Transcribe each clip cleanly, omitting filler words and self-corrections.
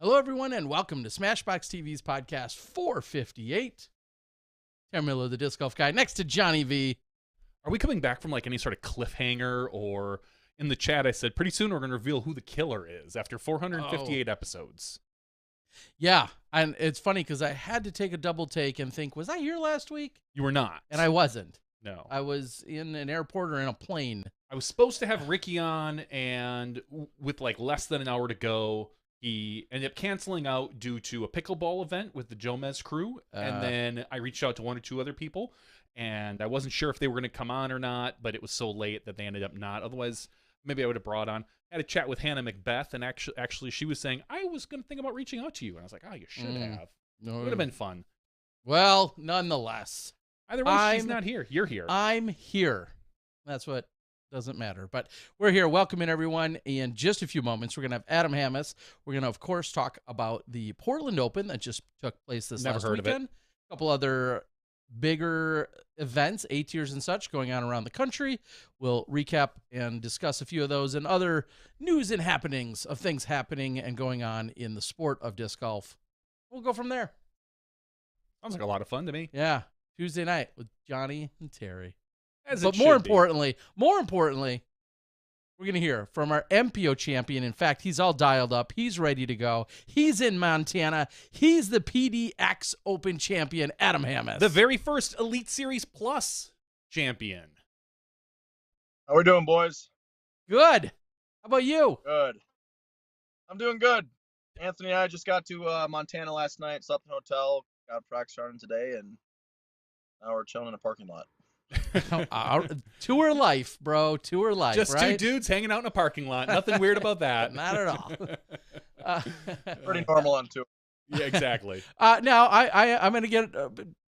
Hello, everyone, and welcome to Smashbox TV's podcast 458. Tim Miller, the Disc Golf Guy, next to Johnny V. Are we coming back from like any sort of cliffhanger? Or in the chat, I said pretty soon we're going to reveal who the killer is after 458 episodes. Yeah, and it's funny because I had to take a double take and think, was I here last week? You were not. And I wasn't. No. I was in an airport or in a plane. I was supposed to have Ricky on, and with like less than an hour to go, he ended up canceling out due to a pickleball event with the Jomez crew. And then I reached out to one or two other people, and I wasn't sure if they were going to come on or not, but it was so late that they ended up not. Otherwise, maybe I would have brought on. I had a chat with Hannah Macbeth, and actually she was saying, I was going to think about reaching out to you. And I was like, oh, you should have. No. It would have been fun. Well, nonetheless. Either way, she's not here. You're here. I'm here. That's what doesn't matter. But we're here. Welcome in, everyone. In just a few moments, we're going to have Adam Hammes. We're going to, of course, talk about the Portland Open that just took place this last weekend. A couple other bigger events, A-tiers and such, going on around the country. We'll recap and discuss a few of those and other news and happenings of things happening and going on in the sport of disc golf. We'll go from there. Sounds like a lot of fun to me. Yeah. Tuesday night with Johnny and Terry. But more importantly, we're going to hear from our MPO champion. In fact, he's all dialed up. He's ready to go. He's in Montana. He's the PDX Open champion, Adam Hammes. The very first Elite Series Plus champion. How we doing, boys? Good. How about you? Good. I'm doing good. Anthony and I just got to Montana last night, slept in a hotel, got practice starting today, and now we're chilling in a parking lot. Tour life, bro. Tour life. Just right? two dudes hanging out in a parking lot. Nothing weird about that. Not at all. Pretty normal on tour. Yeah, exactly. Now, I'm going to get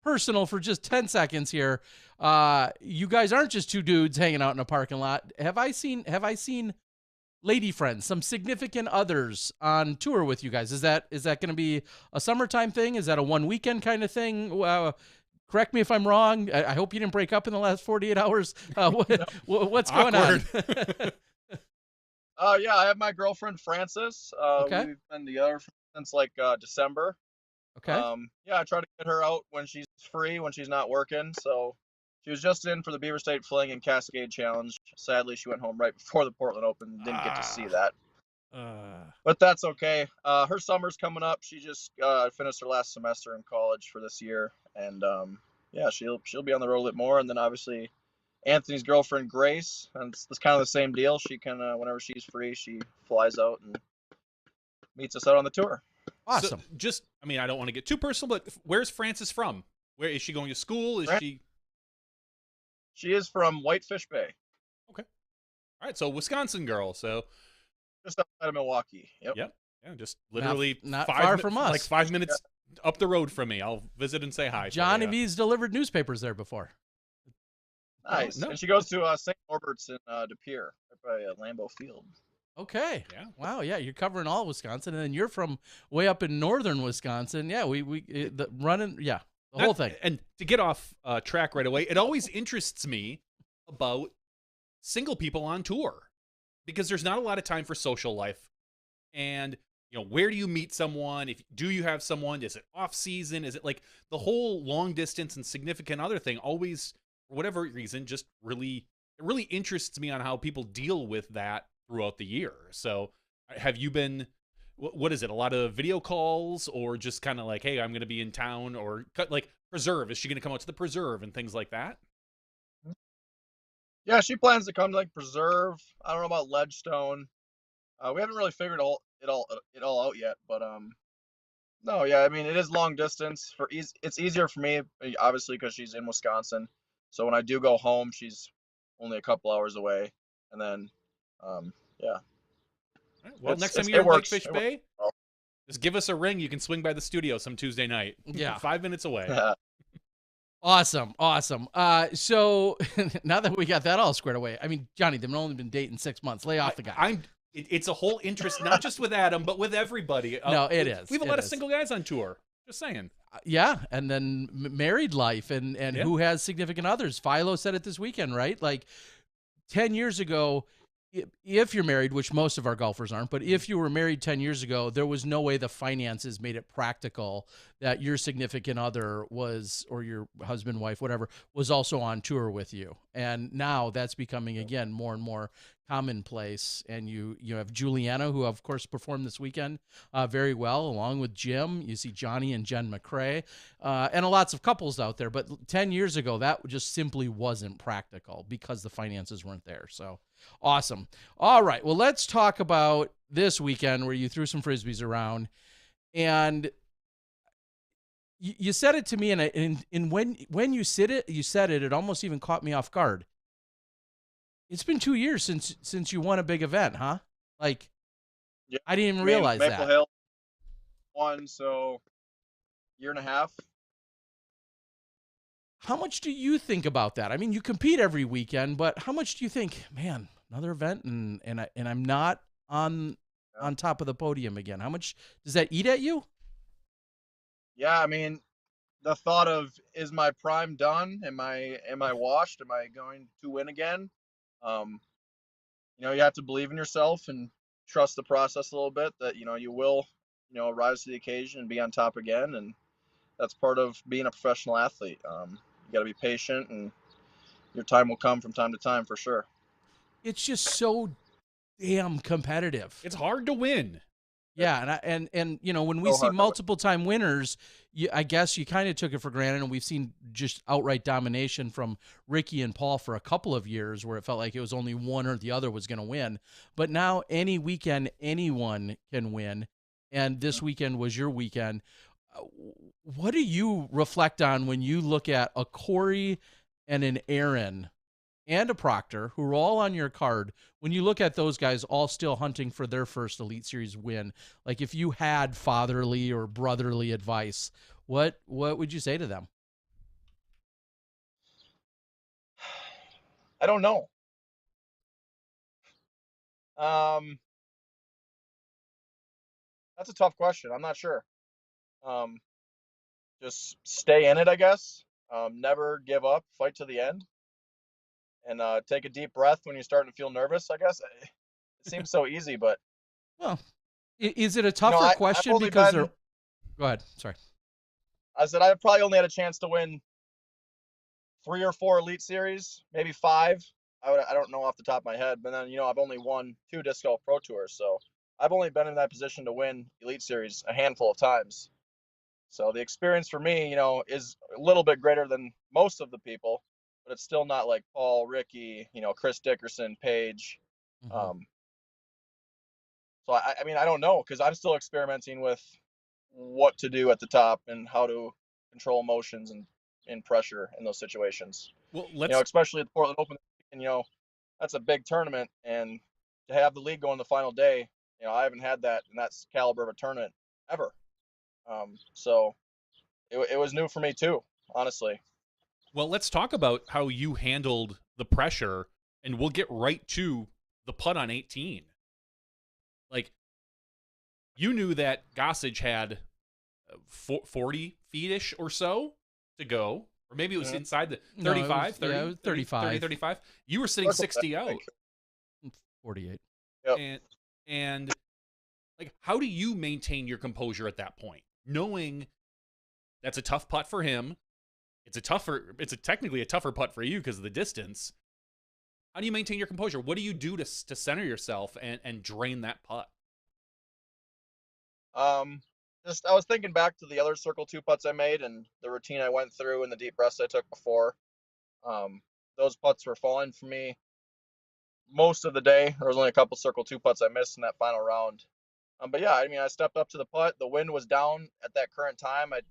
personal for just 10 seconds here. You guys aren't just two dudes hanging out in a parking lot. Have I seen lady friends, some significant others on tour with you guys? Is that going to be a summertime thing? Is that a one weekend kind of thing? Correct me if I'm wrong. I hope you didn't break up in the last 48 hours. What's going on? Yeah, I have my girlfriend, Frances. Okay. We've been together since like December. Okay. Yeah, I try to get her out when she's free, when she's not working. So she was just in for the Beaver State Fling and Cascade Challenge. Sadly, she went home right before the Portland Open. Didn't get to see that. But that's okay. Her summer's coming up. She just finished her last semester in college for this year, and yeah, she'll be on the road a bit more. And then obviously Anthony's girlfriend Grace, and it's kind of the same deal. She can whenever she's free, she flies out and meets us out on the tour. Awesome. So I don't want to get too personal, but where's Frances from? Where is she going to school? She is from Whitefish Bay. Okay. All right, so Wisconsin girl. So just outside of Milwaukee. Yep. Yeah, just literally not far from us. Like 5 minutes up the road from me. I'll visit and say hi. Johnny V's delivered newspapers there before. Nice. No. And she goes to St. Norbert's in De Pere, right by Lambeau Field. Okay. Yeah. Wow. Yeah, you're covering all Wisconsin, and then you're from way up in northern Wisconsin. Yeah, the whole thing. And to get off track right away, it always interests me about single people on tour, because there's not a lot of time for social life. And, where do you meet someone? Do you have someone? Is it off season? Is it like the whole long distance and significant other thing always, for whatever reason, just really interests me on how people deal with that throughout the year. So have you been, what is it? A lot of video calls, or just kind of like, hey, I'm going to be in town, or like Preserve. Is she going to come out to the Preserve and things like that? Yeah, she plans to come to like Preserve. I don't know about Ledgestone. We haven't really figured it all out yet, but no, yeah, I mean, it is long distance. It's easier for me, obviously, because she's in Wisconsin. So when I do go home, she's only a couple hours away, and then yeah. Right, well, next time you're in Whitefish Bay, just give us a ring. You can swing by the studio some Tuesday night. Yeah, 5 minutes away. Awesome. So now that we got that all squared away, I mean, Johnny, they've only been dating 6 months. Lay off the guy. It's a whole interest, not just with Adam, but with everybody. No, it is. We have a lot of single guys on tour. Just saying. Yeah, and then married life and who has significant others. Philo said it this weekend, right? Like 10 years ago, if you're married, which most of our golfers aren't, but if you were married 10 years ago, there was no way the finances made it practical that your significant other was, or your husband, wife, whatever, was also on tour with you. And now that's becoming, again, more and more commonplace. And you have Juliana, who of course performed this weekend very well, along with Jim. You see Johnny and Jen McCrae, and lots of couples out there. But 10 years ago, that just simply wasn't practical because the finances weren't there. So awesome. All right. Well, let's talk about this weekend where you threw some Frisbees around, and you said it to me, and when you said it, it almost even caught me off guard. It's been 2 years since you won a big event, huh? Like, yeah, I didn't even realize Maple that. Hill won, so year and a half. How much do you think about that? I mean, you compete every weekend, but how much do you think, man, another event and I'm not on top of the podium again? How much does that eat at you? Yeah, I mean, the thought of, is my prime done? Am I washed? Am I going to win again? You have to believe in yourself and trust the process a little bit, that you will rise to the occasion and be on top again, and that's part of being a professional athlete. You got to be patient, and your time will come from time to time for sure. It's just so damn competitive. It's hard to win. Yeah, and when we see multiple time winners, I guess you kind of took it for granted, and we've seen just outright domination from Ricky and Paul for a couple of years, where it felt like it was only one or the other was going to win. But now any weekend, anyone can win, and this weekend was your weekend. What do you reflect on when you look at a Corey and an Aaron and a Proctor, who are all on your card, when you look at those guys all still hunting for their first Elite Series win? Like, if you had fatherly or brotherly advice, what would you say to them? I don't know. That's a tough question. I'm not sure. Just stay in it, I guess. Never give up, fight to the end. And take a deep breath when you're starting to feel nervous, I guess. It seems so easy, but... Well, is it a tougher question because they're... Go ahead. Sorry. I said I've probably only had a chance to win 3 or 4 Elite Series, maybe 5. I don't know off the top of my head. But then, I've only won 2 Disc Golf Pro Tours, so I've only been in that position to win Elite Series a handful of times. So the experience for me, is a little bit greater than most of the people, but it's still not like Paul, Ricky, Chris Dickerson, Paige. Mm-hmm. So I don't know, because I'm still experimenting with what to do at the top and how to control emotions and pressure in those situations. Well, especially at the Portland Open, that's a big tournament, and to have the league go on the final day, I haven't had that in that caliber of a tournament ever. So it was new for me too, honestly. Well, let's talk about how you handled the pressure, and we'll get right to the putt on 18. Like, you knew that Gossage had 40 feet-ish or so to go, or maybe it was inside the 35, 30, 35. You were sitting 60 out. 48. Yep. And like, how do you maintain your composure at that point, knowing that's a tough putt for him? It's technically a tougher putt for you because of the distance. How do you maintain your composure? What do you do to center yourself and drain that putt? I was thinking back to the other Circle 2 putts I made and the routine I went through and the deep breaths I took before. Those putts were falling for me most of the day. There was only a couple Circle 2 putts I missed in that final round. But yeah, I stepped up to the putt. The wind was down at that current time. I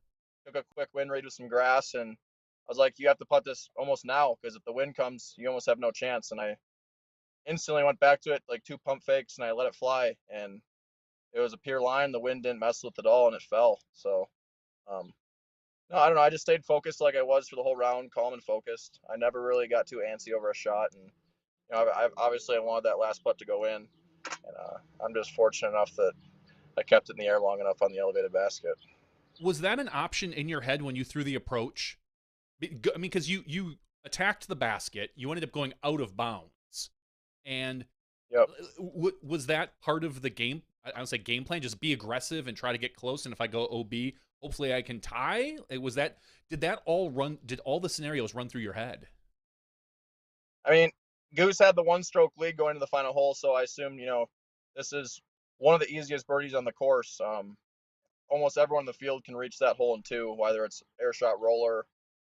took a quick wind read with some grass, and I was like, you have to putt this almost now, because if the wind comes, you almost have no chance. And I instantly went back to it, like 2 pump fakes, and I let it fly. And it was a pure line. The wind didn't mess with it at all, and it fell. So, no, I don't know. I just stayed focused like I was for the whole round, calm and focused. I never really got too antsy over a shot. And, I obviously I wanted that last putt to go in. And I'm just fortunate enough that I kept it in the air long enough on the elevated basket. Was that an option in your head when you threw the approach? I mean, because you attacked the basket, you ended up going out of bounds, and Yep. Was that part of the game? I would say game plan, just be aggressive and try to get close. And if I go OB, hopefully I can tie. Did all the scenarios run through your head? I mean, Goose had the 1-stroke lead going to the final hole, so I assumed, this is one of the easiest birdies on the course. Almost everyone in the field can reach that hole in 2, whether it's air shot roller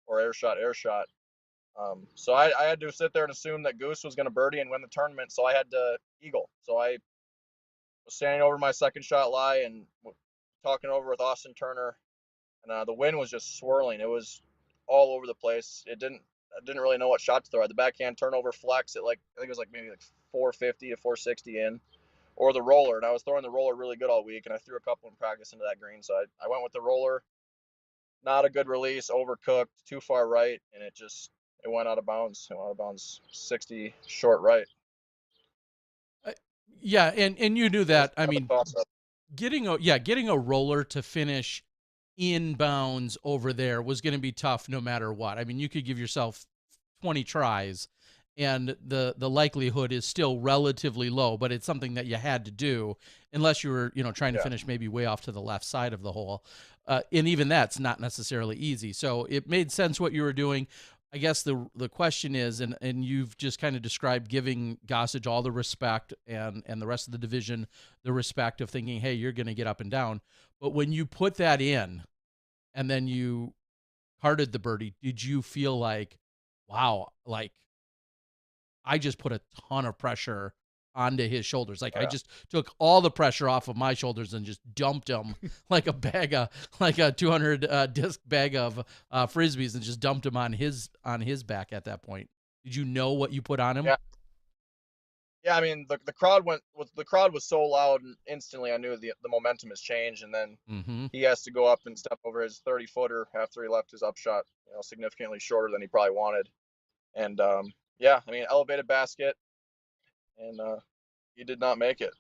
or air shot. So I had to sit there and assume that Goose was going to birdie and win the tournament, so I had to eagle. So I was standing over my second shot lie and talking over with Austin Turner, and the wind was just swirling. It was all over the place. I didn't really know what shot to throw. I had the backhand turnover flex at I think it was maybe 450 to 460 in, or the roller. And I was throwing the roller really good all week, and I threw a couple in practice into that green. So I went with the roller. Not a good release, overcooked, too far right, and it went out of bounds. It went out of bounds 60 short right. Yeah, and you knew that. I mean, getting a roller to finish inbounds over there was going to be tough no matter what. I mean, you could give yourself 20 tries and the likelihood is still relatively low, but it's something that you had to do unless you were, trying to finish maybe way off to the left side of the hole. And even that's not necessarily easy. So it made sense what you were doing. I guess the question is, and you've just kind of described giving Gossage all the respect and the rest of the division the respect of thinking, hey, you're going to get up and down. But when you put that in and then you carded the birdie, did you feel like, wow, like I just put a ton of pressure onto his shoulders? Like I just took all the pressure off of my shoulders and just dumped him like a 200 disc bag of Frisbees and just dumped him on his back at that point. Did you know what you put on him? Yeah, I mean the crowd was so loud, and instantly I knew the momentum has changed, and then he has to go up and step over his 30-footer after he left his upshot, significantly shorter than he probably wanted. And I mean, elevated basket, and he did not make it.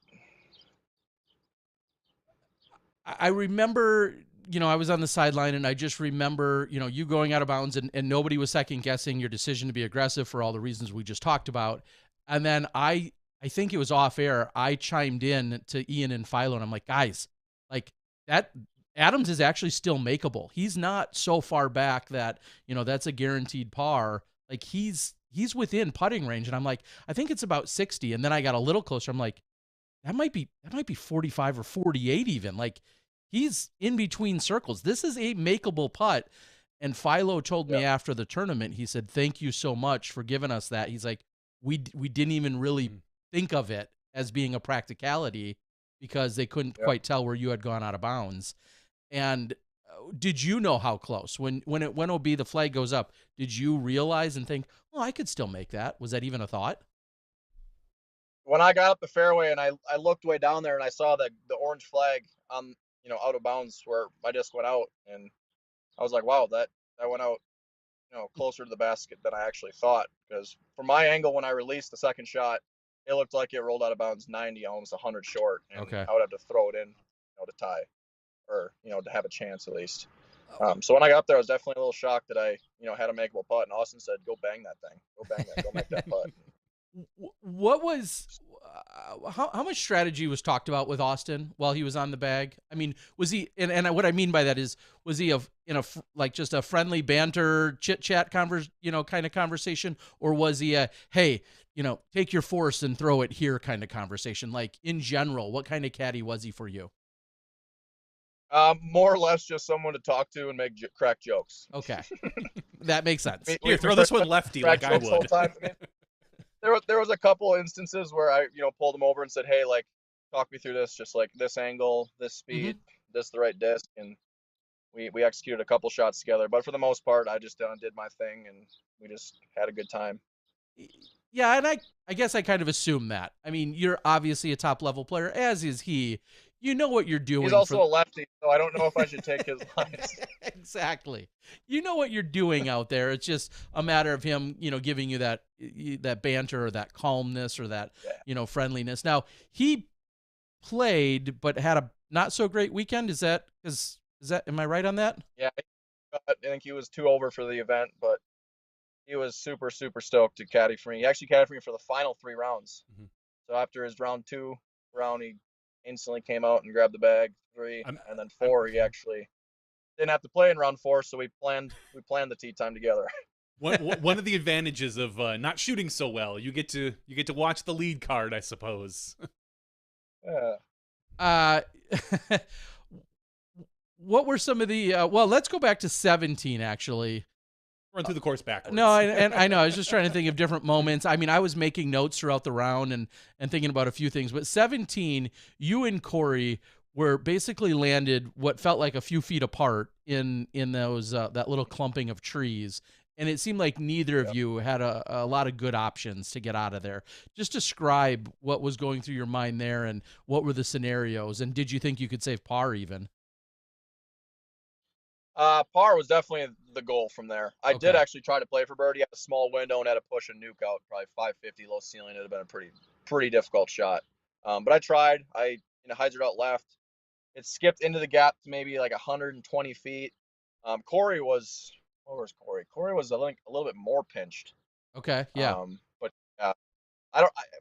I remember, I was on the sideline, and I just remember, you going out of bounds, and nobody was second guessing your decision to be aggressive for all the reasons we just talked about. And then I think it was off air, I chimed in to Ian and Philo, and I'm like, guys, like that Adams is actually still makeable. He's not so far back that, that's a guaranteed par. Like he's within putting range. And I'm like, I think it's about 60. And then I got a little closer. I'm like, that might be 45 or 48 even. Like he's in between circles. This is a makeable putt. And Philo told me after the tournament, he said, thank you so much for giving us that. He's like, we didn't even really think of it as being a practicality because they couldn't quite tell where you had gone out of bounds. And did you know how close? When OB, the flag goes up, did you realize and think, oh, I could still make that? Was that even a thought? When I got up the fairway and I looked way down there and I saw the orange flag on, out of bounds where my disc went out, and I was like, wow, that went out, closer to the basket than I actually thought, because from my angle when I released the second shot, it looked like it rolled out of bounds 90, almost 100 short, and I would have to throw it in, to tie, or to have a chance at least. So when I got up there, I was definitely a little shocked that I had a makeable putt, and Austin said, go bang that thing, go make that putt. What was how much strategy was talked about with Austin while he was on the bag? I mean, was he, and what I mean by that is, was he just a friendly banter chit chat kind of conversation, or was he a, hey, take your force and throw it here kind of conversation? Like in general, what kind of caddy was he for you? More or less just someone to talk to and make crack jokes. Okay. That makes sense. Here, throw this one lefty like I would. There was a couple instances where I, pulled him over and said, hey, like, talk me through this, just like this angle, this speed, this the right disc, and we executed a couple shots together. But for the most part, I just did my thing, and we just had a good time. Yeah, and I guess I kind of assume that. I mean, you're obviously a top-level player, as is he. You know what you're doing. He's also a lefty, so I don't know if I should take his lines. Exactly. You know what you're doing out there. It's just a matter of him, giving you that banter or that calmness or that, friendliness. Now, he played but had a not so great weekend. Is that am I right on that? Yeah, I think he was 2 over for the event, but he was super, super stoked to caddy for me. He actually caddied for me for the final 3 rounds. So after his round 2 round, he instantly came out and grabbed the bag. 3, and then 4, he actually didn't have to play in round 4, so we planned the tee time together. One of the advantages of not shooting so well, you get to watch the lead card, I suppose. Yeah. What were some of the well, let's go back to 17 actually. Run through the course backwards. No, and I know. I was just trying to think of different moments. I mean, I was making notes throughout the round and thinking about a few things. But 17, you and Corey were basically landed what felt like a few feet apart in those that little clumping of trees. And it seemed like neither of you had a lot of good options to get out of there. Just describe what was going through your mind there and what were the scenarios. And did you think you could save par even? Par was definitely the goal from there. I did actually try to play for birdie. I had a small window and had to push a nuke out, probably 550 low ceiling. It would have been a pretty difficult shot. But I tried. I hyzered out left. It skipped into the gap to maybe like 120 feet. Corey was, where was Corey? Corey was, I think, a little bit more pinched. Okay, yeah. But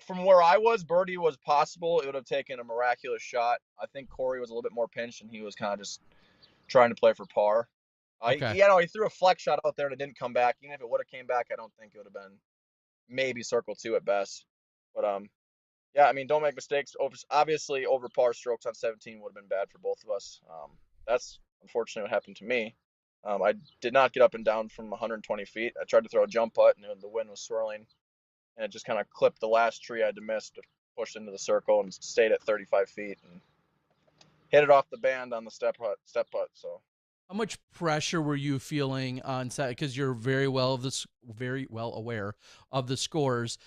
from where I was, birdie was possible. It would have taken a miraculous shot. I think Corey was a little bit more pinched, and he was kind of just trying to play for par. He threw a flex shot out there and it didn't come back. Even if it would have came back, I don't think it would have been, maybe circle 2 at best. But yeah, I mean, don't make mistakes. Obviously, over par strokes on 17 would have been bad for both of us. That's unfortunately what happened to me. I did not get up and down from 120 feet. I tried to throw a jump putt and the wind was swirling, and it just kind of clipped the last tree I had to miss to push into the circle and stayed at 35 feet and hit it off the band on the step putt. So, how much pressure were you feeling on set? Because you're very well aware of the scores.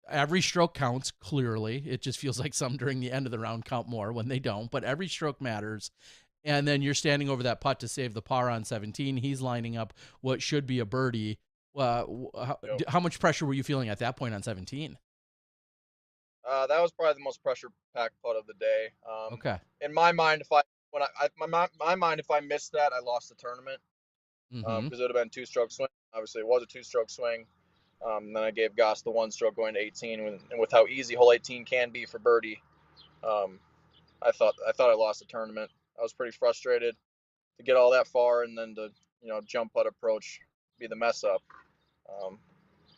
Every stroke counts. Clearly, it just feels like some during the end of the round count more when they don't. But every stroke matters. And then you're standing over that putt to save the par on 17. He's lining up what should be a birdie. How much pressure were you feeling at that point on 17? That was probably the most pressure-packed putt of the day. In my mind, if I missed that, I lost the tournament because it would have been 2-stroke swing. Obviously, it was a 2-stroke swing. Then I gave Goss the 1-stroke going to 18, and with how easy hole 18 can be for birdie, I thought I lost the tournament. I was pretty frustrated to get all that far and then to jump putt approach be the mess up.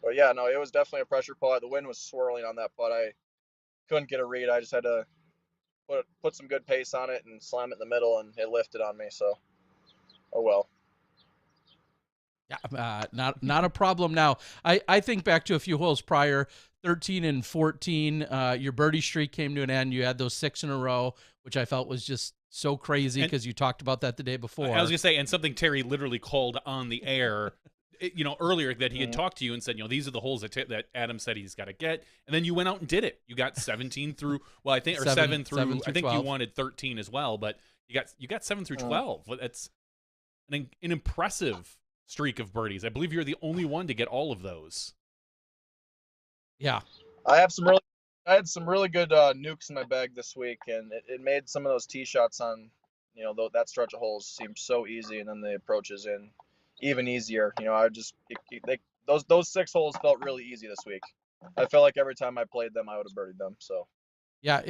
But yeah, no, it was definitely a pressure putt. The wind was swirling on that putt. I couldn't get a read. I just had to put some good pace on it and slam it in the middle, and it lifted on me. So, oh well. Yeah, not a problem now. I think back to a few holes prior, 13 and 14. Your birdie streak came to an end. You had those 6 in a row, which I felt was just so crazy because you talked about that the day before. I was gonna say, and something Terry literally called on the air. Earlier that he had talked to you and said, these are the holes that Adam said he's got to get, and then you went out and did it. You got 17 through, well, I think, or 7 through. I think 12. You wanted 13 as well, but you got 7 through 12. That's an impressive streak of birdies. I believe you're the only one to get all of those. Yeah, I had some really good nukes in my bag this week, and it made some of those tee shots on, that stretch of holes seem so easy, and then the approaches in even easier. Those 6 holes felt really easy this week. I felt like every time I played them, I would have birdied them. So, yeah.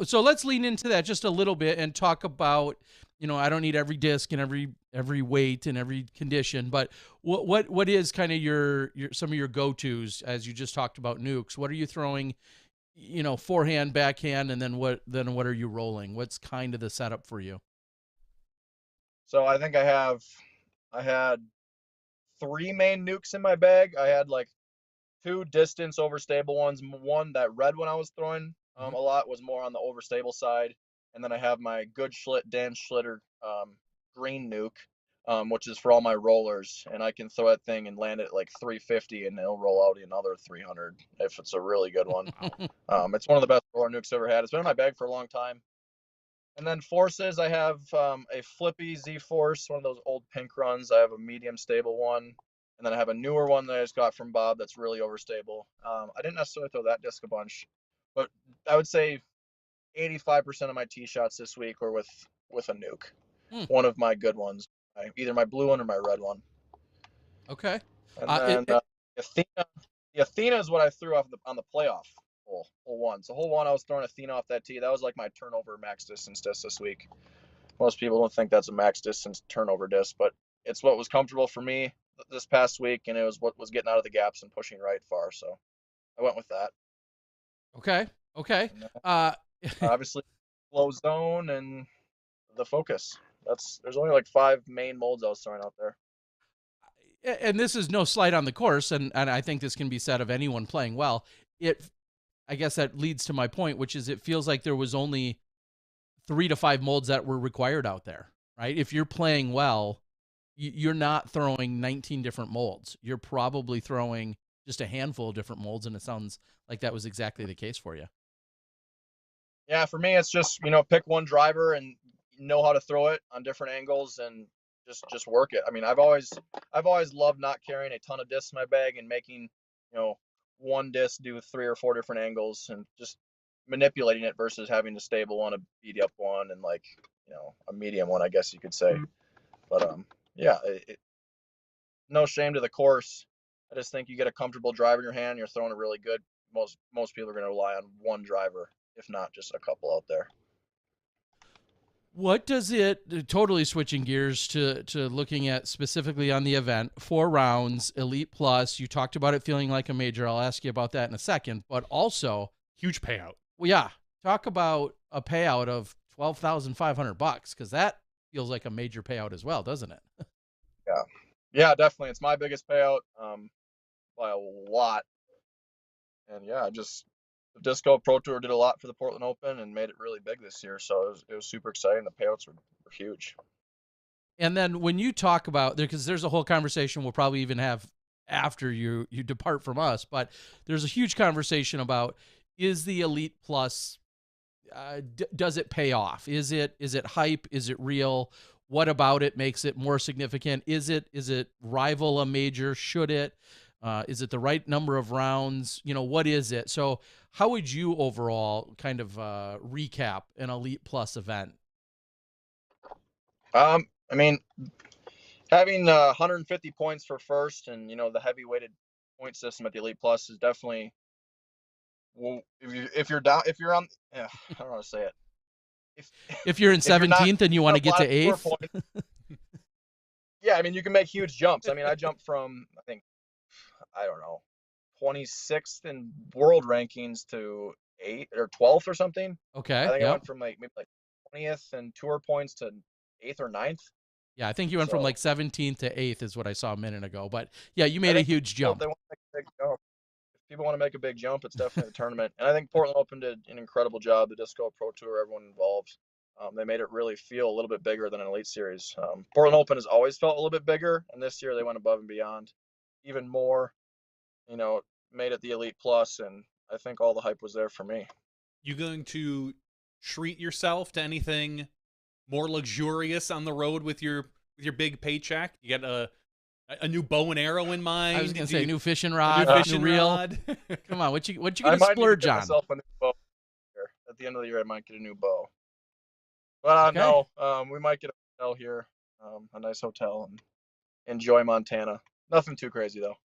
So let's lean into that just a little bit and talk about, I don't need every disc and every weight and every condition, but what is kind of your some of your go-tos as you just talked about nukes? What are you throwing, forehand, backhand, and then what are you rolling? What's kind of the setup for you? So I think I had 3 main nukes in my bag. I had like 2 distance overstable ones. One, that red one I was throwing a lot, was more on the overstable side. And then I have my Good Schlitt Dan Schlitter green nuke, which is for all my rollers. And I can throw that thing and land it at like 350 and it'll roll out another 300 if it's a really good one. It's one of the best roller nukes I've ever had. It's been in my bag for a long time. And then forces, I have a Flippy Z-Force, one of those old pink runs. I have a medium stable one. And then I have a newer one that I just got from Bob that's really overstable. I didn't necessarily throw that disc a bunch, but I would say 85% of my tee shots this week were with a nuke. One of my good ones, either my blue one or my red one. Okay. And then the Athena is what I threw on the playoff hole one. So hole one, I was throwing Athena off that tee. That was like my turnover max distance disc this week. Most people don't think that's a max distance turnover disc, but it's what was comfortable for me this past week, and it was what was getting out of the gaps and pushing right far. So I went with that. Okay. Obviously, flow zone and the focus. There's only like 5 main molds I was throwing out there. And this is no slight on the course, and I think this can be said of anyone playing well. I guess that leads to my point, which is it feels like there was only 3 to 5 molds that were required out there, right? If you're playing well, you're not throwing 19 different molds. You're probably throwing just a handful of different molds, and it sounds like that was exactly the case for you. Yeah, for me, it's just, pick one driver and know how to throw it on different angles and just work it. I mean, I've always loved not carrying a ton of discs in my bag and making, one disc do 3 or 4 different angles and just manipulating it versus having a stable one, a beat up one, and like, a medium one, I guess you could say. But yeah, no shame to the course. I just think you get a comfortable driver in your hand, you're throwing it really good. Most people are going to rely on one driver, if not just a couple out there. What does it, totally switching gears to looking at specifically on the event, 4 rounds, Elite Plus, you talked about it feeling like a major. I'll ask you about that in a second, but also huge payout. Well, yeah, talk about a payout of $12,500 because that feels like a major payout as well, doesn't it? Yeah, definitely. It's my biggest payout by a lot. And yeah, the Disco Pro Tour did a lot for the Portland Open and made it really big this year. So it was super exciting. The payouts were huge. And then when you talk about there, because there's a whole conversation we'll probably even have after you depart from us, but there's a huge conversation about, is the Elite Plus, does it pay off? Is it hype? Is it real? What about it makes it more significant? Is it rival a major? Should it? Is it the right number of rounds? What is it? So how would you overall kind of recap an Elite Plus event? I mean, having 150 points for first and, the heavy weighted point system at the Elite Plus is definitely, well, if you're on, I don't know how to say it. If you're in 17th and you want to get to 8th. Yeah, I mean, you can make huge jumps. I mean, I jumped from, I don't know, 26th in world rankings to 8th or 12th or something. Okay. I think I went from maybe 20th in tour points to 8th or 9th. Yeah, I think you went from 17th to 8th is what I saw a minute ago. But yeah, you made a huge jump. They want to make a big jump. If people want to make a big jump, it's definitely the tournament. And I think Portland Open did an incredible job. The Disco Pro Tour, everyone involved. They made it really feel a little bit bigger than an Elite Series. Portland Open has always felt a little bit bigger, and this year they went above and beyond, even more. Made it the Elite Plus, and I think all the hype was there for me. You going to treat yourself to anything more luxurious on the road with your big paycheck? You got a new bow and arrow in mind? I was going to say new fishing rod, new reel. Come on, what you going to splurge on? Myself a new bow. At the end of the year, I might get a new bow. But no, we might get a hotel here, a nice hotel, and enjoy Montana. Nothing too crazy though.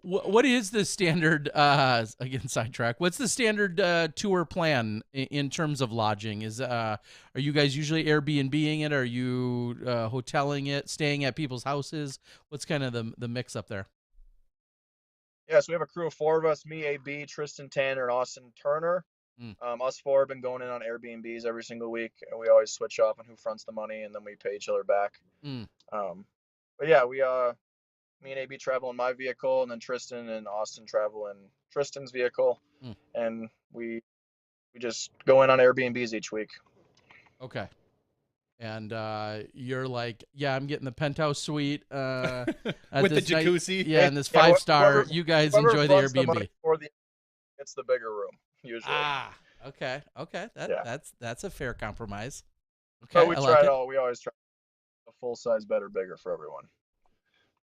What is the standard, again, sidetrack, what's the standard tour plan in terms of lodging? Are you guys usually Airbnb-ing it? Are you hoteling it, staying at people's houses? What's kind of the mix up there? Yeah, so we have a crew of 4 of us, me, AB, Tristan Tanner, and Austin Turner. Us 4 have been going in on Airbnbs every single week, and we always switch off on who fronts the money, and then we pay each other back. But yeah, me and AB travel in my vehicle, and then Tristan and Austin travel in Tristan's vehicle, and we just go in on Airbnbs each week. Okay. And you're like, yeah, I'm getting the penthouse suite with the jacuzzi. Yeah, and this 5-star. You guys enjoy the Airbnb. It's the bigger room usually. Okay. That's a fair compromise. Okay, but we always try a full size bed or bigger for everyone.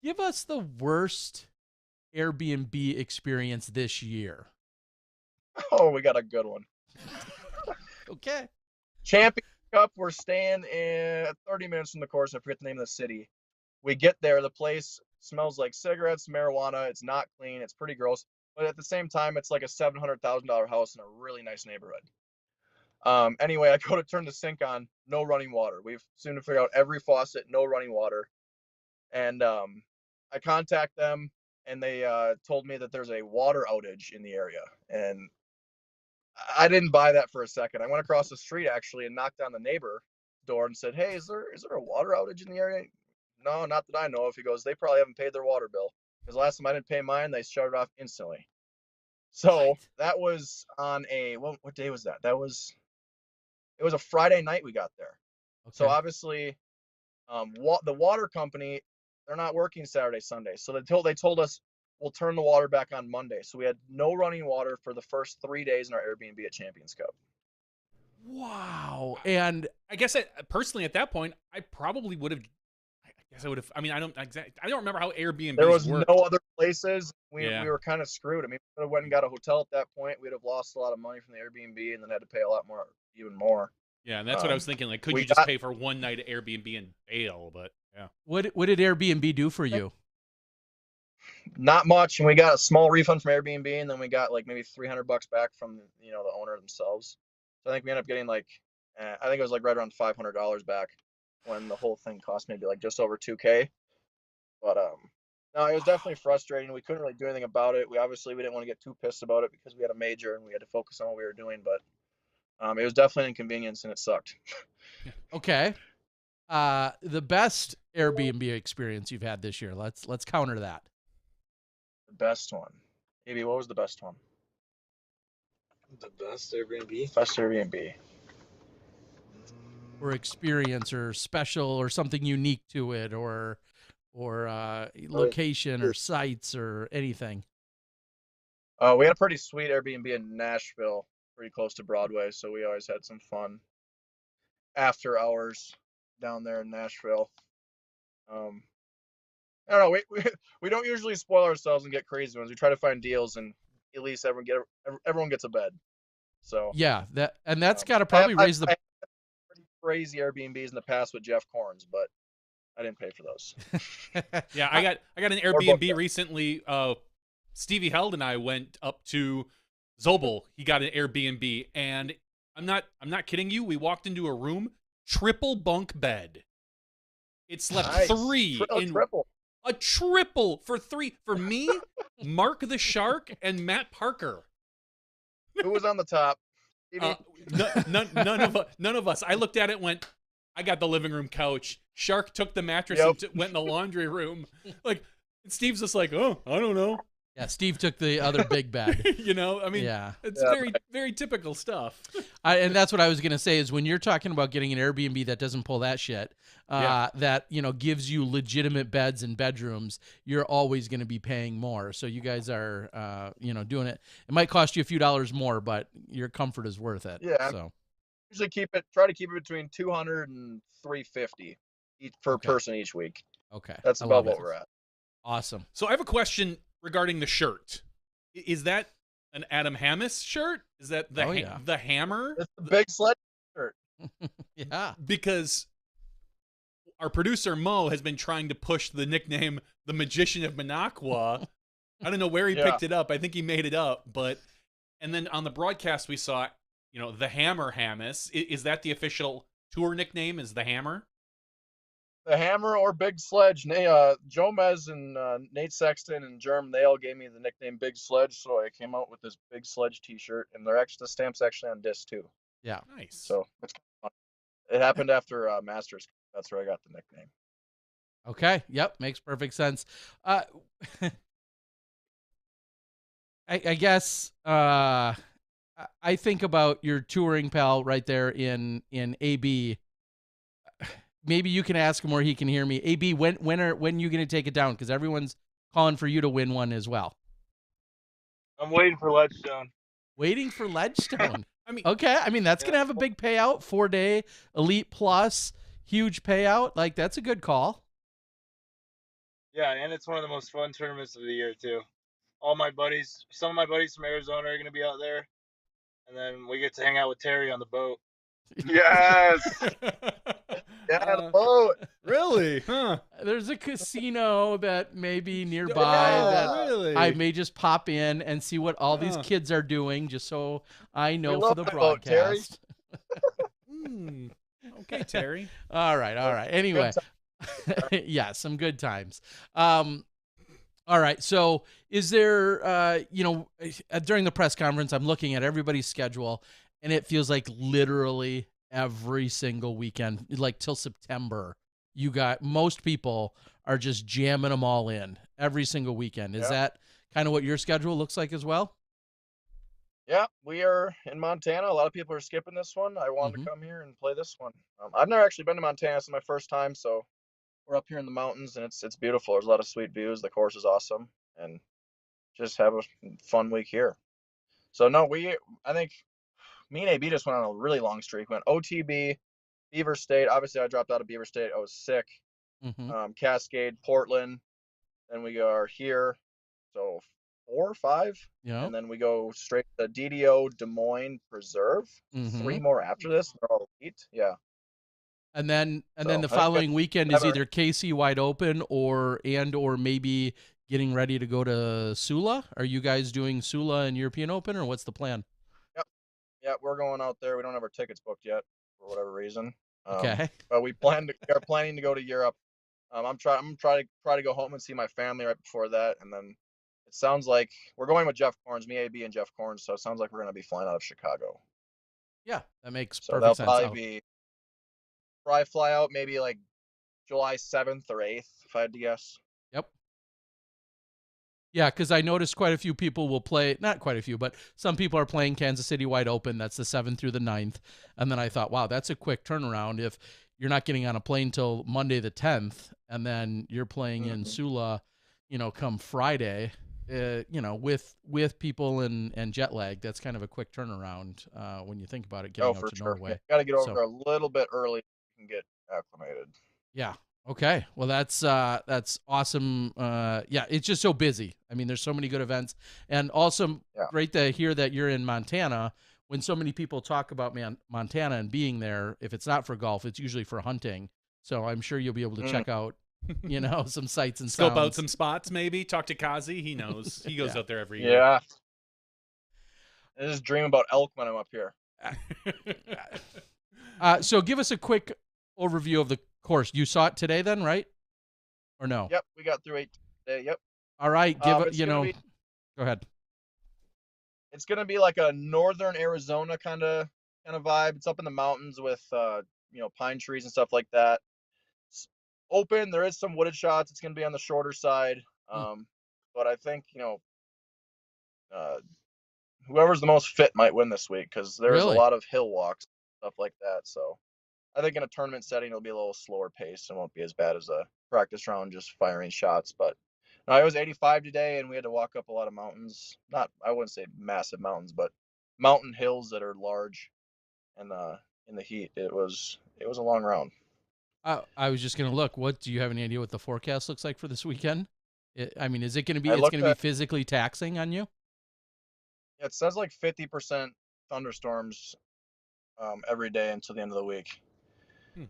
Give us the worst Airbnb experience this year. Oh, we got a good one. Okay. Champion Cup, we're staying in 30 minutes from the course. I forget the name of the city. We get there. The place smells like cigarettes, marijuana. It's not clean. It's pretty gross. but at the same time, it's like a $700,000 house in a really nice neighborhood. Anyway, I go to turn the sink on, no running water. We've soon to figure out every faucet, no running water. And I contact them, and they told me that there's a water outage in the area. And I didn't buy that for a second. I went across the street actually and knocked on the neighbor door and said, "Hey, is there a water outage in the area?" "No, not that I know of." He goes, "They probably haven't paid their water bill because last time I didn't pay mine, they shut it off instantly." So What? that was on a what day was that? It was a Friday night we got there. So Okay. obviously, the water company, they're not working Saturday, Sunday. So they told us we'll turn the water back on Monday. So we had no running water for the first 3 days in our Airbnb at Champions Cup. Wow. And I guess personally at that point, I probably would have. I guess I would have. I mean, I don't remember how Airbnb There was work. no other places. We Yeah. were kind of screwed. I mean, we went and got a hotel at that point. We'd have lost a lot of money from the Airbnb and then had to pay a lot more, even more. Yeah, and that's what I was thinking. Like, could we you just got- pay for one night at Airbnb and bail? But yeah. what did Airbnb do for you? Not much, and we got a small refund from Airbnb, and then we got like maybe $300 back from the owner themselves. So I think we ended up getting like, I think it was like right around $500 back when the whole thing cost maybe like just over $2K. But no, it was definitely frustrating. We couldn't really do anything about it. We didn't want to get too pissed about it because we had a major and we had to focus on what we were doing. But it was definitely an inconvenience and it sucked. Okay. The best Airbnb experience you've had this year. Let's counter that. The best one. Maybe what was the best one? The best Airbnb? Best Airbnb. Or experience or special or something unique to it or location or sites or anything. We had a pretty sweet Airbnb in Nashville, pretty close to Broadway, so we always had some fun after hours down there in Nashville. I don't know. We don't usually spoil ourselves and get crazy ones. We try to find deals and at least everyone gets a bed. So yeah, that's got to probably raise the I had pretty crazy Airbnbs in the past with Jeff Corns, but I didn't pay for those. Yeah, I got an Airbnb recently. Stevie Held and I went up to Zobel. He got an Airbnb, and I'm not kidding you. We walked into a room, triple bunk bed. It slept Nice. three Triple. a triple for three for me, Mark the Shark, and Matt Parker. Who was on the top? None of us. I looked at it and went, I got the living room couch. Shark took the mattress Yep. and went in the laundry room. Like, Steve's just like, oh, I don't know. Yeah, Steve took the other big bed. I mean, Yeah. it's Yeah. very, very typical stuff. And that's what I was going to say is when you're talking about getting an Airbnb that doesn't pull that shit, that, gives you legitimate beds and bedrooms, you're always going to be paying more. So you guys are, doing it. It might cost you a few dollars more, but your comfort is worth it. Yeah. So, Usually try to keep it between $200 and $350 per person each week. okay. That's I about love what it. we're at. Awesome. So I have a question regarding the shirt. Is that an Adam Hammes shirt? Is that the hammer? It's the big sled shirt. Yeah. Because our producer Mo has been trying to push the nickname the Magician of Minocqua. I don't know where he picked it up. I think he made it up, and then on the broadcast we saw, the Hammer Hammes. Is that the official tour nickname? Is the Hammer? The Hammer or Big Sledge. Joe Mez and Nate Sexton and Germ, they all gave me the nickname Big Sledge, so I came out with this Big Sledge T-shirt, and the stamp's actually on disc too. Yeah. Nice. So it's fun. It happened after Masters. That's where I got the nickname. Okay. Yep. Makes perfect sense. I guess I think about your touring pal right there in AB. Maybe you can ask him or he can hear me. AB, when are you going to take it down? Because everyone's calling for you to win one as well. I'm waiting for Ledgestone. Waiting for Ledgestone. I mean, okay. I mean, that's going to have a big payout. 4-day Elite Plus, huge payout. Like, that's a good call. Yeah, and it's one of the most fun tournaments of the year too. All my buddies, some of my buddies from Arizona are going to be out there, and then we get to hang out with Terry on the boat. Yes. Yeah, the boat. Really? Huh? There's a casino that may be nearby that really? I may just pop in and see what all these Huh. kids are doing, just so I know for love the that boat, Terry. broadcast. Okay, Terry. All right. Anyway, yeah, some good times. All right. So, is there, during the press conference, I'm looking at everybody's schedule, and it feels like literally every single weekend, like till September, most people are just jamming them all in every single weekend. Is that kind of what your schedule looks like as well? Yeah, we are in Montana. A lot of people are skipping this one. I wanted to come here and play this one. I've never actually been to Montana. This is my first time, so we're up here in the mountains, and it's beautiful. There's a lot of sweet views. The course is awesome, and just have a fun week here. So no, I think me and AB just went on a really long streak. We went OTB, Beaver State. Obviously, I dropped out of Beaver State. I was sick. Cascade, Portland. Then we are here. So 4 or 5. Yeah. And then we go straight to DDO, Des Moines, Preserve. 3 more after this. They're all elite. Yeah. And then the following weekend is either KC Wide Open or maybe getting ready to go to Sula. Are you guys doing Sula and European Open, or what's the plan? Yep. Yeah, we're going out there. We don't have our tickets booked yet for whatever reason. Okay. But we are planning to go to Europe. I'm trying to go home and see my family right before that, and then it sounds like we're going with Jeff Corns, me, AB, and Jeff Corns. So it sounds like we're going to be flying out of Chicago. Yeah, that makes So perfect sense. probably fly out maybe like July 7th or 8th, if I had to guess. Yep. Yeah, because I noticed quite a few people will play, not quite a few, but some people are playing Kansas City Wide Open. That's the 7th through the 9th. And then I thought, wow, that's a quick turnaround. If you're not getting on a plane till Monday the 10th, and then you're playing in Sula, come Friday, with people and jet lag, that's kind of a quick turnaround when you think about it, getting out to Norway. Got to get over there a little bit early so you can get acclimated. Yeah. Okay. Well, that's awesome. Yeah, it's just so busy. I mean, there's so many good events, and also great to hear that you're in Montana. When so many people talk about Montana and being there, if it's not for golf, it's usually for hunting. So I'm sure you'll be able to check out, some sights and scope sounds. out some spots. Maybe talk to Kazi. He knows. He goes out there every year. Yeah. I just dream about elk when I'm up here. So give us a quick overview of the course. You saw it today then, right? Or no? Yep, we got through 8 today. Yep. All right, go ahead. It's going to be like a northern Arizona kind of vibe. It's up in the mountains with pine trees and stuff like that. It's open, there is some wooded shots. It's going to be on the shorter side. But I think, whoever's the most fit might win this week, because there's a lot of hill walks, stuff like that. So I think in a tournament setting, it'll be a little slower pace and won't be as bad as a practice round, just firing shots. But no, it was 85 today, and we had to walk up a lot of mountains. I wouldn't say massive mountains, but mountain hills that are large. And in the heat, it was a long round. I was just gonna look. Do you have any idea what the forecast looks like for this weekend? Is it going to be? It's going to be physically taxing on you. It says like 50% thunderstorms every day until the end of the week.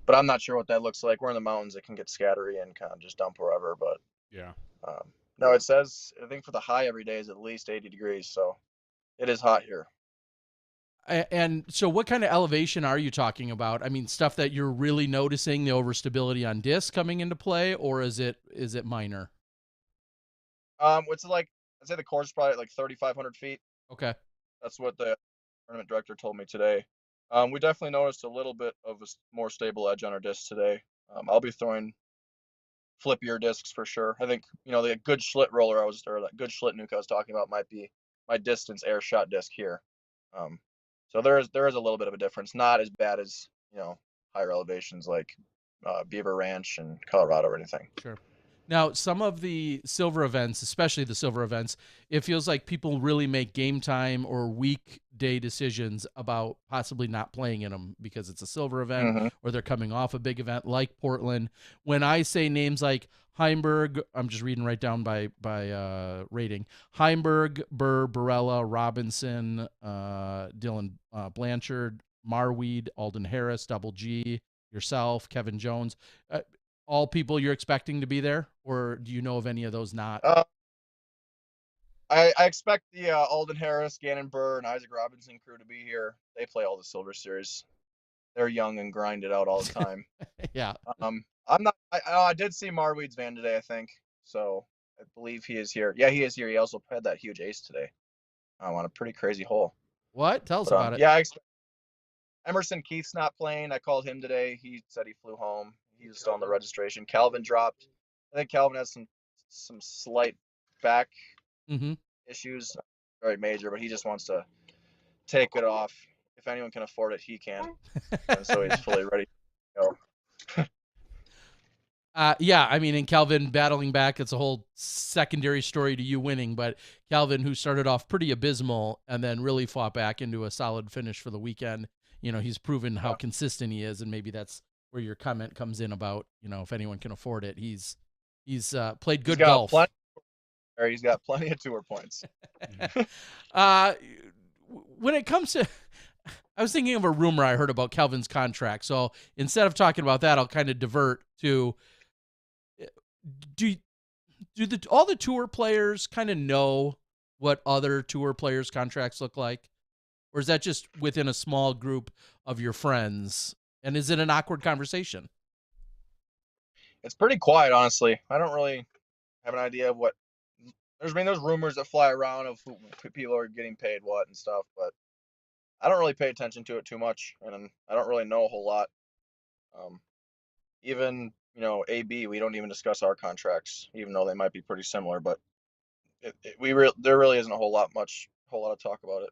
But I'm not sure what that looks like. We're in the mountains; it can get scattery and kind of just dump wherever. But yeah, no, it says I think for the high every day is at least 80 degrees, so it is hot here. And so, what kind of elevation are you talking about? I mean, stuff that you're really noticing the overstability on disc coming into play, or is it minor? It's like I'd say the course is probably like 3,500 feet. Okay, that's what the tournament director told me today. We definitely noticed a little bit of a more stable edge on our discs today. I'll be throwing flippier discs for sure. I think the good Schlitt roller that good Schlitt nuke I was talking about might be my distance air shot disc here. So there is a little bit of a difference. Not as bad as higher elevations like Beaver Ranch and Colorado or anything. Sure. Now, some of the silver events, especially the silver events, it feels like people really make game time or weekday decisions about possibly not playing in them because it's a silver event or they're coming off a big event like Portland. When I say names like Heimberg, I'm just reading right down by rating. Heimberg, Burr, Barella, Robinson, Dylan Blanchard, Marweed, Alden Harris, Double G, yourself, Kevin Jones, all people you're expecting to be there, or do you know of any of those not? I expect the Alden Harris, Gannon Burr, and Isaac Robinson crew to be here. They play all the Silver Series. They're young and grind it out all the time. Yeah. I'm not. I did see Marweed's van today, I think. So I believe he is here. Yeah, he is here. He also had that huge ace today. On a pretty crazy hole. What? Tell us about it. Yeah, I expect Emerson Keith's not playing. I called him today. He said he flew home. He was still on the registration. Calvin dropped. I think Calvin has some slight back issues, not very major, but he just wants to take it off. If anyone can afford it, he can. And so he's fully ready to go. Yeah, I mean, and Calvin battling back, it's a whole secondary story to you winning, but Calvin, who started off pretty abysmal and then really fought back into a solid finish for the weekend, he's proven how consistent he is, and maybe that's where your comment comes in about, if anyone can afford it. He's played good golf. He's got plenty of tour points. When it comes to, I was thinking of a rumor I heard about Calvin's contract. So instead of talking about that, I'll kind of divert to, do all the tour players kind of know what other tour players' contracts look like? Or is that just within a small group of your friends? And is it an awkward conversation? It's pretty quiet, honestly. I don't really have an idea of what. There's rumors that fly around of who people are getting paid what and stuff, but I don't really pay attention to it too much, and I don't really know a whole lot. Even AB, we don't even discuss our contracts, even though they might be pretty similar. But there really isn't a whole lot of talk about it.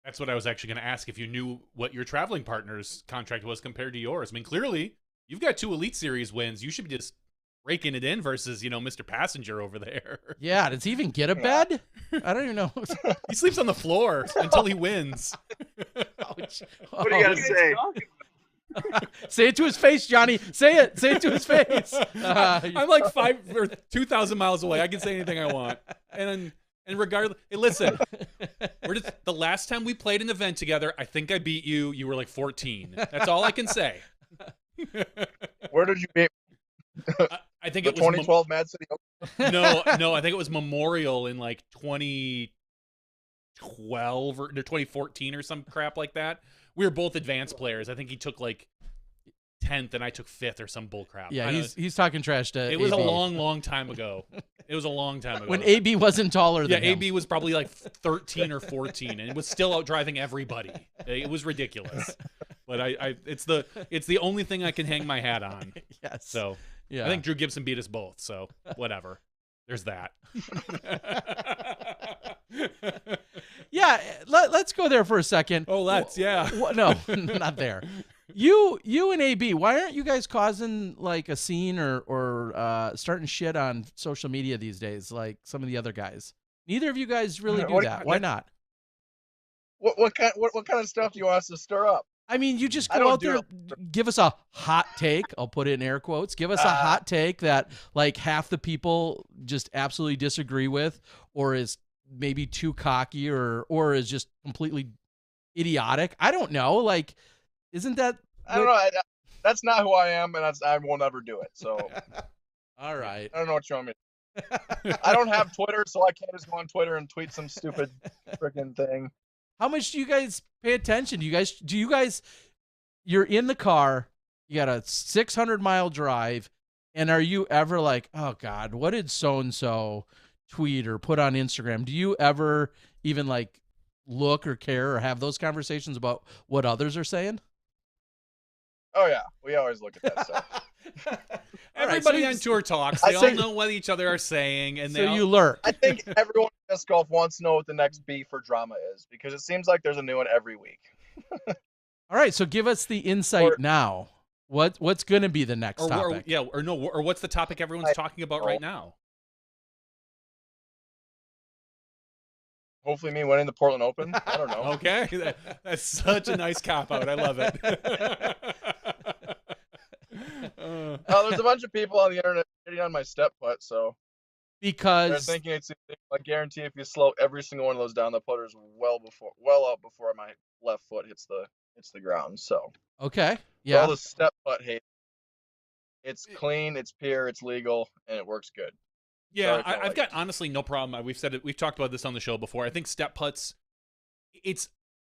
That's what I was actually going to ask, if you knew what your traveling partner's contract was compared to yours. I mean, clearly you've got 2 Elite Series wins. You should be just raking it in versus, Mr. Passenger over there. Yeah, does he even get a bed? I don't even know. He sleeps on the floor until he wins. Ouch. What are you going to say? Say it to his face, Johnny. Say it to his face. I'm like 5 or 2,000 miles away. I can say anything I want. And regardless, hey, listen, the last time we played an event together, I think I beat you. You were like 14. That's all I can say. Where did you beat? I think it was 2012 Mad City Open. No, I think it was Memorial in like 2012 or 2014 or some crap like that. We were both advanced players. I think he took like 10th and I took 5th or some bull crap. Yeah, he's talking trash to It was AB. A long time ago. It was a long time ago. When AB wasn't taller than him. Yeah, AB was probably like 13 or 14 and was still out driving everybody. It was ridiculous. But it's the only thing I can hang my hat on. Yes. So yeah. I think Drew Gibson beat us both, so whatever. There's that. Yeah, let's go there for a second. Oh, yeah. No, not there. You and AB, why aren't you guys causing like a scene or starting shit on social media these days like some of the other guys? Neither of you guys really do that. Why not? What kind of stuff do you want us to stir up? I mean, you just go out there, give us a hot take. I'll put it in air quotes. Give us a hot take that like half the people just absolutely disagree with, or is maybe too cocky, or is just completely idiotic. I don't know. Like, isn't that? I don't know. That's not who I am, and I will never do it. So, all right. I don't know what you want me to. I don't have Twitter, so I can't just go on Twitter and tweet some stupid freaking thing. How much do you guys pay attention? Do you guys, you're in the car, you got a 600-mile drive, and are you ever like, oh God, what did so-and-so tweet or put on Instagram? Do you ever even like look or care or have those conversations about what others are saying? Oh yeah, we always look at that stuff. Everybody on tour talks. They all know what each other are saying, and you lurk. I think everyone in disc golf wants to know what the next beef or drama is, because it seems like there's a new one every week. All right, so give us the insight now. What's going to be the next topic? Or what's the topic everyone's talking about right now? Hopefully me winning the Portland Open. I don't know. Okay, that's such a nice cop-out. I love it. There's a bunch of people on the internet hitting on my step putt, so because they're thinking it's. I guarantee if you slow every single one of those down, the putter's well out before my left foot hits the hits the ground. So Okay. for Yeah. all the step putt hate, it's clean, it's pure, it's legal, and it works good. Yeah, Sorry if you don't I've like got it. honestly no problem. We've said it. We've talked about this on the show before. I think step putts. It's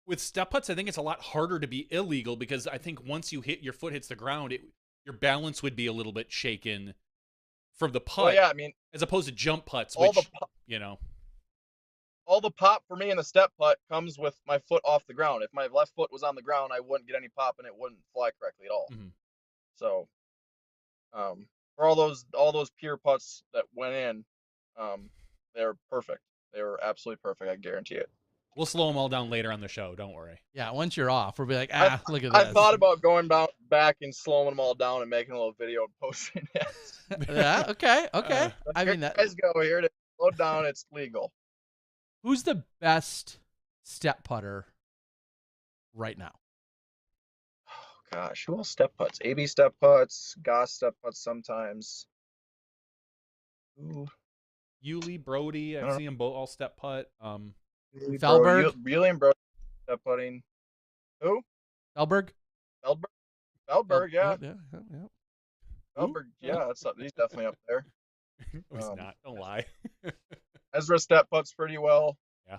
with step putts. I think it's a lot harder to be illegal because I think once your foot hits the ground, your balance would be a little bit shaken from the putt. Well, yeah, I mean, as opposed to jump putts, all which the all the pop for me in the step putt comes with my foot off the ground. If my left foot was on the ground, I wouldn't get any pop and it wouldn't fly correctly at all. Mm-hmm. So, for all those pure putts that went in, they're perfect. They were absolutely perfect. I guarantee it. We'll slow them all down later on the show. Don't worry. Yeah. Once you're off, we'll be like, look at this. I thought about going back and slowing them all down and making a little video and posting it. Yeah. Okay. Okay. I mean, that. Guys, go here to slow down. It's legal. Who's the best step putter right now? Oh gosh, who else step putts? AB step putts, Goss step putts sometimes. Ooh. Yuli, Brody, I've seen them both all step putt. Felberg? Yuli and Brody step putting. Who? Felberg? Felberg, yeah. Yeah. Felberg, yeah, he's definitely up there. No, he's not. Don't lie. Ezra step putts pretty well. Yeah.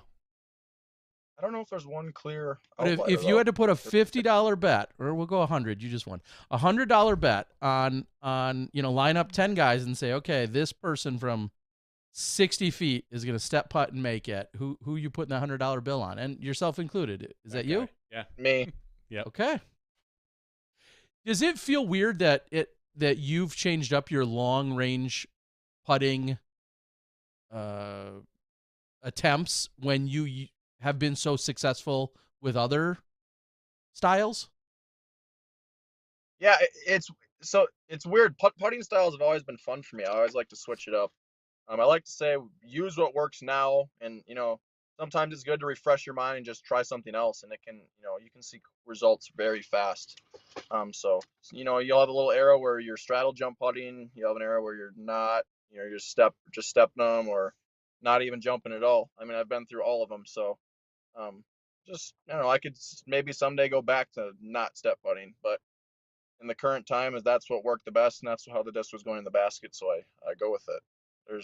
I don't know if there's one clear. But if you had to put a $50 bet, or we'll go 100, you just won $100 bet on line up 10 guys and say, okay, this person from 60 feet is going to step putt and make it. Who you putting the $100 bill on, and yourself included? Is that you? Yeah. Me. Yeah. Okay. Does it feel weird that you've changed up your long range putting attempts when you have been so successful with other styles? Yeah, it's weird. Putting styles have always been fun for me. I always like to switch it up. I like to say use what works now, and sometimes it's good to refresh your mind and just try something else, and it can you can see results very fast. So you'll have a little era where you're straddle jump putting. You have an era where you're not. You're just stepping them or not even jumping at all. I mean, I've been through all of them, so I could maybe someday go back to not step putting, but in the current time, that's what worked the best, and that's how the disc was going in the basket, so I go with it. I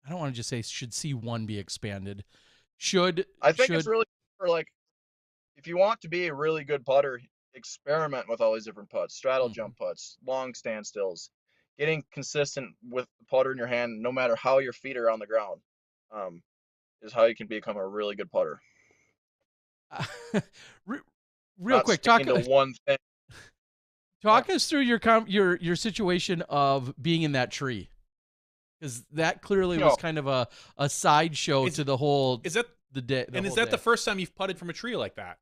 don't want to just say should C1 be expanded. It's really for if you want to be a really good putter, experiment with all these different putts, straddle jump putts, long standstills, getting consistent with the putter in your hand, no matter how your feet are on the ground, is how you can become a really good putter. Real quick, talk to one thing. Talk us through your situation of being in that tree, because that clearly was kind of a sideshow to the whole. Is that the day? And is that the first time you've putted from a tree like that?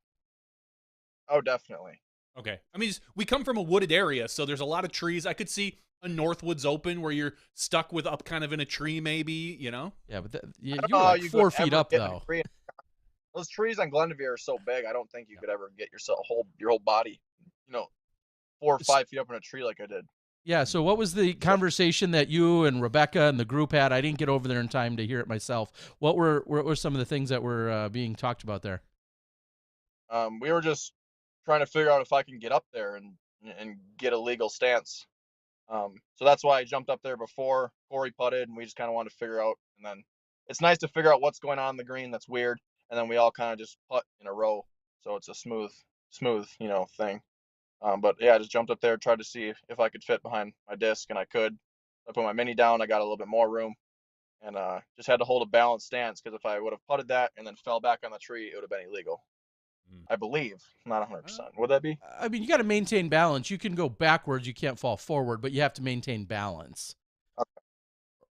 Oh, definitely. Okay. I mean, we come from a wooded area, so there's a lot of trees. I could see a Northwoods Open where you're stuck with up kind of in a tree, maybe, Yeah, but you were like 4 feet up though. Those trees on Glendivier are so big. I don't think you could ever get your whole body, 4 or 5 feet up in a tree like I did. Yeah. So what was the conversation that you and Rebecca and the group had? I didn't get over there in time to hear it myself. What were some of the things that were being talked about there? We were just trying to figure out if I can get up there and get a legal stance. So that's why I jumped up there before Corey putted, and we just kind of wanted to figure out. And then it's nice to figure out what's going on in the green that's weird, and then we all kind of just putt in a row, so it's a smooth thing. But yeah, I just jumped up there, tried to see if I could fit behind my disc, and I could. I put my mini down, I got a little bit more room, and just had to hold a balanced stance, because if I would have putted that and then fell back on the tree, it would have been illegal. I believe, not 100%. Would that be? I mean, you got to maintain balance. You can go backwards, you can't fall forward, but you have to maintain balance,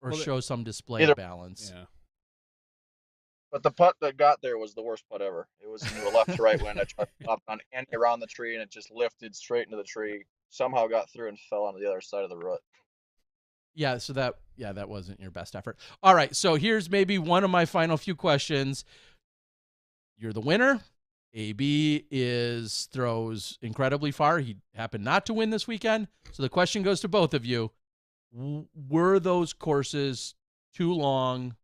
or show some display of balance. Yeah. But the putt that got there was the worst putt ever. It was in the left to right wind. I tried to pop on and around the tree, and it just lifted straight into the tree. Somehow got through and fell onto the other side of the root. Yeah, so that wasn't your best effort. All right, so here's maybe one of my final few questions. You're the winner. AB throws incredibly far. He happened not to win this weekend. So the question goes to both of you. Were those courses too long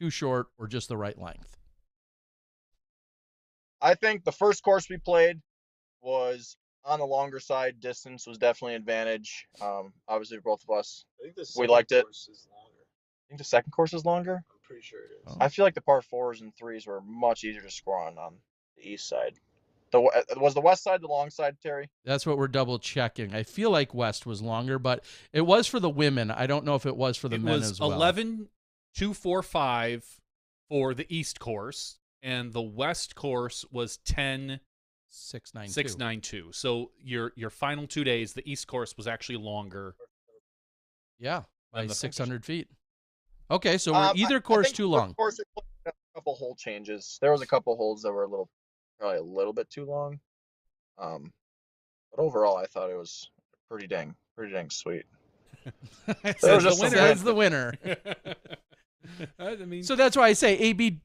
too short, or just the right length? I think the first course we played was on the longer side. Distance was definitely an advantage. Obviously, for both of us, I think the we liked it. course is longer. I think the second course is longer. I'm pretty sure it is. Oh. I feel like the par 4s and 3s were much easier to score on the east side. Was the west side the long side, Terry? That's what we're double checking. I feel like west was longer, but it was for the women. I don't know if it was for the men as well. 11,245 for the east course, and the west course was 10,692. So your final 2 days, the east course was actually longer. Yeah, by than the 600 feet. Okay, so we're either course too long. Course, a couple hole changes. There was a couple holes that were probably a little bit too long. But overall, I thought it was pretty dang sweet. Says the winner. I mean, so that's why I say AB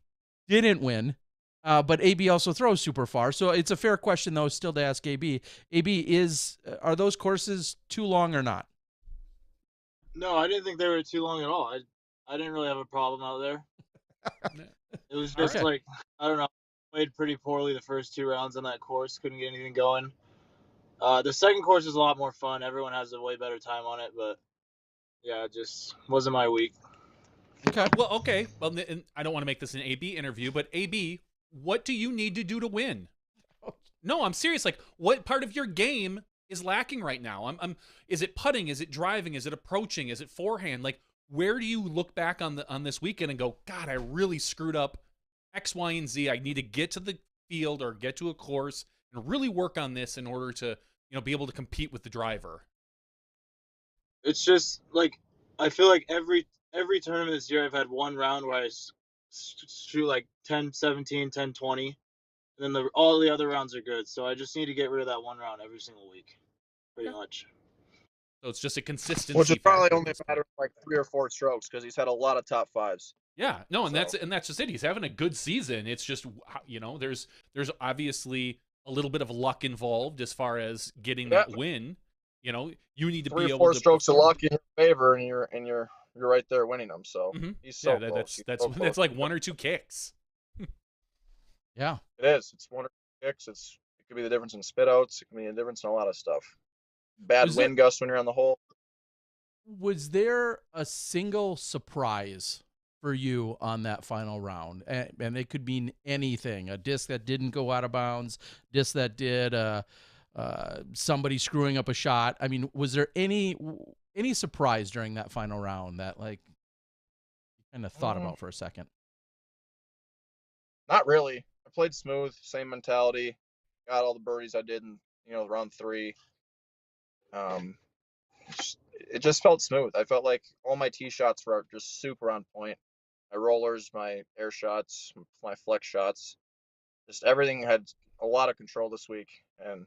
didn't win, but AB also throws super far. So it's a fair question, though, still to ask AB. AB, are those courses too long or not? No, I didn't think they were too long at all. I didn't really have a problem out there. It was just like, I don't know, played pretty poorly the first 2 rounds on that course. Couldn't get anything going. The second course is a lot more fun. Everyone has a way better time on it, but yeah, it just wasn't my week. Okay. Well, and I don't want to make this an AB interview, but AB, what do you need to do to win? No, I'm serious. Like, what part of your game is lacking right now? Is it putting? Is it driving? Is it approaching? Is it forehand? Like, where do you look back on this weekend and go, God, I really screwed up X, Y, and Z. I need to get to the field or get to a course and really work on this in order to, be able to compete with the driver. It's just like, I feel like every tournament this year I've had one round where I shoot like 10, 17, 10, 20. And then all the other rounds are good. So I just need to get rid of that one round every single week, pretty much. So it's just a consistency. Which is probably only a matter of like 3 or 4 strokes because he's had a lot of top 5s. Yeah, no, and that's just it. He's having a good season. It's just, there's obviously a little bit of luck involved as far as getting that win. You need to 3 be or able 4 to strokes of luck in your favor, and you're right there winning them. So he's so close. That's like 1 or 2 kicks. Yeah, it is. It's 1 or 2 kicks. It could be the difference in spit outs. It can be the difference in a lot of stuff. Bad wind gust when you're on the hole. Was there a single surprise for you on that final round? And it could mean anything. A disc that didn't go out of bounds, disc that did, somebody screwing up a shot. I mean, was there any surprise during that final round that you kind of thought about for a second? Not really. I played smooth, same mentality. Got all the birdies I did in round 3. It just felt smooth. I felt like all my tee shots were just super on point. My rollers, my air shots, my flex shots, just everything had a lot of control this week. And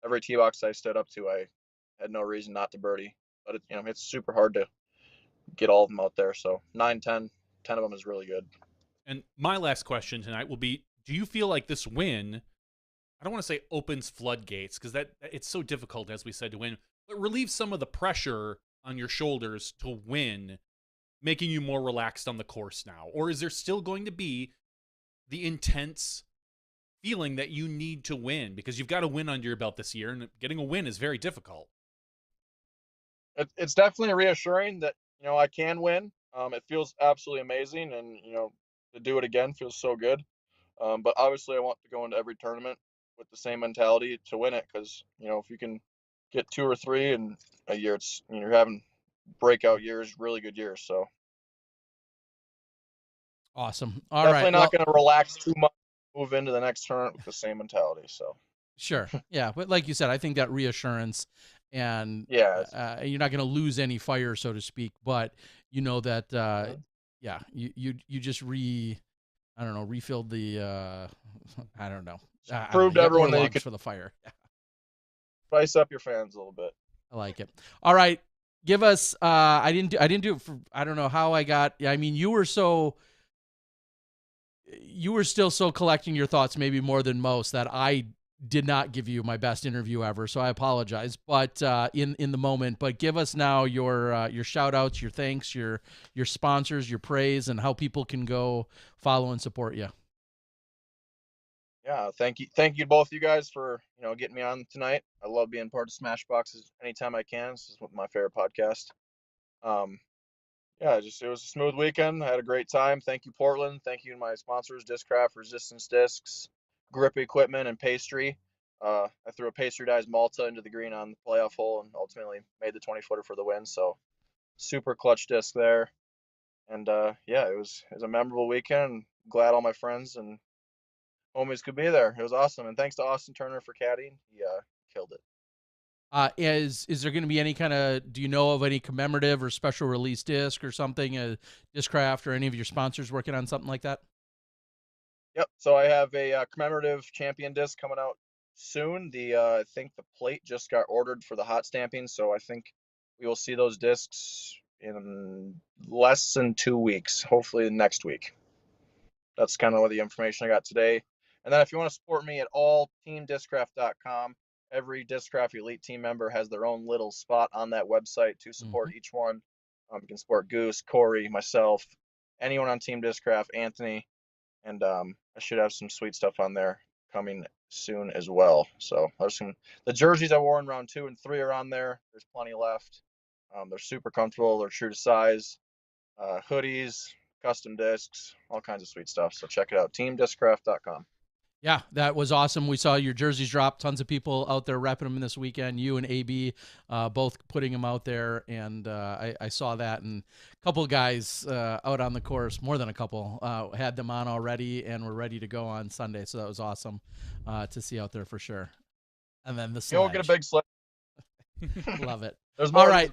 every tee box I stood up to, I had no reason not to birdie. But it's super hard to get all of them out there. So 9, 10 of them is really good. And my last question tonight will be: do you feel like this win, I don't want to say opens floodgates because that it's so difficult, as we said, to win, but relieves some of the pressure on your shoulders to win, making you more relaxed on the course now? Or is there still going to be the intense feeling that you need to win because you've got a win under your belt this year, and getting a win is very difficult? It's definitely reassuring that I can win. It feels absolutely amazing, and to do it again feels so good. But obviously, I want to go into every tournament with the same mentality to win it, because if you can get 2 or 3 in a year, it's you're having breakout years, really good years. So awesome. All definitely right, not going to relax too much. Move into the next tournament with the same mentality. So sure, yeah, but like you said, I think that reassurance, and you're not going to lose any fire, so to speak. But that, you just refilled the, I don't know. Proved everyone that you could for the fire. Spice up your fans a little bit. I like it. All right, give us. I didn't do it for. I don't know how I got. I mean, you were still so collecting your thoughts, maybe more than most, that I did not give you my best interview ever, so I apologize. But in the moment, but give us now your shout outs, your thanks, your sponsors, your praise, and how people can go follow and support you. Yeah, thank you both of you guys for getting me on tonight. I love being part of Smashboxes anytime I can. This is my favorite podcast. Yeah, it was a smooth weekend. I had a great time. Thank you, Portland. Thank you to my sponsors, Discraft, Resistance Discs, Grip Equipment, and Pastry. I threw a pastry-dized Malta into the green on the playoff hole and ultimately made the 20-footer for the win. So super clutch disc there. And yeah, it was a memorable weekend. Glad all my friends and homies could be there. It was awesome. And thanks to Austin Turner for caddying. He killed it. Is there going to be any kind of, do you know of any commemorative or special release disc or something, Discraft or any of your sponsors working on something like that? Yep. So I have a commemorative champion disc coming out soon. I think the plate just got ordered for the hot stamping. So I think we will see those discs in less than 2 weeks, hopefully next week. That's kind of the information I got today. And then if you want to support me at all, teamdiscraft.com. Every Discraft Elite team member has their own little spot on that website to support each one. You can support Goose, Corey, myself, anyone on Team Discraft, Anthony, and I should have some sweet stuff on there coming soon as well. So there's the jerseys I wore in round 2 and 3 are on there. There's plenty left. They're super comfortable. They're true to size. Hoodies, custom discs, all kinds of sweet stuff. So check it out, teamdiscraft.com. Yeah, that was awesome. We saw your jerseys drop. Tons of people out there repping them this weekend. You and AB both putting them out there, and I saw that. And a couple of guys out on the course, more than a couple, had them on already and were ready to go on Sunday. So that was awesome to see out there for sure. And then the sledge. You'll get a big sledge. Love it. There's more. All right.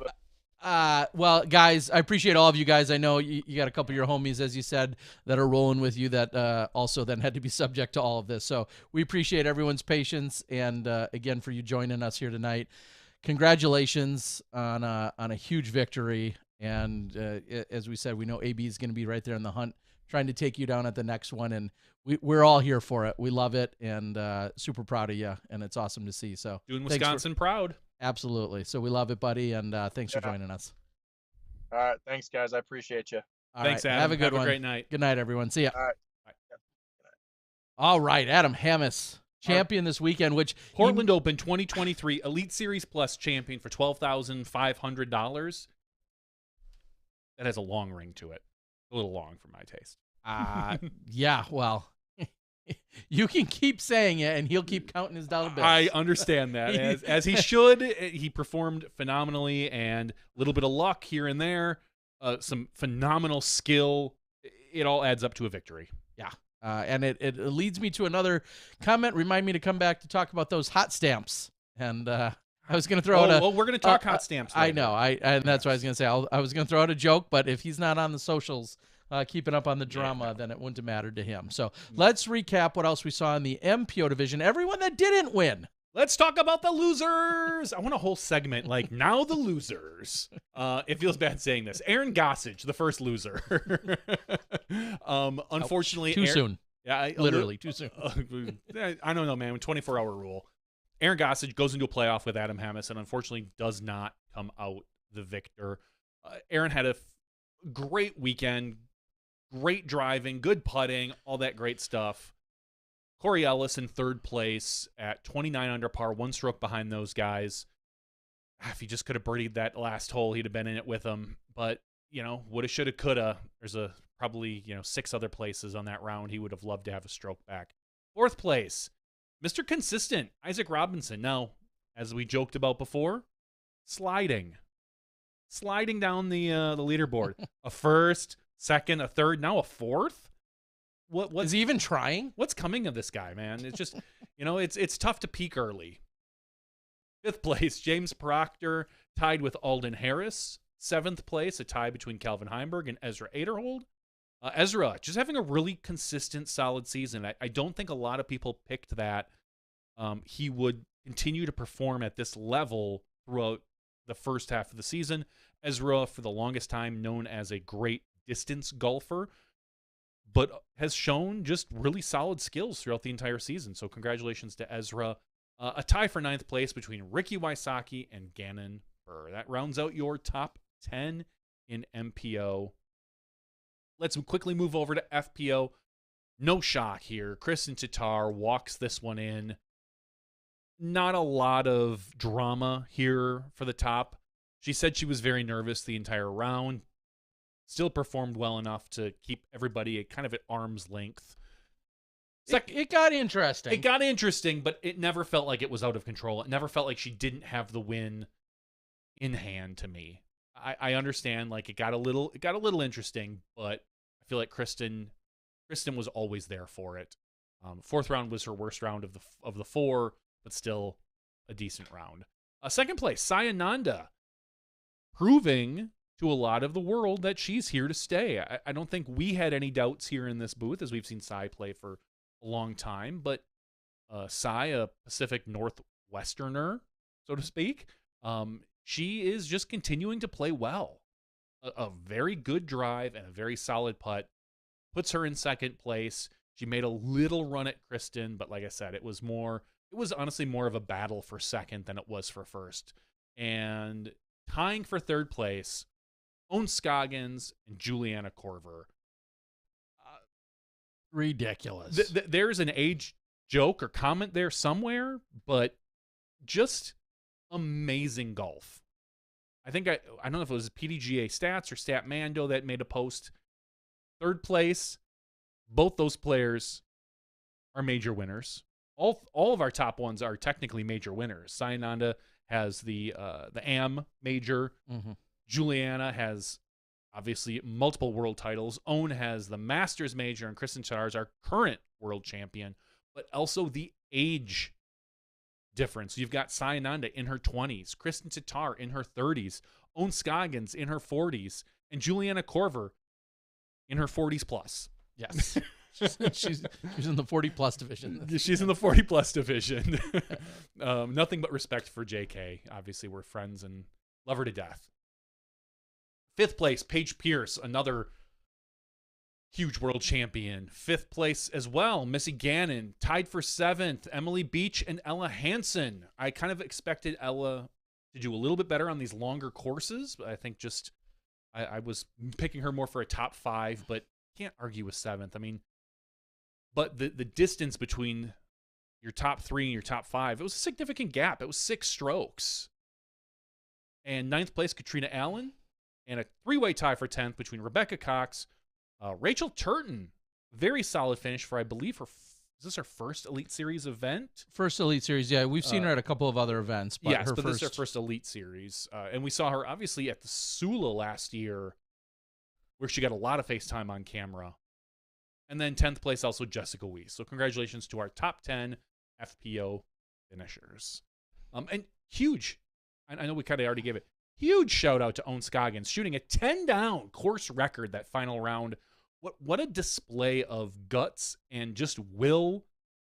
Well, guys, I appreciate all of you guys. I know you got a couple of your homies, as you said, that are rolling with you that also then had to be subject to all of this. So we appreciate everyone's patience. And again, for you joining us here tonight, congratulations on a huge victory. And as we said, we know AB is going to be right there in the hunt, trying to take you down at the next one. And we're all here for it. We love it and super proud of you. And it's awesome to see. So doing Wisconsin proud. Absolutely. So we love it, buddy, and thanks for joining us. All right. Thanks, guys. I appreciate you. Thanks, Adam. Have a good one. Have a great night. Good night, everyone. See ya. All right. All right, Adam Hammes, champion this weekend, which Portland Open 2023 Elite Series Plus champion for $12,500. That has a long ring to it. A little long for my taste. Yeah, well, you can keep saying it, and he'll keep counting his dollar bills. I understand that, as he should. He performed phenomenally, and a little bit of luck here and there, some phenomenal skill. It all adds up to a victory. Yeah, and it leads me to another comment. Remind me to come back to talk about those hot stamps. And I was going to throw out a... Well, we're going to talk hot stamps. I know, and that's what I was going to say. I was going to throw out a joke, but if he's not on the socials... keeping up on the drama, then it wouldn't have mattered to him. So let's recap what else we saw in the MPO division. Everyone that didn't win. Let's talk about the losers. I want a whole segment like now the losers. It feels bad saying this. Aaron Gossage, the first loser. Unfortunately, too soon. Yeah, literally too soon. I don't know, man. 24-hour rule. Aaron Gossage goes into a playoff with Adam Hammes and unfortunately does not come out the victor. Aaron had a great weekend. Great driving, good putting, all that great stuff. Corey Ellis in third place at 29 under par, one stroke behind those guys. If he just could have birdied that last hole, he'd have been in it with them. But, woulda, shoulda, coulda. There's probably 6 other places on that round he would have loved to have a stroke back. Fourth place, Mr. Consistent, Isaac Robinson. Now, as we joked about before, sliding down the leaderboard. A first, second, a third, now a fourth. What is he even trying? What's coming of this guy, man? It's just, it's tough to peak early. Fifth place, James Proctor tied with Alden Harris. Seventh place, a tie between Calvin Heimberg and Ezra Aderhold. Ezra just having a really consistent, solid season. I don't think a lot of people picked that he would continue to perform at this level throughout the first half of the season. Ezra, for the longest time, known as a great distance golfer, but has shown just really solid skills throughout the entire season. So congratulations to Ezra. A tie for 9th place between Ricky Wysocki and Gannon Buhr. That rounds out your top 10 in MPO. Let's quickly move over to FPO. No shock here. Kristin Tattar walks this one in. Not a lot of drama here for the top. She said she was very nervous the entire round. Still performed well enough to keep everybody kind of at arm's length. It got interesting. It got interesting, but it never felt like it was out of control. It never felt like she didn't have the win in hand to me. I understand, like, it got a little interesting, but I feel like Kristin was always there for it. 4th round was her worst round of the 4, but still a decent round. 2nd place, Saya Nanda, proving to a lot of the world that she's here to stay. I don't think we had any doubts here in this booth, as we've seen Sai play for a long time, but Sai, a Pacific Northwesterner, so to speak, she is just continuing to play well. A very good drive and a very solid putt puts her in 2nd place. She made a little run at Kristin, but like I said, it was honestly more of a battle for 2nd than it was for 1st. And tying for 3rd place, Ohn Scoggins and Juliana Korver. Ridiculous. There's an age joke or comment there somewhere, but just amazing golf. I think I don't know if it was PDGA Stats or Statmando that made a post. 3rd place, both those players are major winners. All of our top ones are technically major winners. Saya Nanda has the AM major. Mm-hmm. Juliana has obviously multiple world titles. Ohn has the Masters major, and Kristin Tattar is our current world champion, but also the age difference. You've got Saya Nanda in her 20s, Kristin Tattar in her 30s, Ohn Scoggins in her 40s, and Juliana Korver in her 40s plus. Yes. she's in the 40-plus division. She's in the 40-plus division. Nothing but respect for JK. Obviously, we're friends and love her to death. 5th place, Paige Pierce, another huge world champion. 5th place as well, Missy Gannon. Tied for 7th, Emily Beach and Ella Hansen. I kind of expected Ella to do a little bit better on these longer courses, but I think just I was picking her more for a top 5, but can't argue with 7th. I mean, but the distance between your top 3 and your top 5, it was a significant gap. It was 6 strokes. And 9th place, Katrina Allen. And a 3-way tie for 10th between Rebecca Cox, Rachel Turton. Very solid finish for, I believe, is this her first Elite Series event? First Elite Series, yeah. We've seen her at a couple of other events. But yes, but this is her first Elite Series. And we saw her, obviously, at the Sula last year, where she got a lot of FaceTime on camera. And then 10th place, also Jessica Weiss. So congratulations to our top 10 FPO finishers. And huge, I know we kind of already gave it, huge shout out to Ohn Scoggins, shooting a 10-down course record that final round. What a display of guts and just will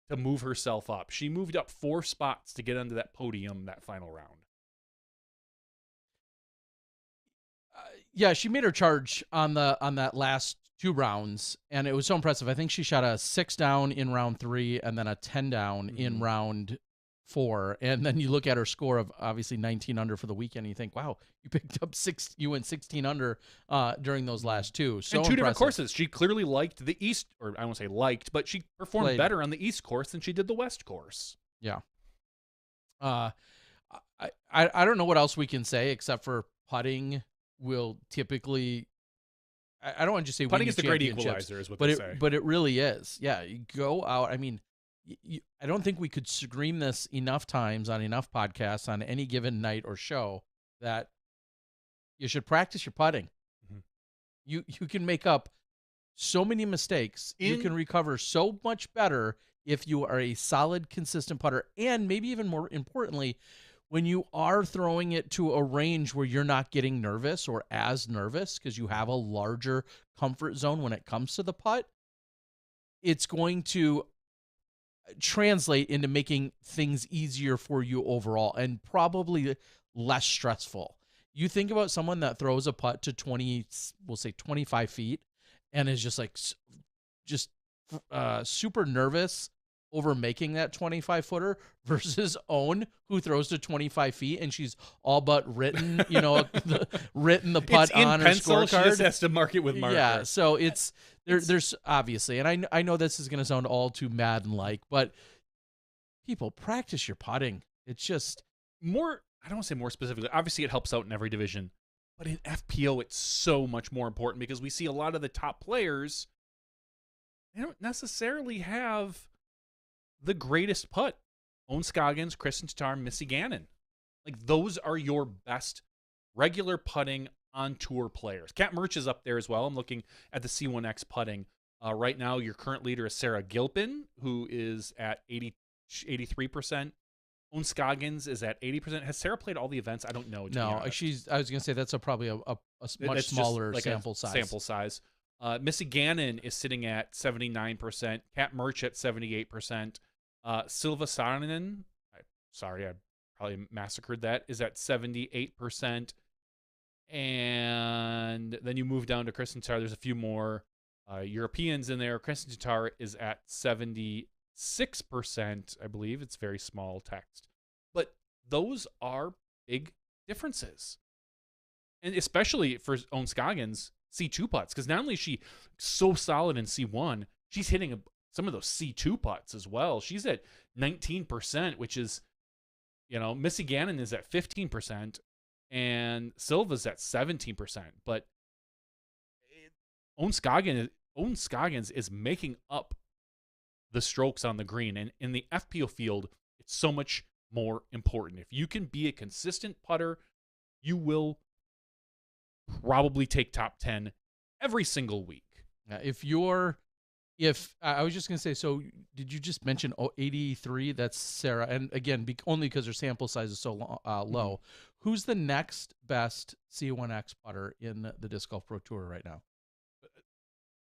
to move herself up. She moved up 4 spots to get onto that podium that final round. Yeah, she made her charge on that last 2 rounds, and it was so impressive. I think she shot a 6 down in round 3 and then a 10 down in round 4. And then you look at her score of obviously 19 under for the weekend, and you think, wow, you picked up 6, you went 16 under during those last 2. So and 2 impressive. Different courses. She clearly liked the East, or I won't say liked, but she performed better on the East course than she did the West course. Yeah. I don't know what else we can say except for putting will typically. I don't want to just say putting is the great equalizer, is what they say. But it really is. Yeah, you go out. I mean, I don't think we could scream this enough times on enough podcasts on any given night or show that you should practice your putting. Mm-hmm. You can make up so many mistakes. You can recover so much better if you are a solid, consistent putter, and maybe even more importantly, when you are throwing it to a range where you're not getting nervous or as nervous because you have a larger comfort zone when it comes to the putt, it's going to translate into making things easier for you overall and probably less stressful. You think about someone that throws a putt to 25 feet and is just like just super nervous over making that 25-footer versus Own, who throws to 25 feet, and she's all but written, written the putt it's in on pencil, her scorecard. She just has to mark it with marker. Yeah, so there's obviously, and I know this is going to sound all too Madden-like, but people, practice your putting. It's just more. I don't want to say more specifically. Obviously, it helps out in every division, but in FPO, it's so much more important because we see a lot of the top players. They don't necessarily have the greatest putt. Ohn Scoggins, Kristen Tatar, Missy Gannon. Like, those are your best regular putting on tour players. Kat Mertsch is up there as well. I'm looking at the C1X putting. Right now, your current leader is Sarah Gilpin, who is at 83%. Ohn Scoggins is at 80%. Has Sarah played all the events? I don't know. No, I was going to say that's probably a much smaller like sample size. Sample size. Missy Gannon is sitting at 79%. Kat Mertsch at 78%. Silva Saarinen, sorry, I probably massacred that, is at 78%. And then you move down to Kristen Tatar. There's a few more Europeans in there. Kristen Tatar is at 76%, I believe. It's very small text. But those are big differences. And especially for Ohn Scoggins, C2 putts, because not only is she so solid in C1, she's hitting some of those C2 putts as well. She's at 19%, which is, Missy Gannon is at 15%, and Silva's at 17%. But Ohn Scoggins is making up the strokes on the green. And in the FPO field, it's so much more important. If you can be a consistent putter, you will probably take top 10 every single week. If I was just going to say, so did you just mention 83? That's Sarah. And again, only because her sample size is so low. Mm-hmm. Who's the next best C1X putter in the Disc Golf Pro Tour right now?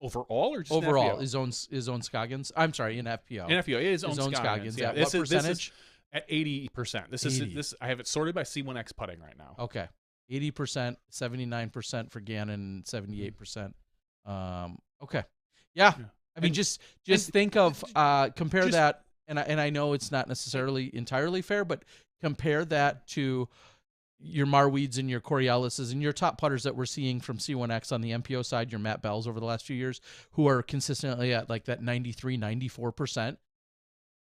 Overall or just overall? in FPO? Is Ohn Scoggins? I'm sorry, in FPO. In FPO, it is Ohn Scoggins. Yeah. What percentage? This is at 80%. This I have it sorted by C1X putting right now. Okay. 80%, 79% for Gannon, 78%. Okay. Yeah. I mean, just think of compare that, and I know it's not necessarily entirely fair, but compare that to your Marweeds and your Coriolis's and your top putters that we're seeing from C1X on the MPO side, your Matt Bells over the last few years, who are consistently at like that 93, 94%.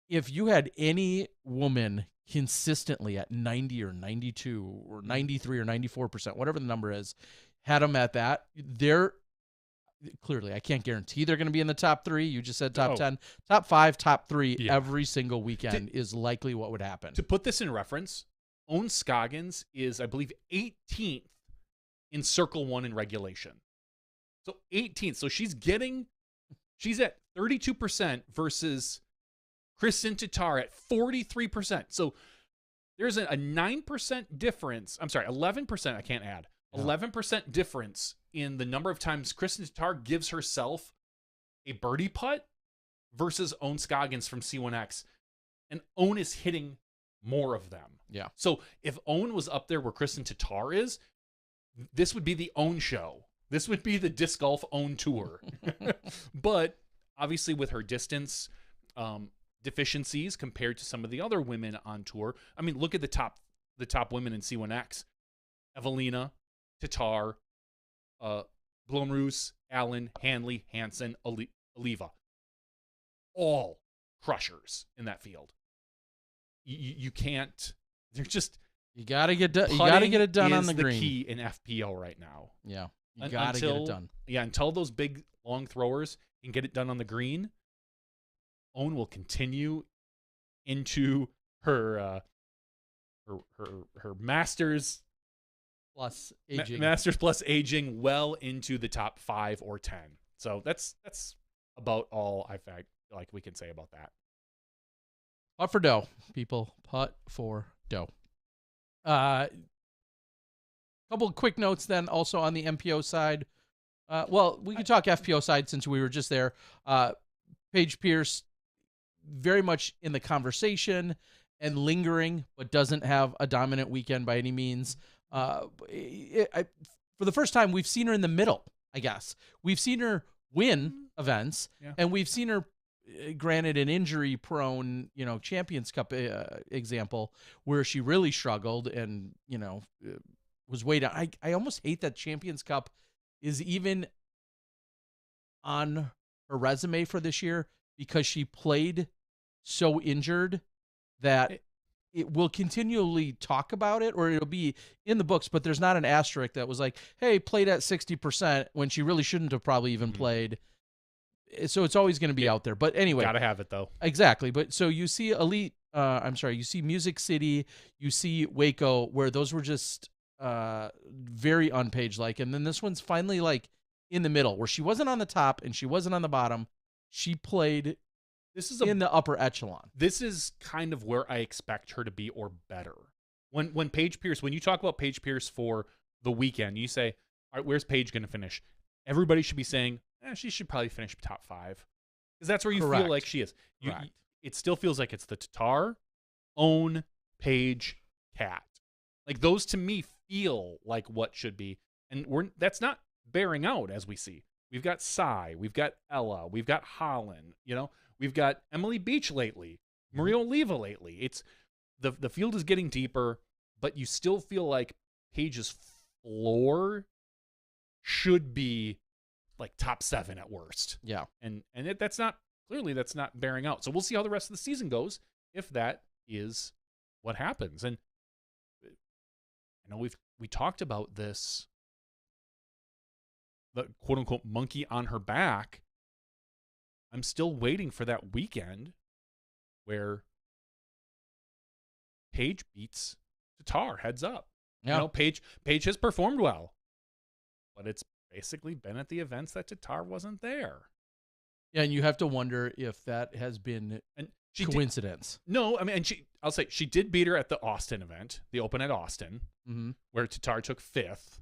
If you had any woman consistently at 90 or 92 or 93 or 94%, whatever the number is, had them at that, they're clearly, I can't guarantee they're going to be in the top 3. You just said top 10. Top 5, top 3 every single weekend is likely what would happen. To put this in reference, Ohn Scoggins is, I believe, 18th in Circle 1 in regulation. So 18th. So she's at 32% versus Kristen Tatar at 43%. So there's a 9% difference. I'm sorry, 11%. I can't add. 11% difference in the number of times Kristen Tatar gives herself a birdie putt versus Ohn Scoggins from C1X. And Ohn is hitting more of them. Yeah. So if Ohn was up there where Kristen Tatar is, this would be the Ohn show. This would be the Disc Golf Ohn tour. But obviously with her distance deficiencies compared to some of the other women on tour, I mean, look at the top women in C1X. Evelina, Tatar, Blomroos, Allen, Hanley, Hansen, Oliva. All crushers in that field. You can't. They're just. You gotta get done. You gotta get it done on the green. The key in FPO right now. Yeah, you gotta get it done. Yeah, until those big long throwers can get it done on the green, Ohn will continue into her Masters plus aging. Masters plus aging well into the top 5 or 10. So that's about all I feel like we can say about that. Putt for dough, people. Putt for dough. Couple of quick notes then also on the MPO side. Well, we could talk FPO side since we were just there. Paige Pierce, very much in the conversation and lingering, but doesn't have a dominant weekend by any means. For the first time, we've seen her in the middle, I guess. We've seen her win events, Yeah. and we've seen her. Granted, an injury-prone, Champions Cup example where she really struggled and was way down. I almost hate that Champions Cup is even on her resume for this year because she played so injured that it will continually talk about it, or it'll be in the books, but there's not an asterisk that was like, hey, played at 60% when she really shouldn't have probably even played. So it's always going to be out there. But anyway. Gotta have it, though. Exactly. But so you see you see Music City, you see Waco, where those were just very unpage-like. And then this one's finally like in the middle, where she wasn't on the top and she wasn't on the bottom. She played in the upper echelon. This is kind of where I expect her to be or better. When Paige Pierce, when you talk about Paige Pierce for the weekend, you say, all right, where's Paige going to finish? Everybody should be saying, she should probably finish top 5. Because that's where you feel like she is. It still feels like it's the Tatar, Own, Paige, Kat. Like those to me feel like what should be. And that's not bearing out as we see. We've got Sai, we've got Ella, we've got Holland, we've got Emily Beach lately, Maria Oliva lately. It's the field is getting deeper, but you still feel like Paige's floor should be like top 7 at worst. Yeah. And that's not bearing out. So we'll see how the rest of the season goes if that is what happens. And I know we talked about this, the quote unquote monkey on her back. I'm still waiting for that weekend where Paige beats Tatar heads up. Yeah. Paige has performed well, but it's basically been at the events that Tatar wasn't there. Yeah, and you have to wonder if that has been coincidence. No, I mean, I'll say she did beat her at the Austin event, the Open at Austin, where Tatar took 5th.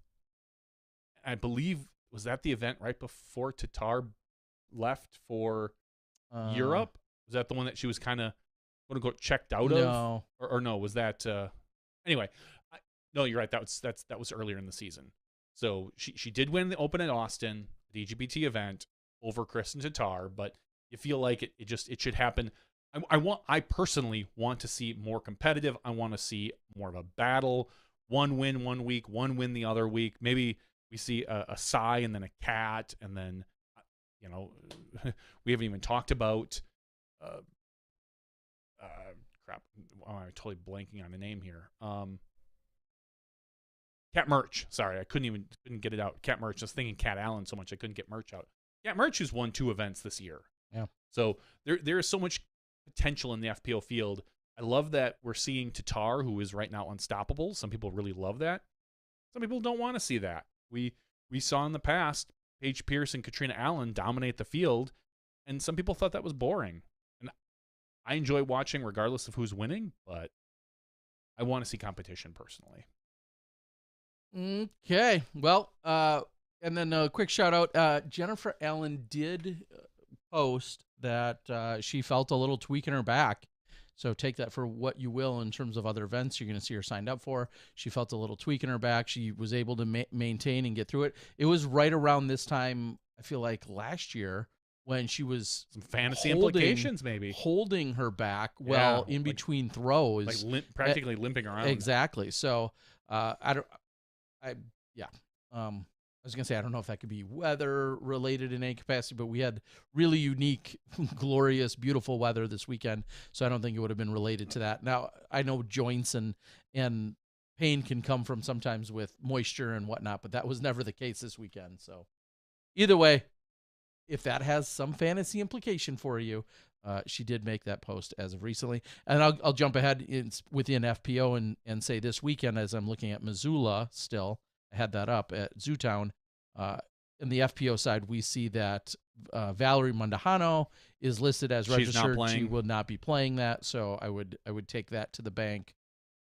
I believe, was that the event right before Tatar left for Europe? Was that the one that she was kind of, quote unquote, checked out of? Or no, was that, anyway, no, you're right. That was earlier in the season. So she did win the Open at Austin, the DGBT event, over Kristen Tatar, but you feel like it should happen. I personally want to see more competitive. I want to see more of a battle. One win one week, one win the other week. Maybe we see a Sai and then a Kat, and then we haven't even talked about crap. I'm totally blanking on the name here. Kat Mertsch. Sorry, I couldn't get it out. Kat Mertsch. I was thinking Kat Allen so much I couldn't get Mertsch out. Kat Mertsch has won 2 events this year. Yeah. So there is so much potential in the FPO field. I love that we're seeing Tatar, who is right now unstoppable. Some people really love that. Some people don't want to see that. We saw in the past Paige Pierce and Katrina Allen dominate the field, and some people thought that was boring. And I enjoy watching regardless of who's winning, but I want to see competition personally. Okay. Well, and then a quick shout out. Jennifer Allen did post that she felt a little tweak in her back. So take that for what you will in terms of other events you're going to see her signed up for. She felt a little tweak in her back. She was able to maintain and get through it. It was right around this time, I feel like last year, when she was some fantasy implications, maybe holding her back in between throws, like practically limping around. Exactly. So I was going to say, I don't know if that could be weather related in any capacity, but we had really unique, glorious, beautiful weather this weekend. So I don't think it would have been related to that. Now, I know joints and pain can come from sometimes with moisture and whatnot, but that was never the case this weekend. So either way, if that has some fantasy implication for you, she did make that post as of recently. And I'll jump ahead within FPO and say this weekend, as I'm looking at Missoula still, I had that up at Zootown. In the FPO side, we see that Valerie Mondahano is listed as registered. She will not be playing that, so I would take that to the bank.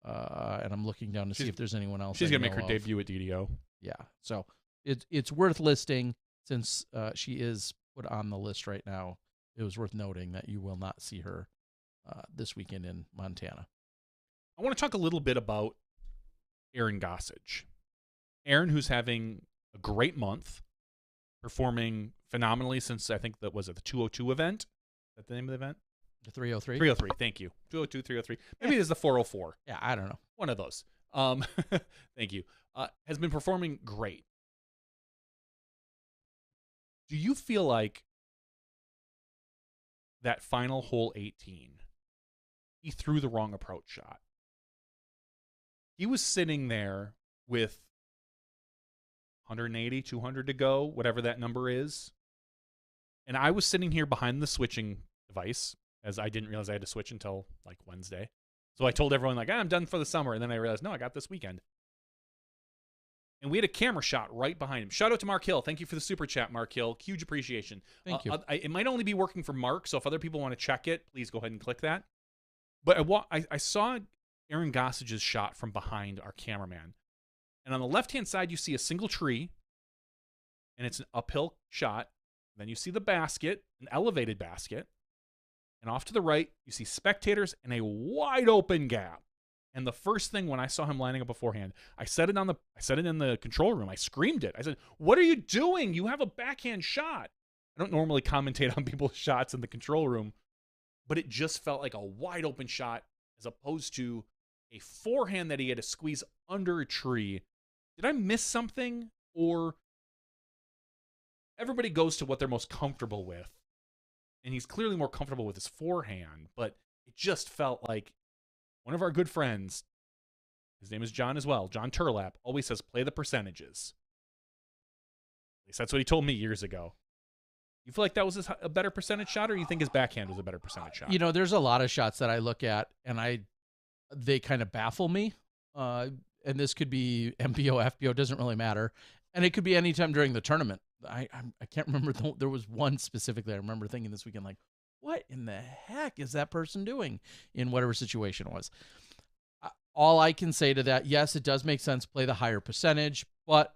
And I'm looking down to see if there's anyone else. She's gonna make her debut at DDO. Yeah, so it's worth listing since she is put on the list right now. It was worth noting that you will not see her this weekend in Montana. I want to talk a little bit about Erin Gossage. Erin, who's having a great month. performing phenomenally since I think that was it the 202 event. Is that the name of the event? The 303. 303. Thank you. 202, 303. Maybe it is the 404. Yeah, I don't know. One of those. Thank you. Has been performing great. Do you feel like that final hole 18, he threw the wrong approach shot? He was sitting there with 180, 200 to go, whatever that number is. And I was sitting here behind the switching device, as I didn't realize I had to switch until like Wednesday. So I told everyone, like, I'm done for the summer. And then I realized, no, I got this weekend. And we had a camera shot right behind him. Shout out to Mark Hill. Thank you for the super chat, Mark Hill. Huge appreciation. Thank you. It might only be working for Mark, so if other people want to check it, please go ahead and click that. But I saw Aaron Gossage's shot from behind our cameraman. And on the left-hand side, you see a single tree, and it's an uphill shot. Then you see the basket, an elevated basket. And off to the right, you see spectators and a wide open gap. And the first thing when I saw him lining up beforehand, I said it in the control room. I screamed it. I said, "What are you doing? You have a backhand shot." I don't normally commentate on people's shots in the control room, but it just felt like a wide open shot as opposed to a forehand that he had to squeeze under a tree. Did I miss something? Or everybody goes to what they're most comfortable with. And he's clearly more comfortable with his forehand, but it just felt like one of our good friends, his name is John as well, John Turlap, always says, play the percentages. At least that's what he told me years ago. You feel like that was a better percentage shot, or you think his backhand was a better percentage shot? You know, there's a lot of shots that I look at, and they kind of baffle me. And this could be MPO, FPO, doesn't really matter. And it could be any time during the tournament. I can't remember. There was one specifically I remember thinking this weekend, like, what in the heck is that person doing in whatever situation it was? All I can say to that, yes, it does make sense, play the higher percentage, but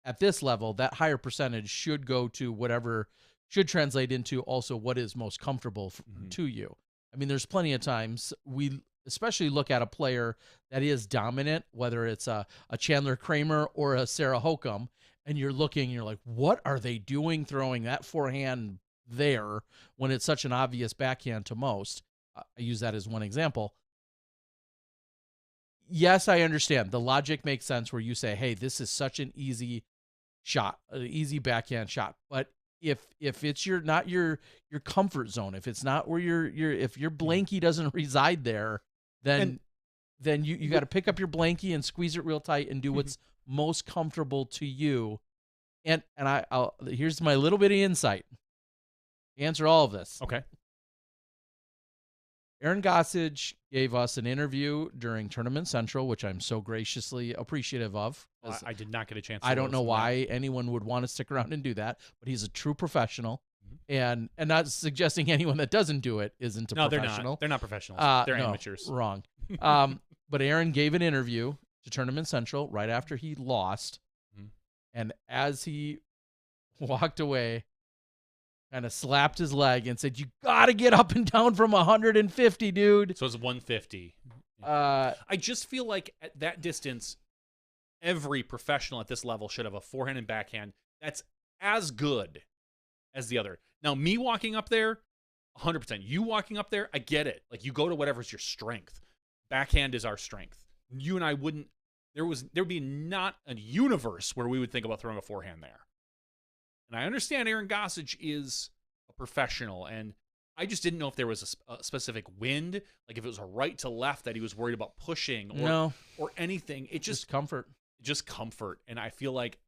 at this level, that higher percentage should go to whatever, should translate into also what is most comfortable to you. I mean, there's plenty of times we especially look at a player that is dominant, whether it's a Chandler Kramer or a Sarah Hokum, and you're looking, you're like, what are they doing throwing that forehand there when it's such an obvious backhand to most? I use that as one example. Yes, I understand. The logic makes sense where you say, hey, this is such an easy shot, an easy backhand shot. But if it's not your comfort zone, if it's not where if your blankie doesn't reside there, then you got to pick up your blankie and squeeze it real tight and do what's most comfortable to you. And I'll here's my little bit of insight. Answer all of this. Okay. Aaron Gossage gave us an interview during Tournament Central, which I'm so graciously appreciative of. I did not get a chance. I don't know why anyone would want to stick around and do that, but he's a true professional. And not suggesting anyone that doesn't do it isn't a professional. They're not professionals. They're amateurs. Wrong. But Aaron gave an interview to Tournament Central right after he lost. And as he walked away, kind of slapped his leg and said, you got to get up and down from 150, dude. So it's 150. I just feel like at that distance, every professional at this level should have a forehand and backhand that's as good as the other. Now, me walking up there, 100%. You walking up there, I get it. Like, you go to whatever's your strength. Backhand is our strength. You and I wouldn't, there'd be not a universe where we would think about throwing a forehand there. And I understand Aaron Gossage is a professional, and I just didn't know if there was a specific wind, like if it was a right to left that he was worried about pushing or anything. It just comfort. Just comfort. And I feel like,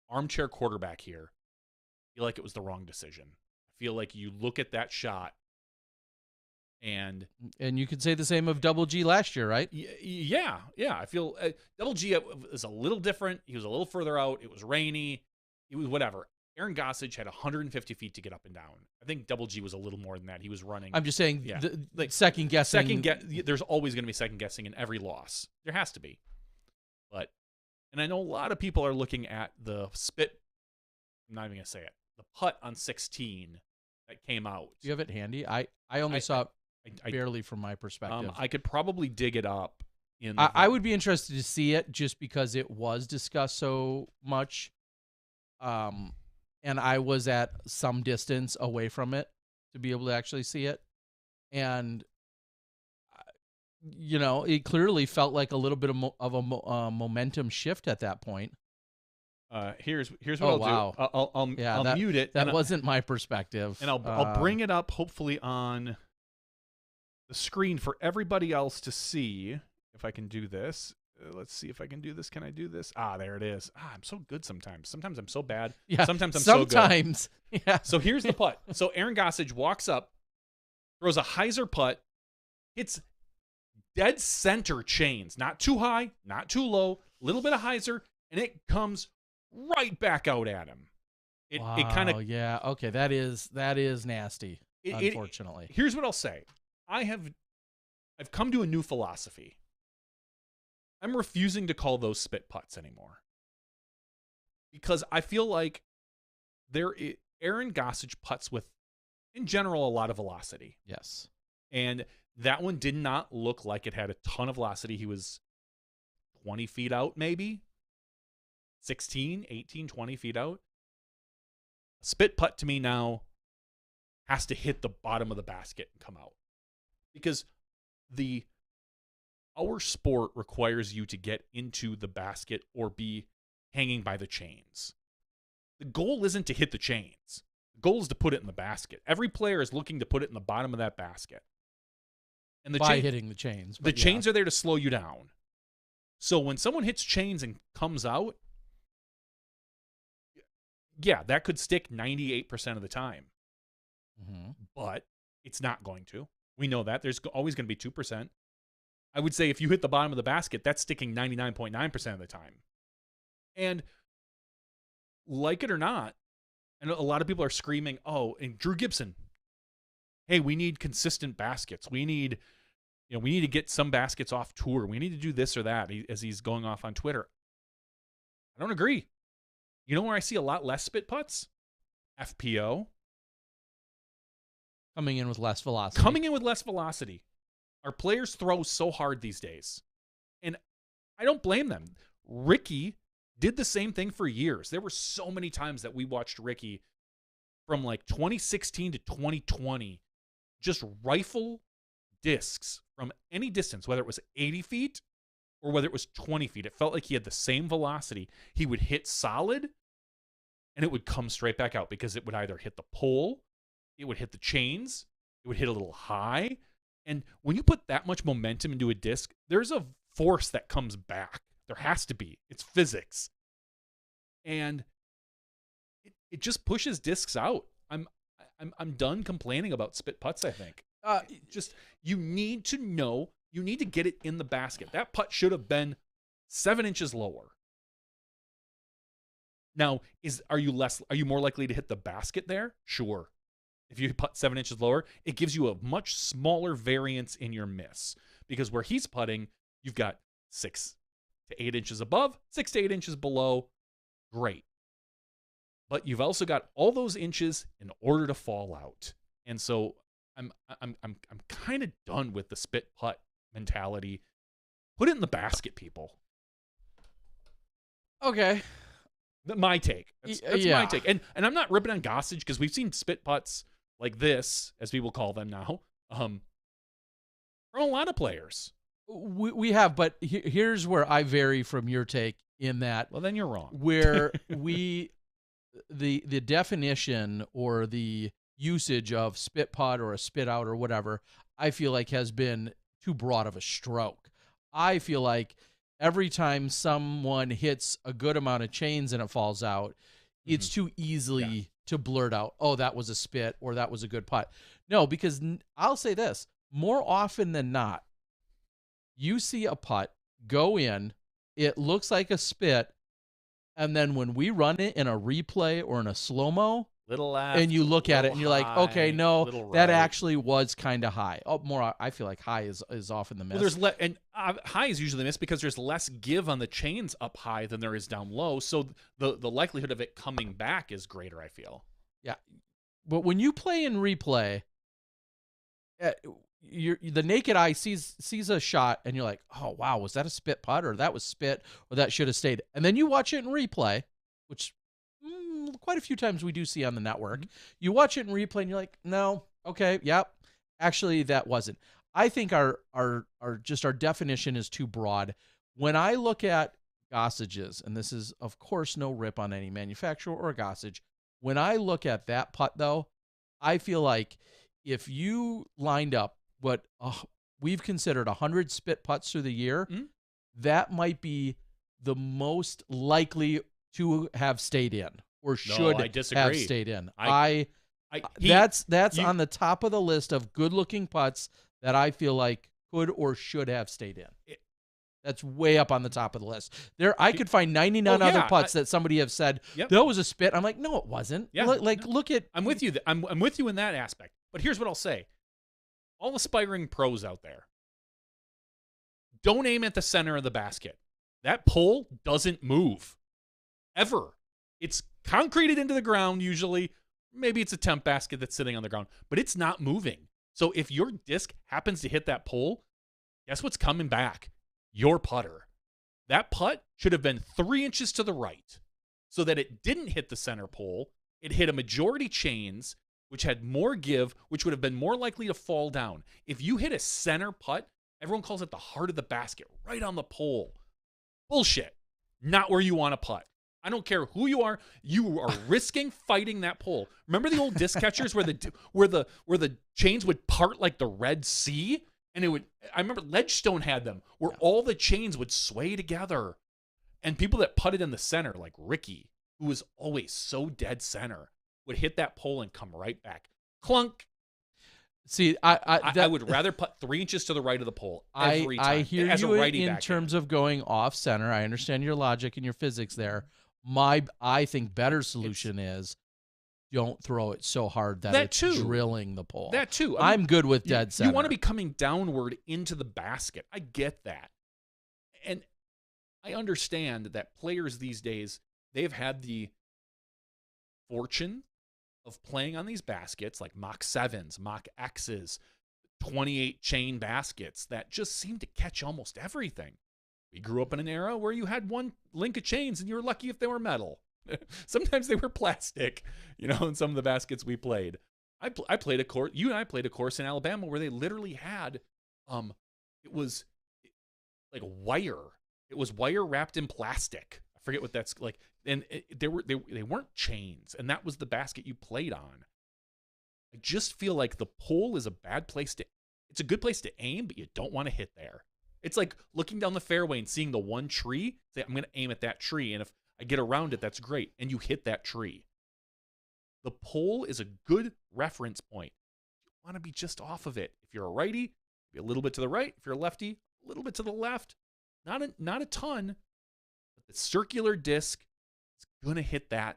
armchair quarterback here, I feel like it was the wrong decision. I feel like you look at that shot and you could say the same of Double G last year, right? Yeah. I feel Double G is a little different. He was a little further out. It was rainy. It was whatever. Aaron Gossage had 150 feet to get up and down. I think Double G was a little more than that. He was running. I'm just saying, second guessing. There's always going to be second guessing in every loss. There has to be. And I know a lot of people are looking at the spit. I'm not even going to say it. The putt on 16 that came out. Do you have it handy? I only saw it barely from my perspective. I could probably dig it up. I would be interested to see it just because it was discussed so much. and I was at some distance away from it to be able to actually see it. And, it clearly felt like a little bit of a momentum shift at that point. Here's what I'll do. I'll mute it. That wasn't my perspective. And I'll bring it up hopefully on the screen for everybody else to see if I can do this. Let's see if I can do this. Can I do this? There it is. I'm so good sometimes. Sometimes I'm so bad. Yeah, sometimes I'm so good. Yeah. So here's the putt. So Aaron Gossage walks up, throws a hyzer putt, hits dead center chains. Not too high, not too low, little bit of hyzer, and it comes right back out at him. It kind of okay. That is nasty. Unfortunately. Here's what I'll say. I've come to a new philosophy. I'm refusing to call those spit putts anymore. Because I feel like Aaron Gossage putts with, in general, a lot of velocity. Yes. And that one did not look like it had a ton of velocity. He was 20 feet out, maybe. 16, 18, 20 feet out. A spit putt to me now has to hit the bottom of the basket and come out. Because our sport requires you to get into the basket or be hanging by the chains. The goal isn't to hit the chains. The goal is to put it in the basket. Every player is looking to put it in the bottom of that basket. And by hitting the chains. The chains are there to slow you down. So when someone hits chains and comes out, that could stick 98% of the time. Mm-hmm. But it's not going to. We know that. There's always going to be 2%. I would say if you hit the bottom of the basket, that's sticking 99.9% of the time. And like it or not, and a lot of people are screaming, and Drew Gibson, hey, we need consistent baskets. We need to get some baskets off tour. We need to do this or that as he's going off on Twitter. I don't agree. You know where I see a lot less spit putts? FPO. Coming in with less velocity. Our players throw so hard these days. And I don't blame them. Ricky did the same thing for years. There were so many times that we watched Ricky from like 2016 to 2020 just rifle discs from any distance, whether it was 80 feet or whether it was 20 feet. It felt like he had the same velocity. He would hit solid and it would come straight back out because it would either hit the pole, it would hit the chains, it would hit a little high. And when you put that much momentum into a disc, there's a force that comes back. There has to be. It's physics. And it just pushes discs out. I'm done complaining about spit putts, I think. You need to get it in the basket. That putt should have been 7 inches lower. Now, are you more likely to hit the basket there? Sure. If you putt 7 inches lower, it gives you a much smaller variance in your miss. Because where he's putting, you've got 6 to 8 inches above, 6 to 8 inches below. Great. But you've also got all those inches in order to fall out. And so I'm kind of done with the spit putt mentality. Put it in the basket, people. Okay. My take. That's my take. And I'm not ripping on Gossage because we've seen spit putts like this, as people call them now, from a lot of players. We have, but here's where I vary from your take in that. Well, then you're wrong. Where the definition or the usage of spit putt or a spit out or whatever, I feel like has been too broad of a stroke. I feel like every time someone hits a good amount of chains and it falls out, it's too easily to blurt out, oh, that was a spit or that was a good putt. No, because I'll say this, more often than not, you see a putt go in, it looks like a spit, and then when we run it in a replay or in a slow-mo, little left, and you look at it and you're like, high, okay, no, right. That actually was kind of high. I feel like high is often the miss. Well, high is usually missed because there's less give on the chains up high than there is down low. So the likelihood of it coming back is greater, I feel. Yeah. But when you play in replay, the naked eye sees a shot and you're like, oh, wow, was that a spit putt or that was spit or that should have stayed? And then you watch it in replay, which quite a few times we do see on the network. You watch it in replay and you're like, no, okay, yep. Actually, that wasn't. I think our definition is too broad. When I look at Gossages, and this is, of course, no rip on any manufacturer or Gossage, when I look at that putt, though, I feel like if you lined up what we've considered 100 spit putts through the year, that might be the most likely to have stayed in or should have stayed in. That's on the top of the list of good-looking putts that I feel like could or should have stayed in. That's way up on the top of the list. I could find 99 other putts that somebody have said, that was a spit. I'm like, no, it wasn't. Yeah, look at... I'm with you. I'm with you in that aspect. But here's what I'll say. All aspiring pros out there, don't aim at the center of the basket. That pole doesn't move. Ever. It's concreted into the ground usually. Maybe it's a temp basket that's sitting on the ground, but it's not moving. So if your disc happens to hit that pole, guess what's coming back? Your putter. That putt should have been 3 inches to the right so that it didn't hit the center pole. It hit a majority chains, which had more give, which would have been more likely to fall down. If you hit a center putt, everyone calls it the heart of the basket, right on the pole. Bullshit. Not where you want to putt. I don't care who you are. You are risking fighting that pole. Remember the old disc catchers where the chains would part like the Red Sea? And I remember Ledgestone had them where all the chains would sway together. And people that putted in the center, like Ricky, who was always so dead center, would hit that pole and come right back. Clunk. See, I would rather putt 3 inches to the right of the pole every time. I hear you in terms of going off center. I understand your logic and your physics there. I think better solution is don't throw it so hard that it's drilling the pole. That too. I'm good with dead center. You want to be coming downward into the basket. I get that. And I understand that players these days, they've had the fortune of playing on these baskets like Mach 7s, Mach X's, 28 chain baskets that just seem to catch almost everything. We grew up in an era where you had one link of chains and you were lucky if they were metal. Sometimes they were plastic, in some of the baskets we played. I played a course, you and I played a course in Alabama where they literally had, it was like wire. It was wire wrapped in plastic. I forget what that's like. And they weren't chains, and that was the basket you played on. I just feel like the pole is a bad place it's a good place to aim, but you don't want to hit there. It's like looking down the fairway and seeing the one tree, say, I'm going to aim at that tree, and if I get around it, that's great, and you hit that tree. The pole is a good reference point. You want to be just off of it. If you're a righty, be a little bit to the right. If you're a lefty, a little bit to the left. Not a ton, but the circular disc is going to hit that.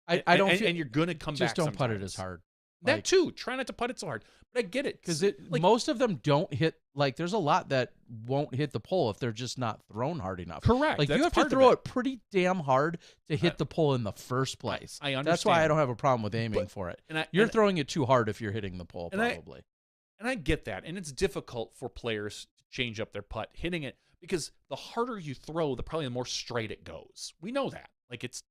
I don't and you're going to come back. Just don't putt it as hard. That too. Try not to putt it so hard. But I get it. Because most of them don't hit, there's a lot that won't hit the pole if they're just not thrown hard enough. Correct. You have to throw it pretty damn hard to hit the pole in the first place. I understand. That's why I don't have a problem with aiming for it. You're throwing it too hard if you're hitting the pole, probably. And I get that. And it's difficult for players to change up their putt, hitting it, because the harder you throw, the more straight it goes. We know that. It's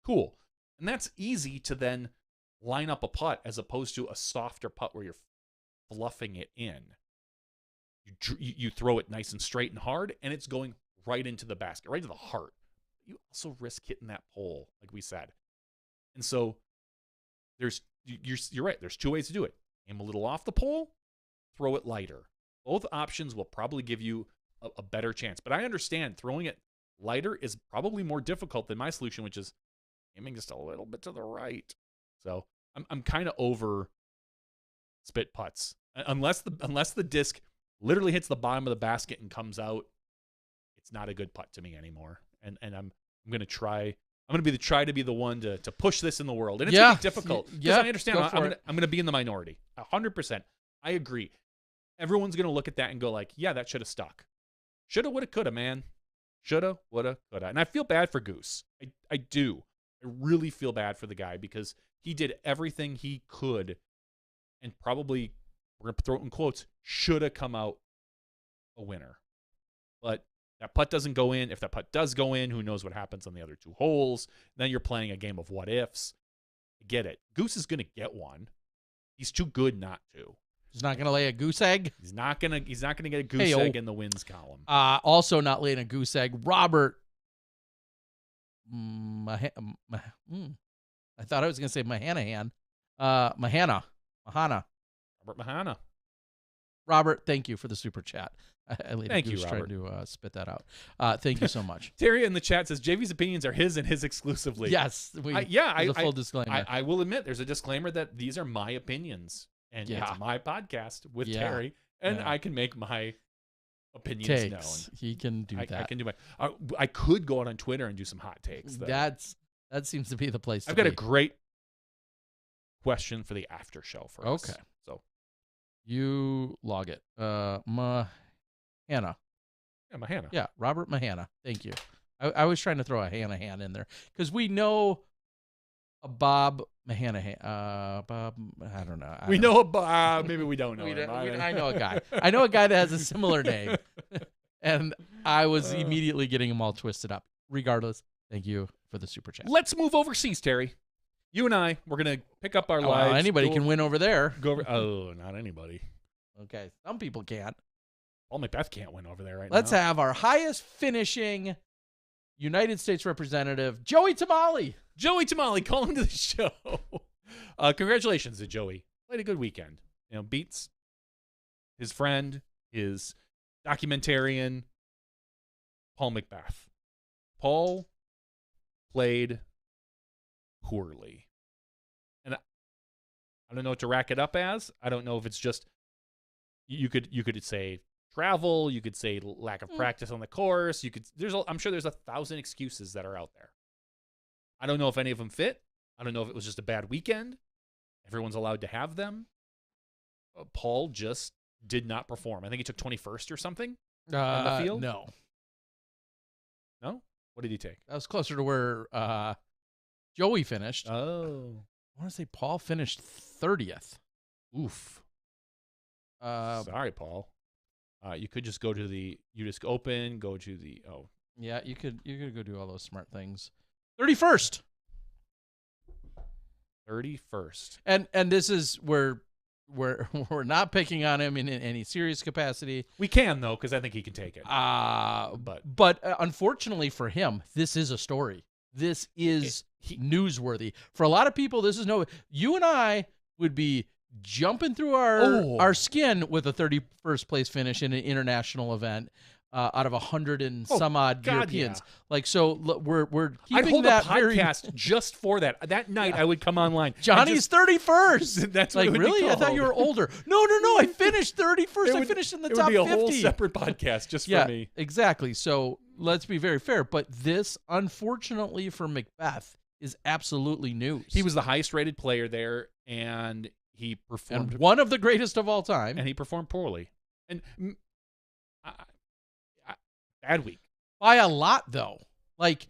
cool. And that's easy to then line up a putt as opposed to a softer putt where you're fluffing it in. You throw it nice and straight and hard, and it's going right into the basket, right to the heart. You also risk hitting that pole, like we said. And so you're right. There's two ways to do it. Aim a little off the pole, throw it lighter. Both options will probably give you a better chance. But I understand throwing it lighter is probably more difficult than my solution, which is aiming just a little bit to the right. So I'm kind of over spit putts. Unless the disc literally hits the bottom of the basket and comes out, it's not a good putt to me anymore. And I'm gonna try. I'm gonna try to be the one to push this in the world, and it's gonna be difficult because I understand. I'm gonna be in the minority, 100%. I agree. Everyone's gonna look at that and go like, "Yeah, that should have stuck. Shoulda, woulda, coulda, man. Shoulda, woulda, coulda." And I feel bad for Goose. I do. I really feel bad for the guy because he did everything he could, and probably, we're gonna throw it in quotes, shoulda come out a winner. But That putt doesn't go in. If that putt does go in, who knows what happens on the other 2 holes? Then you're playing a game of what ifs. I get it. Goose is going to get one. He's too good not to. He's not going to lay a goose egg. He's not gonna get a goose egg in the wins column. Also not laying a goose egg. Robert. I thought I was going to say Mahanahan. Mahana. Robert Mahana. Robert, thank you for the super chat. I laid Thank a goose you, trying to spit that out. Thank you so much. Terry in the chat says JV's opinions are his and his exclusively. Yes. A full disclaimer. I will admit there's a disclaimer that these are my opinions. And it's my podcast with Terry. And I can make my opinions known. He can do that. I can do my. I could go out on Twitter and do some hot takes. Though. That seems to be the place. I've got a great question for the after show for us. Okay. So you log it. Mahana. Yeah, Mahana. Yeah, Robert Mahana. Thank you. I was trying to throw a Hanahan in there because we know a Bob Mahanahan. Bob, I don't know. We know a Bob. Maybe we don't know. I know a guy. I know a guy that has a similar name, and I was immediately getting them all twisted up. Regardless, thank you for the super chat. Let's move overseas, Terry. You and I, we're gonna pick up our lives. Anybody can win over there. Go over. Oh, not anybody. Okay, some people can't. Paul McBeth can't win over there right Let's now. have our highest finishing United States representative, Joey Tamale. Joey Tamale, calling to the show. Congratulations to Joey. Played a good weekend. Beats his friend, his documentarian, Paul McBeth. Paul played poorly. And I don't know what to rack it up as. I don't know if it's just you could say travel, you could say lack of practice on the course, I'm sure there's 1,000 excuses that are out there. I don't know if any of them fit. I don't know if it was just a bad weekend. Everyone's allowed to have them. Paul just did not perform. I think he took 21st or something on the field. No. What did he take? That was closer to where Joey finished. Oh. I want to say Paul finished 30th. Oof. Sorry, Paul. You could just go to the UDisc Open, go to the Yeah, you could go do all those smart things. 31st. 31st. And this is where we're not picking on him in any serious capacity. We can though, because I think he can take it. But unfortunately for him, this is a story. This is newsworthy. For a lot of people, this is you and I would be jumping through our skin with a 31st place finish in an international event out of 100 and some odd Europeans. Yeah. Like, so we're keeping I'd hold that a podcast just for that. That night I would come online. Johnny's 31st. That's like, what really? I thought you were older. No. I finished 31st. I finished in the top 50. It would be a whole separate podcast just for me. Exactly. So let's be very fair. But this, unfortunately for McBeth, is absolutely news. He was the highest rated player there, and he performed. And one of the greatest of all time. And he performed poorly. And bad week. By a lot, though. Like,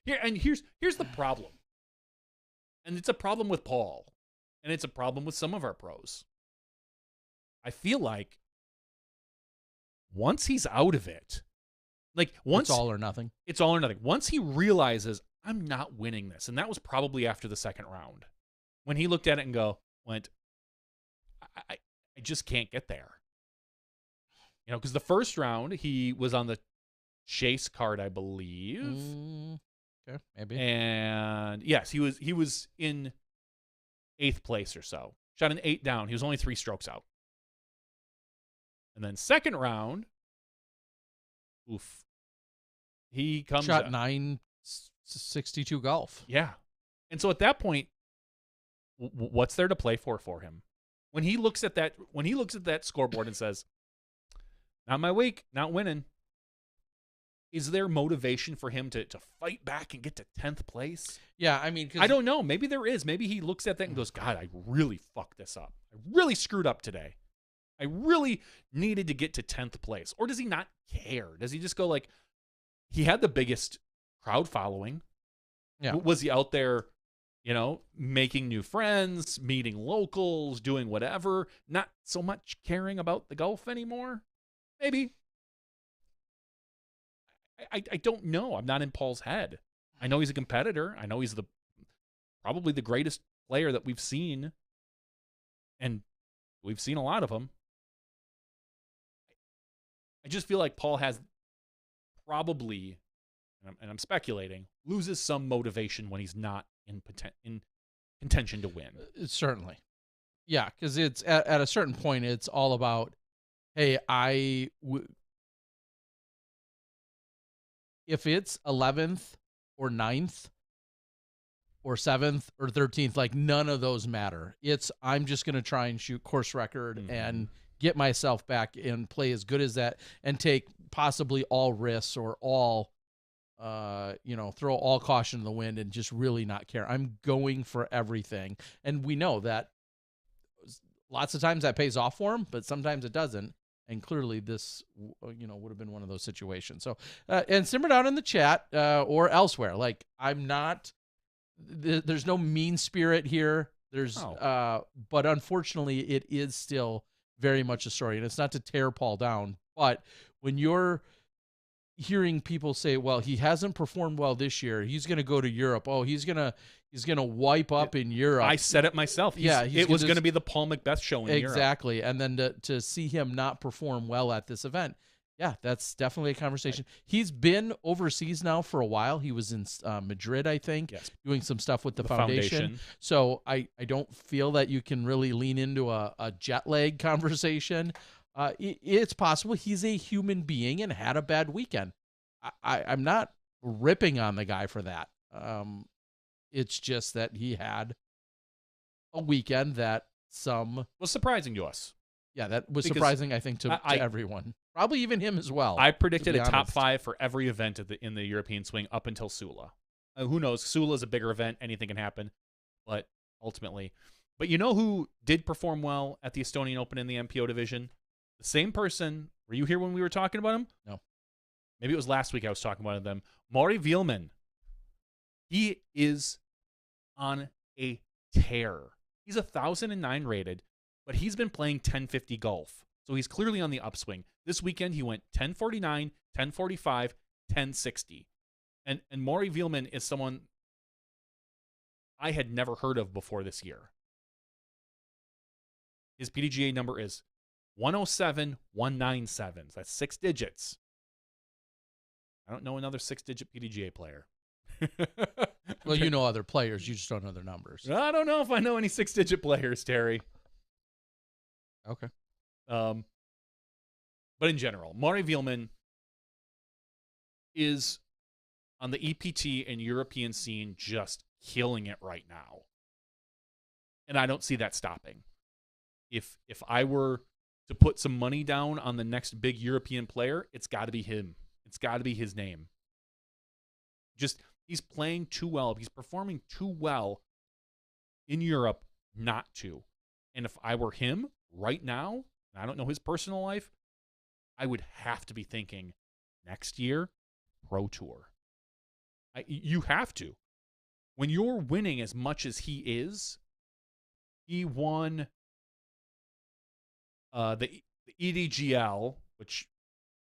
here's the problem. And it's a problem with Paul. And it's a problem with some of our pros. I feel like once he's out of it, it's all or nothing. It's all or nothing. Once he realizes, I'm not winning this, and that was probably after the second round, when he looked at it and went, I just can't get there. Because the first round, he was on the chase card, I believe. Okay, maybe. And yes, he was in 8th place or so. Shot an 8 down. He was only 3 strokes out. And then second round, he comes shot 962 golf. Yeah. And so at that point, what's there to play for him? When he looks at that scoreboard and says, not my week, not winning. Is there motivation for him to fight back and get to 10th place? Yeah, I mean, I don't know. Maybe there is. Maybe he looks at that and goes, God, I really fucked this up. I really screwed up today. I really needed to get to 10th place. Or does he not care? Does he just go he had the biggest crowd following. Yeah. Was he out there, making new friends, meeting locals, doing whatever, not so much caring about the golf anymore? Maybe. I don't know. I'm not in Paul's head. I know he's a competitor. I know he's probably the greatest player that we've seen, and we've seen a lot of them. I just feel like Paul has probably, and I'm speculating, loses some motivation when he's not in contention to win. Certainly. Yeah, because it's at a certain point, it's all about, hey, if it's 11th or 9th or 7th or 13th, like none of those matter. I'm just going to try and shoot course record and get myself back and play as good as that and take possibly all risks or all, throw all caution in the wind and just really not care. I'm going for everything. And we know that lots of times that pays off for him, but sometimes it doesn't. And clearly this, would have been one of those situations. So, and simmer down in the chat or elsewhere. Like, I'm not, there's no mean spirit here. But unfortunately it is still very much a story, and it's not to tear Paul down, but when you're hearing people say, well, he hasn't performed well this year, he's going to go to Europe. Oh, he's going to wipe up in Europe. I said it myself. It was going to be the Paul Macbeth show in Europe. Exactly. And then to see him not perform well at this event, yeah, that's definitely a conversation. Right. He's been overseas now for a while. He was in Madrid, I think, doing some stuff with the foundation. So I don't feel that you can really lean into a jet lag conversation. It's possible he's a human being and had a bad weekend. I'm not ripping on the guy for that. It's just that he had a weekend that was surprising to us. Yeah, that was surprising, I think, to everyone. Probably even him as well. I predicted a top 5 for every event in the European swing up until Sula. Who knows? Sula is a bigger event. Anything can happen. But ultimately. But you know who did perform well at the Estonian Open in the MPO division? The same person. Were you here when we were talking about him? No. Maybe it was last week I was talking about them. Maury Vielman. He is on a tear. He's 1,009 rated, but he's been playing 1050 golf. So he's clearly on the upswing. This weekend he went 1049, 1045, 1060. And Maury Vielman is someone I had never heard of before this year. His PDGA number is 107197. That's 6 digits. I don't know another 6-digit PDGA player. Well, you know other players. You just don't know their numbers. I don't know if I know any 6-digit players, Terry. Okay. But in general, Maury Vielman is on the EPT and European scene just killing it right now. And I don't see that stopping. If I were to put some money down on the next big European player, it's got to be him. It's got to be his name. He's playing too well. He's performing too well in Europe not to. And if I were him right now, and I don't know his personal life, I would have to be thinking next year, Pro Tour. You have to. When you're winning as much as he is, he won the EDGL, which,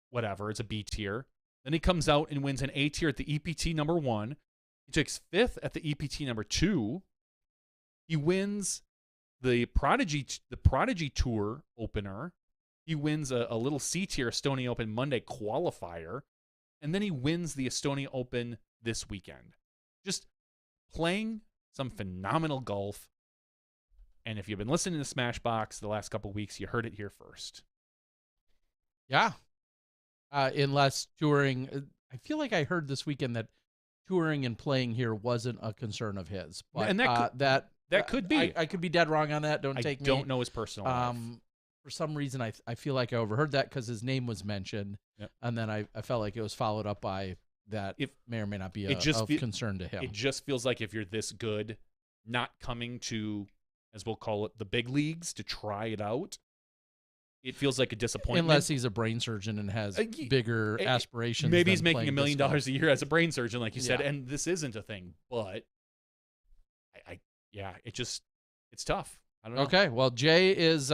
whatever, it's a B tier. Then he comes out and wins an A tier at the EPT number 1. He takes 5th at the EPT number 2. He wins the Prodigy Tour opener. He wins a little C tier Estonia Open Monday qualifier. And then he wins the Estonia Open this weekend. Just playing some phenomenal golf. And if you've been listening to Smashbox the last couple of weeks, you heard it here first. Yeah. Unless touring, I feel like I heard this weekend that touring and playing here wasn't a concern of his. But and that could be. I could be dead wrong on that. I don't know his personal life. For some reason, I feel like I overheard that because his name was mentioned. Yep. And then I felt like it was followed up by that may or may not be of concern to him. It just feels like if you're this good, not coming to, as we'll call it, the big leagues to try it out, it feels like a disappointment. Unless he's a brain surgeon and has bigger aspirations. Maybe he's making $1 million a year as a brain surgeon, like you said, and this isn't a thing. But it's tough. I don't know. Okay, well, Jay is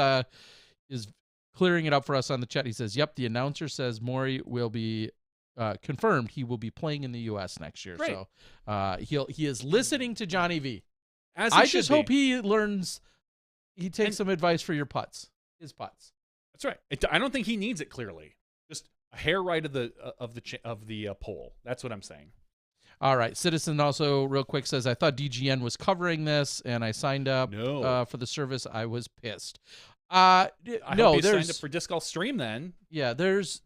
clearing it up for us on the chat. He says, "Yep, the announcer says Maury will be confirmed he will be playing in the U.S. next year. Great. So he is listening to Johnny V. As he I should just be. hope he takes some advice for his putts. That's right. I don't think he needs it. Clearly, just a hair right of the pole. That's what I'm saying. All right. Citizen also real quick says, I thought DGN was covering this, and I signed up for the service. I was pissed. Hope you signed up for Disc Golf Stream then. Yeah, there's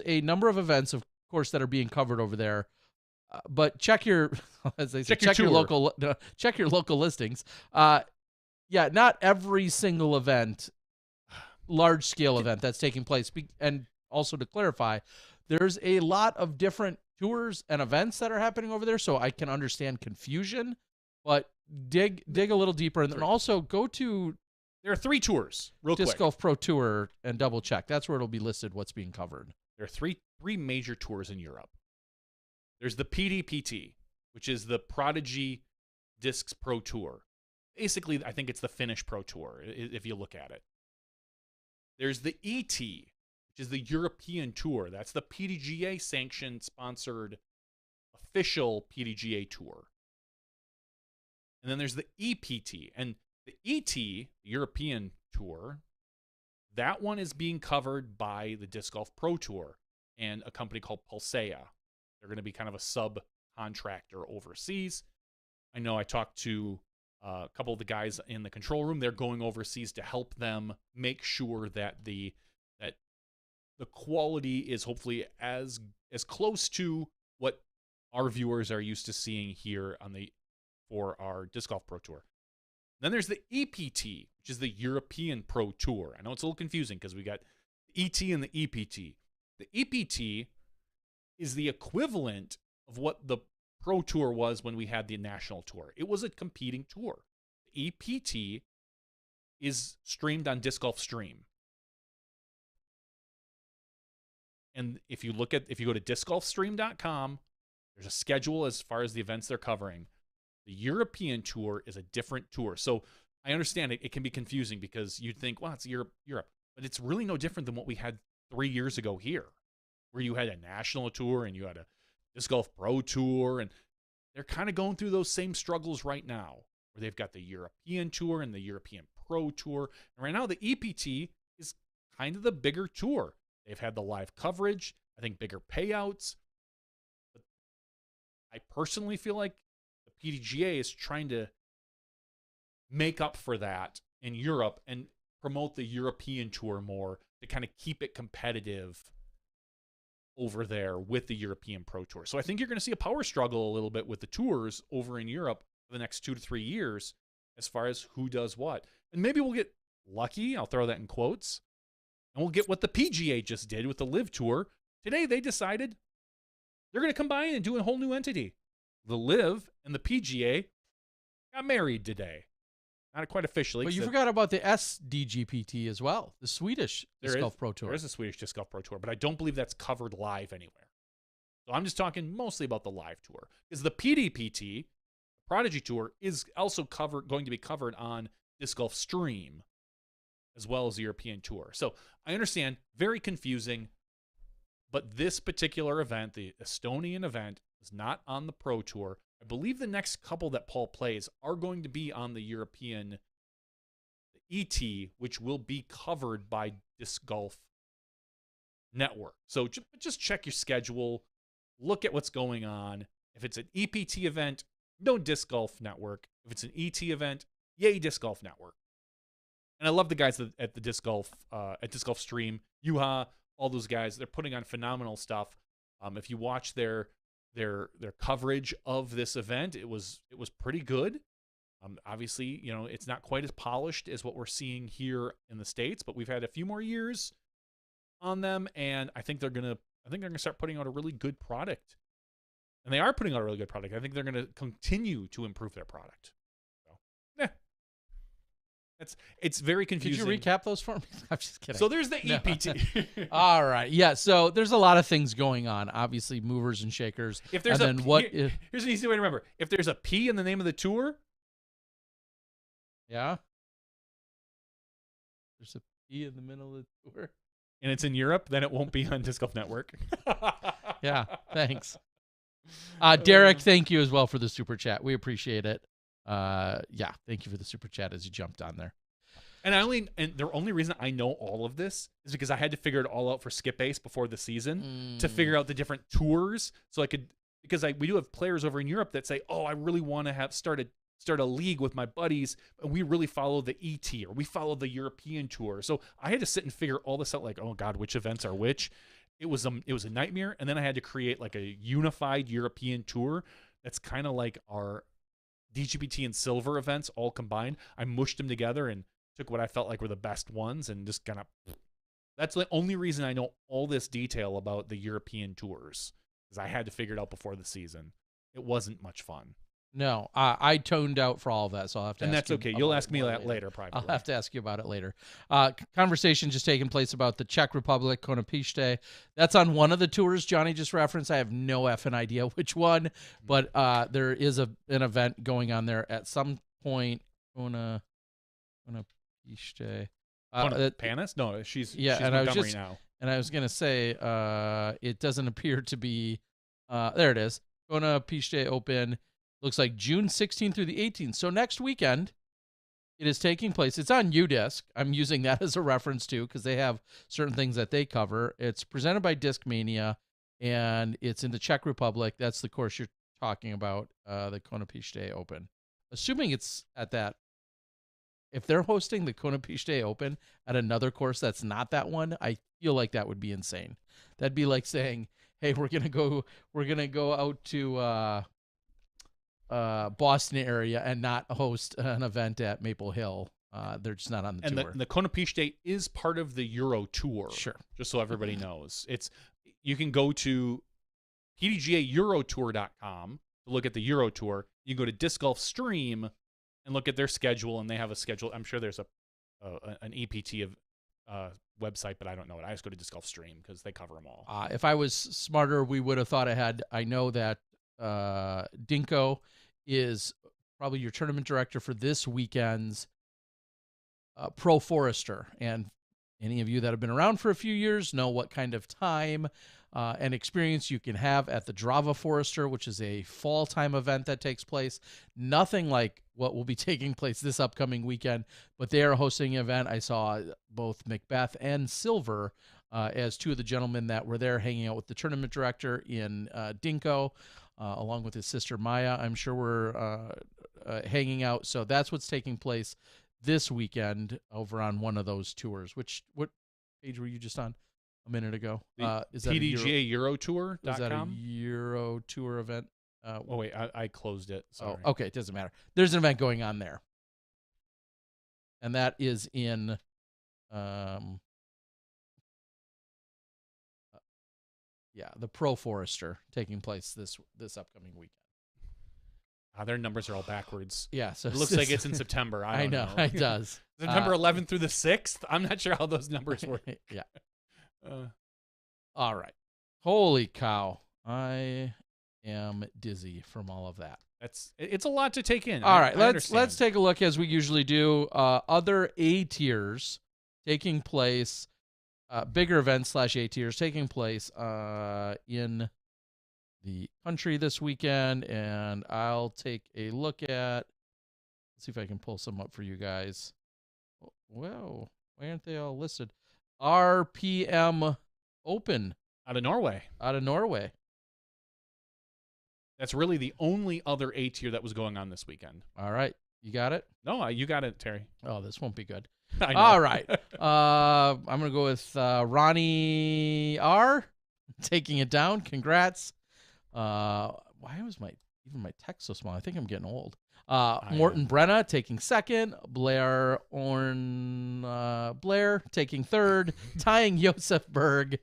a number of events, of course, that are being covered over there. But check your, as they say, check your local listings. Yeah, not every single event, large scale event that's taking place. And also to clarify, there's a lot of different tours and events that are happening over there, so I can understand confusion. But dig a little deeper, and then also go to. There are 3 tours, real quick. Disc Golf Pro Tour, and double check. That's where it'll be listed what's being covered. There are three major tours in Europe. There's the PDPT, which is the Prodigy Discs Pro Tour. Basically, I think it's the Finnish Pro Tour, if you look at it. There's the ET, which is the European Tour. That's the PDGA sanctioned, sponsored, official PDGA tour. And then there's the EPT. And the ET, the European Tour, that one is being covered by the Disc Golf Pro Tour and a company called Pulsea. They're going to be kind of a subcontractor overseas. I know I talked to a couple of the guys in the control room. They're going overseas to help them make sure that the quality is hopefully as close to what our viewers are used to seeing here for our Disc Golf Pro Tour. Then there's the EPT, which is the European Pro Tour. I know it's a little confusing because we got the ET and the EPT. The EPT is the equivalent of what the Pro Tour was when we had the National Tour. It was a competing tour. The EPT is streamed on Disc Golf Stream. And if you go to discgolfstream.com, there's a schedule as far as the events they're covering. The European Tour is a different tour. So I understand it can be confusing because you'd think, well, it's Europe. But it's really no different than what we had 3 years ago here, where you had a national tour and you had a Disc Golf Pro Tour. And they're kind of going through those same struggles right now, where they've got the European Tour and the European Pro Tour. And right now, the EPT is kind of the bigger tour. They've had the live coverage, I think bigger payouts. But I personally feel like PDGA is trying to make up for that in Europe and promote the European Tour more to kind of keep it competitive over there with the European Pro Tour. So I think you're going to see a power struggle a little bit with the tours over in Europe for the next 2 to 3 years as far as who does what. And maybe we'll get lucky, I'll throw that in quotes, and we'll get what the PGA just did with the Live Tour. Today they decided they're going to combine and do a whole new entity. The Live and the PGA got married today. Not quite officially. But you forgot about the SDGPT as well, the Swedish Disc Golf Pro Tour. There is a Swedish Disc Golf Pro Tour, but I don't believe that's covered live anywhere. So I'm just talking mostly about the live tour. Because the PDPT, Prodigy Tour, is also going to be covered on Disc Golf Stream, as well as the European Tour. So I understand, very confusing, but this particular event, the Estonian event, is not on the Pro Tour. I believe the next couple that Paul plays are going to be on the European ET, which will be covered by Disc Golf Network. So just check your schedule, look at what's going on. If it's an EPT event, no Disc Golf Network. If it's an ET event, yay Disc Golf Network. And I love the guys at the Disc Golf Stream, Yuha, all those guys. They're putting on phenomenal stuff. If you watch their coverage of this event, it was pretty good. Obviously, it's not quite as polished as what we're seeing here in the States, but we've had a few more years on them, and I think they're gonna start putting out a really good product. And they are putting out a really good product. I think they're gonna continue to improve their product. So, it's very confusing. Could you recap those for me? I'm just kidding. So there's the EPT. All right. Yeah. So there's a lot of things going on. Obviously, movers and shakers. If there's here's an easy way to remember. If there's a P in the name of the tour. Yeah. There's a P in the middle of the tour. And it's in Europe, then it won't be on Disc Golf Network. Yeah, thanks. Derek, thank you as well for the super chat. We appreciate it. Yeah, thank you for the super chat as you jumped on there. And the only reason I know all of this is because I had to figure it all out for Skip Ace before the season to figure out the different tours, so I could, because we do have players over in Europe that say, "Oh, I really want to start a league with my buddies, and we really follow the ET or we follow the European tour." So I had to sit and figure all this out, like, oh God, which events are which. It was a nightmare, and then I had to create like a unified European tour that's kind of like our DGPT and Silver events all combined. I mushed them together and took what I felt like were the best ones and just kind of. That's the only reason I know all this detail about the European tours, because I had to figure it out before the season. It wasn't much fun. No, I toned out for all of that, so I'll have to. And ask that's okay. You'll ask me that later, privately. I'll have to ask you about it later. Conversation just taking place about the Czech Republic, Konopiste. That's on one of the tours Johnny just referenced. I have no effing idea which one, but there is an event going on there at some point. Konopiste. Panis? No, she's and Montgomery now. And I was gonna say, it doesn't appear to be. There it is. Konopiste Open. Looks like June 16th through the 18th. So next weekend, it is taking place. It's on UDisc. I'm using that as a reference too, because they have certain things that they cover. It's presented by Discmania, and it's in the Czech Republic. That's the course you're talking about, the Konopiste Open. Assuming it's at that. If they're hosting the Konopiste Open at another course that's not that one, I feel like that would be insane. That'd be like saying, "Hey, we're gonna go out to Boston area and not host an event at Maple Hill." They're just not on the tour. And the Konopiste is part of the Euro Tour. Sure. Just so everybody knows. You can go to PDGAEuroTour.com to look at the Euro Tour. You can go to Disc Golf Stream and look at their schedule, and they have a schedule. I'm sure there's an EPT of website, but I don't know it. I just go to Disc Golf Stream because they cover them all. If I was smarter, we would have thought ahead. I know that Dinko is probably your tournament director for this weekend's Pro Forester. And any of you that have been around for a few years know what kind of time and experience you can have at the Drava Forester, which is a fall-time event that takes place. Nothing like what will be taking place this upcoming weekend, but they are hosting an event. I saw both Macbeth and Silver as two of the gentlemen that were there hanging out with the tournament director in Dinko, along with his sister Maya. I'm sure we're hanging out. So that's what's taking place this weekend over on one of those tours. What page were you just on a minute ago? Is that PDGAEuroTour.com? Is that a Euro Tour event? Oh, wait, I closed it. Sorry. Oh, okay, it doesn't matter. There's an event going on there. And that is in the Pro Forester taking place this upcoming weekend. Their numbers are all backwards. Yeah, so it looks like it's in September. I know. It does. September 11th through the 6th. I'm not sure how those numbers work. Yeah. All right. Holy cow. I am dizzy from all of that. It's a lot to take in. All right, let's take a look, as we usually do. Other A tiers taking place, bigger events / A tiers taking place in the country this weekend, and I'll take a look at. Let's see if I can pull some up for you guys. Whoa, why aren't they all listed? RPM Open out of Norway. That's really the only other A tier that was going on this weekend. All right. You got it? No, you got it, Terry. Oh, this won't be good. I know. All right. I'm going to go with Ronnie R. taking it down. Congrats. Why was my text so small? I think I'm getting old. Morten Brenna taking second. Blair taking third. Tying Josef Berg.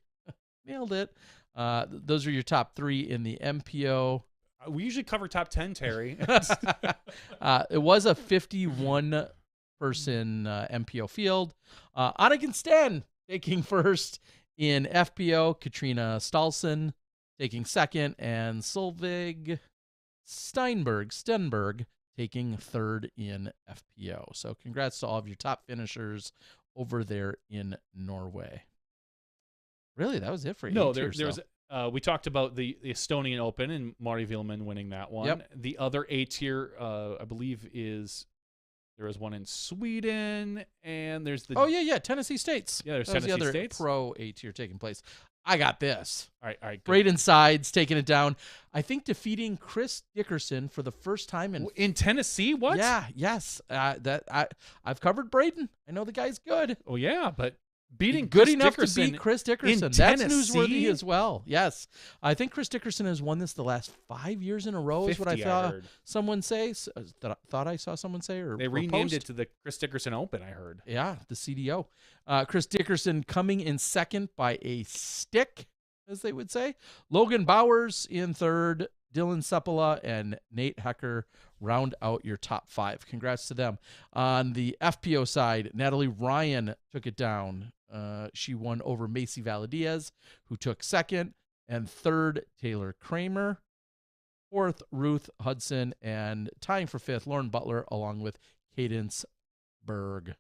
Nailed it. Those are your top three in the MPO. We usually cover top 10, Terry. It was a 51-person MPO field. Anniken Sten taking first in FPO. Katrina Stalson taking second. And Solveig Stenberg taking third in FPO. So congrats to all of your top finishers over there in Norway. Really, that was it for No, there's we talked about the Estonian Open and Mari Vilman winning that one. Yep. The other A tier, I believe, there is one in Sweden, and there's the Tennessee States. Yeah, there's That was Tennessee the other States. pro A tier taking place. I got this. All right, good. Braden Sides taking it down. I think defeating Chris Dickerson for the first time in Tennessee. What? Yeah, yes. I've covered Braden. I know the guy's good. Oh yeah, but beating good Chris enough Dickerson to beat Chris Dickerson. in That's Tennessee? newsworthy as well. Yes, I think Chris Dickerson has won this the last 5 years in a row. Is what I 50, saw heard. someone say. Thought I saw someone say, or They or renamed post. it to the Chris Dickerson Open. I heard. Yeah, the CDO. Chris Dickerson coming in second by a stick, as they would say. Logan Bowers in third. Dylan Seppala and Nate Hecker round out your top 5. Congrats to them. On the FPO side, Natalie Ryan took it down. She won over Macy Valadiaz, who took second, and third, Taylor Kramer. Fourth, Ruth Hudson, and tying for fifth, Lauren Butler, along with Cadence Berg.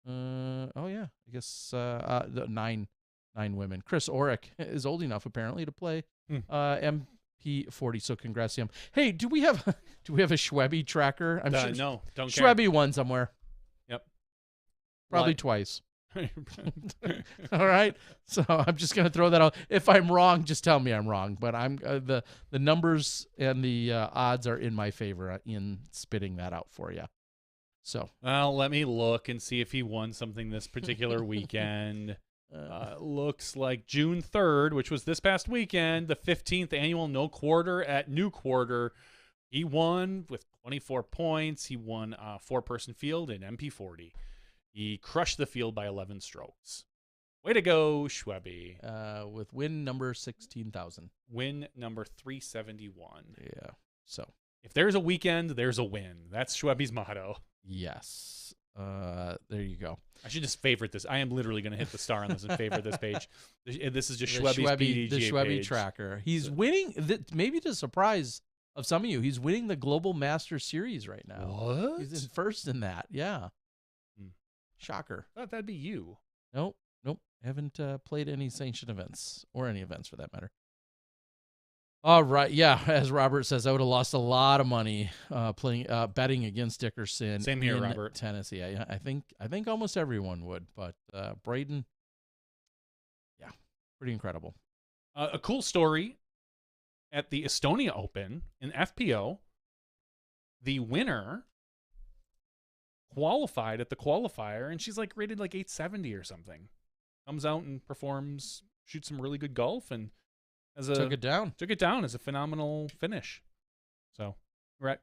I guess the nine women. Chris Orrick is old enough apparently to play MP40. So congrats to him. Hey, do we have a Schwebby tracker? I'm sure. No, don't care. Schwebby won somewhere. Yep. Probably twice. All right. So I'm just gonna throw that out. If I'm wrong, just tell me I'm wrong. But I'm the numbers and the odds are in my favor in spitting that out for you. So well, let me look and see if he won something this particular weekend. Looks like June 3rd, which was this past weekend, the 15th annual No Quarter at New Quarter. He won with 24 points. He won a 4-person field in MP40. He crushed the field by 11 strokes. Way to go, Schwebby. With win number 16,000. Win number 371. Yeah. So if there's a weekend, there's a win. That's Schwebby's motto. Yes. There you go. I should just favorite this. I am literally going to hit the star on this and favorite this page. This is just Schwebby's PDGA the Schwebby page. tracker. He's winning, maybe to the surprise of some of you, he's winning the Global Master Series right now. What? He's in first in that. Yeah. Shocker. I thought that'd be you. Nope. Haven't played any sanctioned events or any events for that matter. All right. Yeah. As Robert says, I would have lost a lot of money betting against Dickerson. Same here, in Robert. Tennessee. I think almost everyone would, but Braden, yeah, pretty incredible. A cool story at the Estonia Open in FPO, the winner qualified at the qualifier, and she's like rated like 870 or something. Comes out and performs, shoots some really good golf, and took it down. Took it down as a phenomenal finish. So,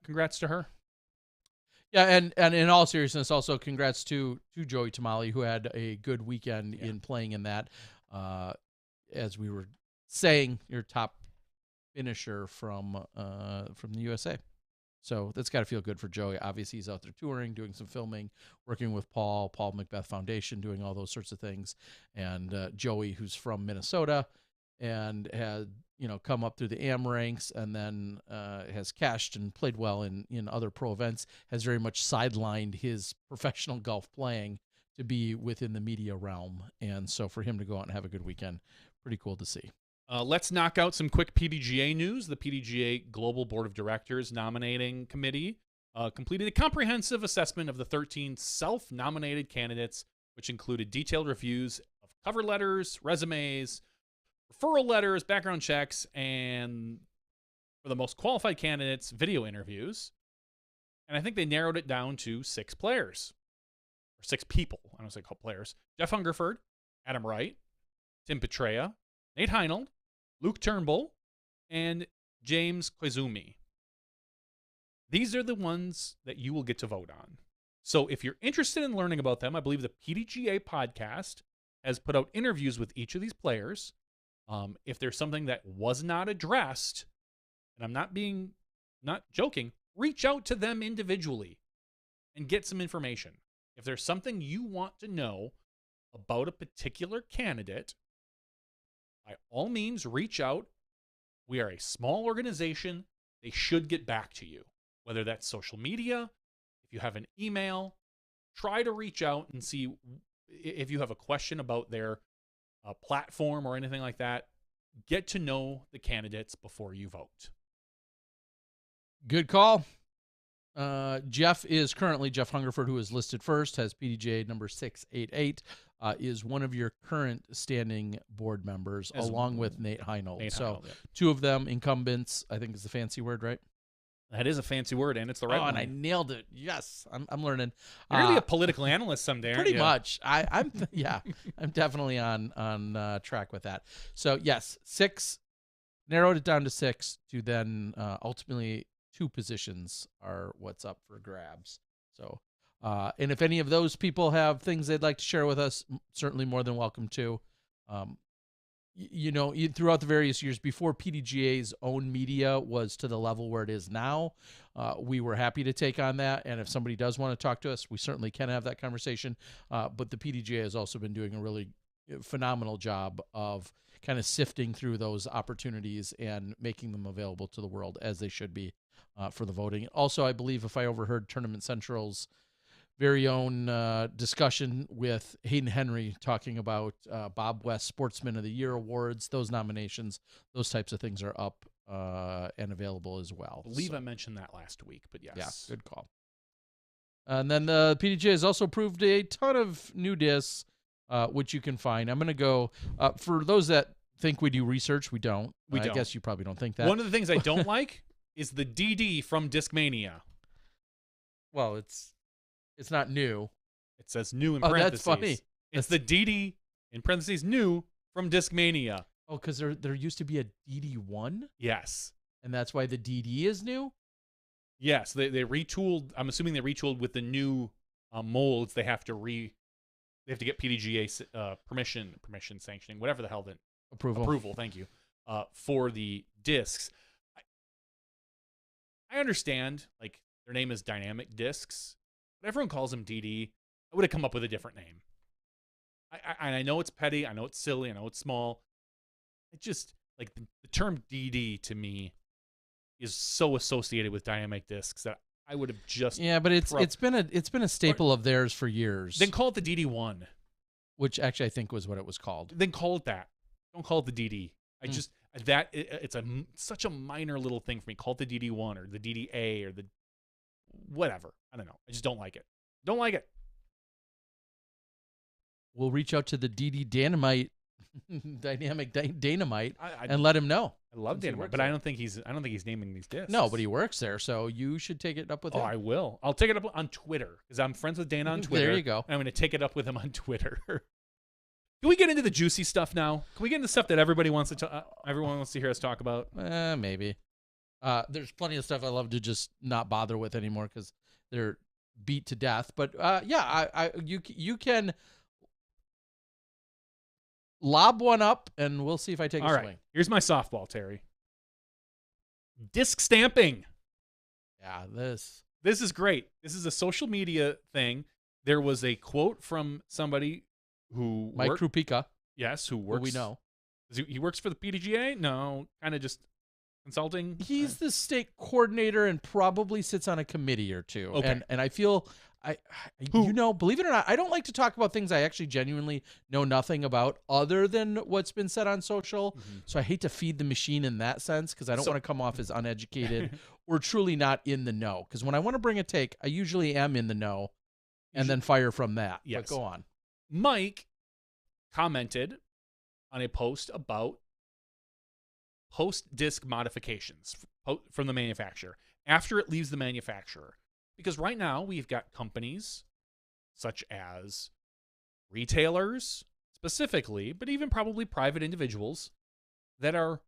congrats to her. Yeah, and in all seriousness, also congrats to Joey Tamale, who had a good weekend in playing in that. As we were saying, your top finisher from the USA. So that's got to feel good for Joey. Obviously, he's out there touring, doing some filming, working with Paul Macbeth Foundation, doing all those sorts of things. And Joey, who's from Minnesota and had come up through the AM ranks and then has cashed and played well in other pro events, has very much sidelined his professional golf playing to be within the media realm. And so for him to go out and have a good weekend, pretty cool to see. Let's knock out some quick PDGA news. The PDGA Global Board of Directors Nominating Committee completed a comprehensive assessment of the 13 self-nominated candidates, which included detailed reviews of cover letters, resumes, referral letters, background checks, and for the most qualified candidates, video interviews. And I think they narrowed it down to 6 players, or 6 people. I don't say called players. Jeff Hungerford, Adam Wright, Tim Petrea, Nate Heinold, Luke Turnbull, and James Koizumi. These are the ones that you will get to vote on. So if you're interested in learning about them, I believe the PDGA podcast has put out interviews with each of these players. If there's something that was not addressed, and I'm not joking, reach out to them individually and get some information. If there's something you want to know about a particular candidate, by all means, reach out. We are a small organization. They should get back to you, whether that's social media, if you have an email, try to reach out and see if you have a question about their platform or anything like that. Get to know the candidates before you vote. Good call. Jeff Hungerford, who is listed first, has PDGA number 688, is one of your current standing board members, along with Nate Heinold. So two of them incumbents, I think is the fancy word, right? That is a fancy word, and it's the right one. And I nailed it. Yes, I'm learning. You're gonna be a political analyst someday, aren't you? Pretty much. I'm I'm definitely on track with that. So yes, 6, narrowed it down to 6 to then ultimately 2 positions are what's up for grabs. So, and if any of those people have things they'd like to share with us, certainly more than welcome to. Throughout the various years before PDGA's own media was to the level where it is now, we were happy to take on that. And if somebody does want to talk to us, we certainly can have that conversation. But the PDGA has also been doing a really phenomenal job of kind of sifting through those opportunities and making them available to the world as they should be for the voting. Also, I believe if I overheard Tournament Central's very own discussion with Hayden Henry talking about Bob West Sportsman of the Year awards, those nominations, those types of things are up and available as well. I believe I mentioned that last week, but yes. Yeah, good call. And then the PDGA has also approved a ton of new discs, which you can find. I'm going to go, for those that think we do research, we don't. I guess you probably don't think that. One of the things I don't like is the DD from Discmania. Well, it's not new. It says new in parentheses. That's funny. It's the DD in parentheses new from Discmania. Oh, because there used to be a DD1? Yes. And that's why the DD is new? Yes. They retooled. I'm assuming they retooled with the new molds. They have to get PDGA permission sanctioning, whatever the hell that approval. Thank you. For the discs. I understand, like, their name is Dynamic Discs. But everyone calls them DD. I would have come up with a different name. I know it's petty. I know it's silly. I know it's small. It just, like, the term DD to me is so associated with Dynamic Discs that I would have just but it's been a staple of theirs for years. Then call it the DD1, which actually I think was what it was called. Then call it that. Don't call it the DD. It's such a minor little thing for me. Call it the DD1 or the DDA or the whatever. I don't know. I just don't like it. Don't like it. We'll reach out to the DD Dynamite, Dynamic Dynamite, and let him know. I love Dynamite, but I don't think he's naming these discs. No, but he works there, so you should take it up with him. Oh, I will. I'll take it up on Twitter because I'm friends with Dana on Twitter. There you go. And I'm going to take it up with him on Twitter. Can we get into the juicy stuff now? Can we get into stuff that everybody wants to everyone wants to hear us talk about? Maybe. There's plenty of stuff I love to just not bother with anymore because they're beat to death. But you can lob one up, and we'll see if I take a swing. Right. Here's my softball, Terry. Disc stamping. Yeah, this is great. This is a social media thing. There was a quote from somebody who Mike Krupika. Yes, who works. Who we know. He works for the PDGA? No, kind of just consulting. He's the state coordinator and probably sits on a committee or two. Okay. And I feel believe it or not, I don't like to talk about things I actually genuinely know nothing about other than what's been said on social. Mm-hmm. So I hate to feed the machine in that sense because I don't want to come off as uneducated or truly not in the know. Because when I want to bring a take, I usually am in the know and then fire from that. Yes. But go on. Mike commented on a post about post-disc modifications from the manufacturer after it leaves the manufacturer. Because right now we've got companies such as retailers specifically, but even probably private individuals that are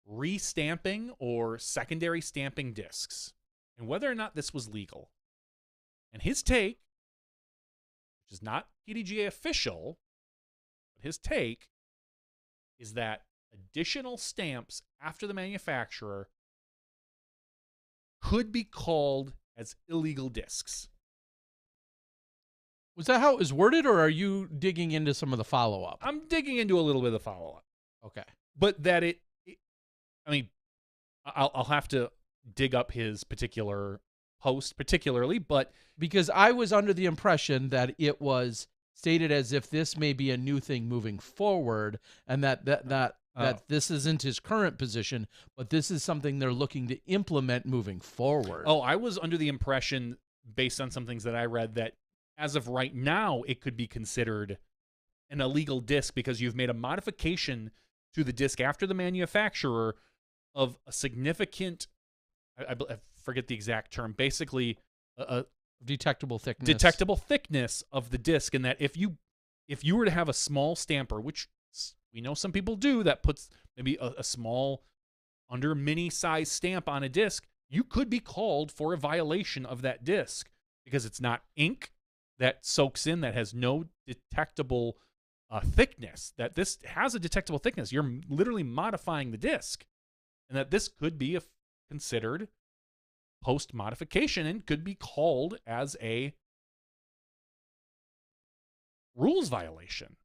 restamping or secondary stamping discs, and whether or not this was legal. And his take, which is not PDGA official, but his take is that additional stamps after the manufacturer could be called as illegal discs. Was that how it was worded, or are you digging into some of the follow-up? I'm digging into a little bit of the follow-up. Okay. But that I'll have to dig up his particular post particularly, but because I was under the impression that it was stated as if this may be a new thing moving forward, and that this isn't his current position, but this is something they're looking to implement moving forward. Oh, I was under the impression, based on some things that I read, that as of right now, it could be considered an illegal disc because you've made a modification to the disc after the manufacturer of a significant, I forget the exact term, basically a detectable thickness. Detectable thickness of the disc, and that if you were to have a small stamper, which we know some people do, that puts maybe a small under mini size stamp on a disc, you could be called for a violation of that disc because it's not ink that soaks in, that has no detectable thickness. That this has a detectable thickness. You're literally modifying the disc, and that this could be considered post modification and could be called as a rules violation.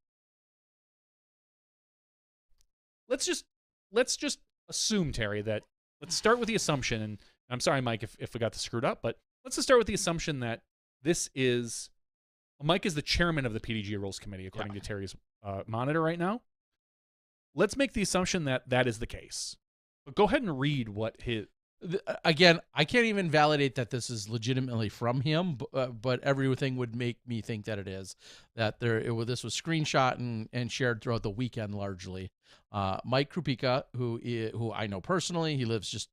Let's just assume, Terry, that let's start with the assumption, and I'm sorry, Mike, if we got this screwed up, but let's just start with the assumption that this is Mike is the chairman of the PDGA Rules Committee, according to Terry's monitor right now. Let's make the assumption that that is the case. But go ahead and read what his... Again, I can't even validate that this is legitimately from him, but everything would make me think that it is. That this was screenshot and shared throughout the weekend largely. Mike Krupika, who I know personally, he lives just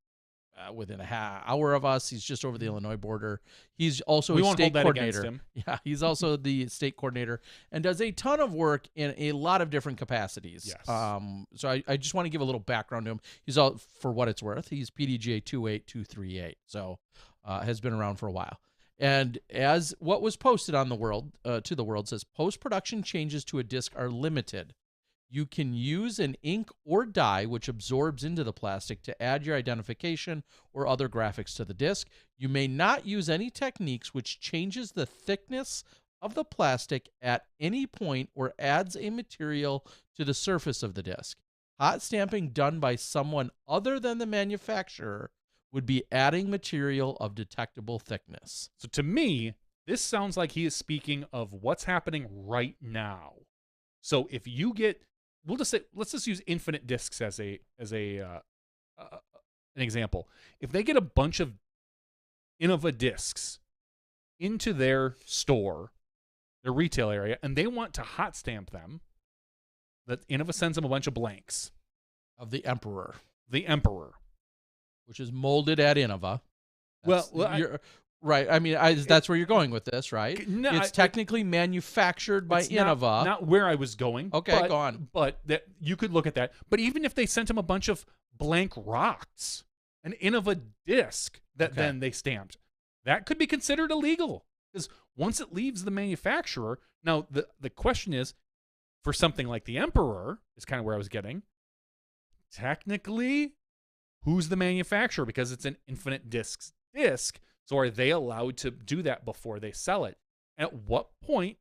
within a hour of us. He's just over the Illinois border. He's also a state coordinator. Yeah, he's also the state coordinator and does a ton of work in a lot of different capacities. Yes. So I just want to give a little background to him. He's all, for what it's worth, he's PDGA 28238. So has been around for a while. And as what was posted on the world to the world says, post-production changes to a disc are limited. You can use an ink or dye which absorbs into the plastic to add your identification or other graphics to the disc. You may not use any techniques which changes the thickness of the plastic at any point or adds a material to the surface of the disc. Hot stamping done by someone other than the manufacturer would be adding material of detectable thickness. So to me, this sounds like he is speaking of what's happening right now. So if you get... We'll just say, let's just use Infinite Discs as an example. If they get a bunch of Innova discs into their store, their retail area, and they want to hot stamp them, that Innova sends them a bunch of blanks of the Emperor. The Emperor, which is molded at Innova. Right. I mean, that's where you're going with this, right? No, it's technically manufactured by Innova. Not where I was going. Okay, go on. But that you could look at that. But even if they sent him a bunch of blank rocks, an Innova disc that then they stamped, that could be considered illegal. Because once it leaves the manufacturer, now the question is, for something like the Emperor, is kind of where I was getting, technically, who's the manufacturer? Because it's an Infinite Discs disc. So are they allowed to do that before they sell it? At what point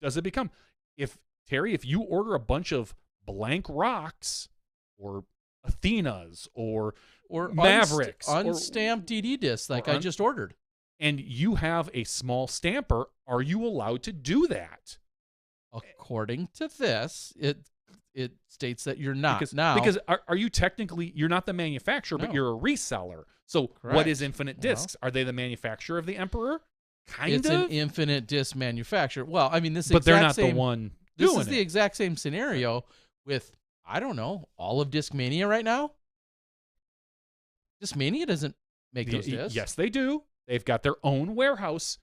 does it become? If you order a bunch of blank rocks or Athenas or Mavericks, unstamped DD discs like I just ordered, and you have a small stamper, are you allowed to do that? According to this, it states that you're not because are you technically, you're not the manufacturer, but you're a reseller. So what is Infinite Discs? Are they the manufacturer of the Emperor? It's an Infinite Disc manufacturer. Well, I mean, but they're not the one doing it. This is the exact same scenario with, I don't know, all of Discmania right now. Discmania doesn't make those discs. Yes, they do. They've got their own warehouse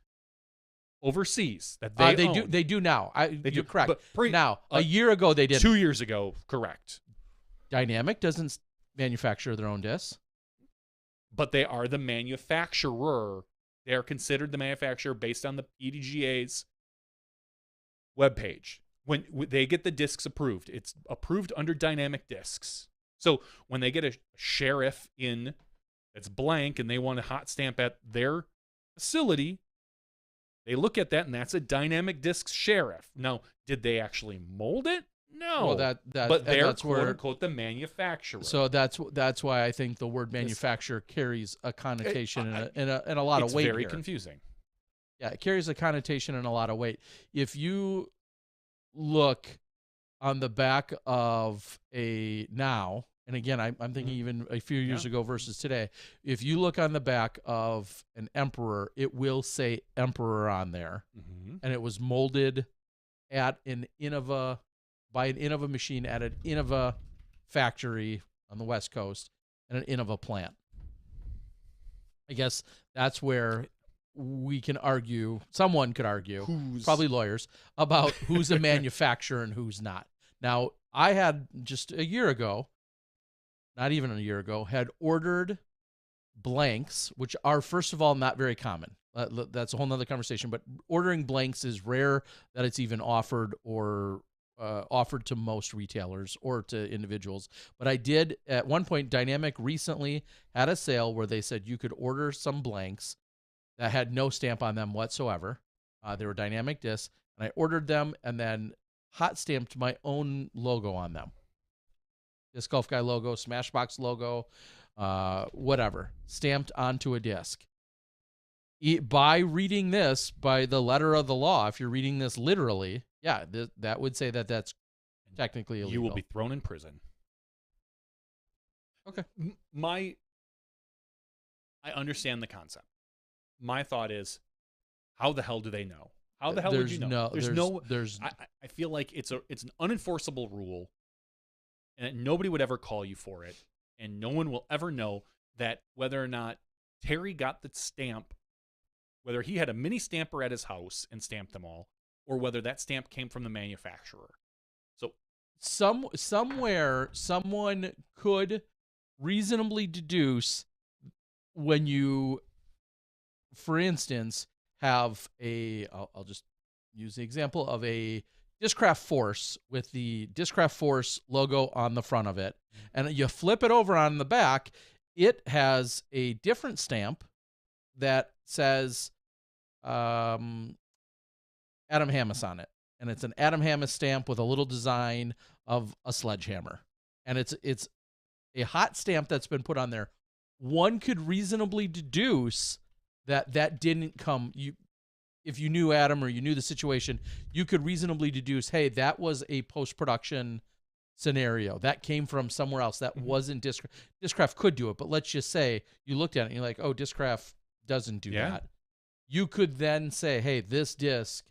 overseas that they own. They do now. You're correct. But now, a year ago they did. 2 years ago, correct. Dynamic doesn't manufacture their own discs. But they are the manufacturer. They are considered the manufacturer based on the PDGA's webpage. When they get the discs approved, it's approved under Dynamic Discs. So when they get a sheriff in that's blank and they want to hot stamp at their facility, they look at that and that's a Dynamic Discs sheriff. Now, did they actually mold it? No, well, but they're quote unquote the manufacturer. So that's why I think the word manufacturer carries a connotation and a lot of weight. It's very here. confusing. Yeah, it carries a connotation and a lot of weight. If you look on the back of a now, and again, I'm thinking even a few years ago versus today, if you look on the back of an Emperor, it will say Emperor on there. And it was molded at an Innova, by an Innova machine at an Innova factory on the West Coast and an Innova plant. I guess that's where we can argue, someone could argue, probably lawyers, about who's a manufacturer and who's not. Now, I had just a year ago, not even a year ago, had ordered blanks, which are, first of all, not very common. That's a whole nother conversation, but ordering blanks is rare that it's even offered or offered to most retailers or to individuals. But I did, at one point, Dynamic recently had a sale where they said you could order some blanks that had no stamp on them whatsoever. They were Dynamic discs, and I ordered them and then hot stamped my own logo on them. Disc Golf Guy logo, Smashbox logo, whatever, stamped onto a disc. By reading this, by the letter of the law, if you're reading this literally, yeah, that would say that that's technically illegal. You will be thrown in prison. Okay. I understand the concept. My thought is, how the hell do they know? How the hell would you know? I feel like it's an unenforceable rule, and nobody would ever call you for it, and no one will ever know that whether or not Terry got the stamp, whether he had a mini stamper at his house and stamped them all, or whether that stamp came from the manufacturer. So somewhere someone could reasonably deduce when you, for instance, have I'll just use the example of a Discraft Force with the Discraft Force logo on the front of it, and you flip it over on the back, it has a different stamp that says Adam Hammes on it, and it's an Adam Hammes stamp with a little design of a sledgehammer, and it's a hot stamp that's been put on there. One could reasonably deduce that didn't come. If you knew Adam or you knew the situation, you could reasonably deduce, hey, that was a post-production scenario. That came from somewhere else. That wasn't Discraft. Discraft could do it, but let's just say you looked at it and you're like, oh, Discraft doesn't do that. You could then say, hey, this disc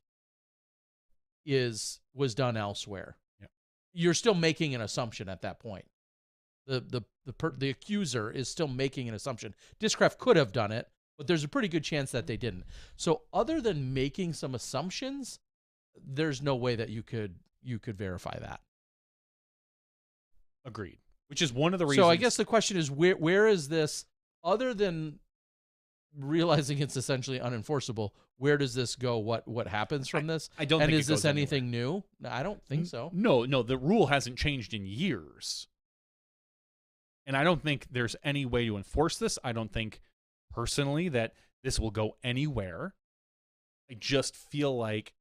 was done elsewhere. Yeah. You're still making an assumption at that point. The accuser is still making an assumption. Discraft could have done it, but there's a pretty good chance that they didn't. So other than making some assumptions, there's no way that you could verify that. Agreed. Which is one of the reasons. So I guess the question is, where is this, other than realizing it's essentially unenforceable, where does this go? What happens from this? I don't and think is this anything new? No, I don't think so. No, the rule hasn't changed in years. And I don't think there's any way to enforce this. I don't think personally that this will go anywhere. I just feel like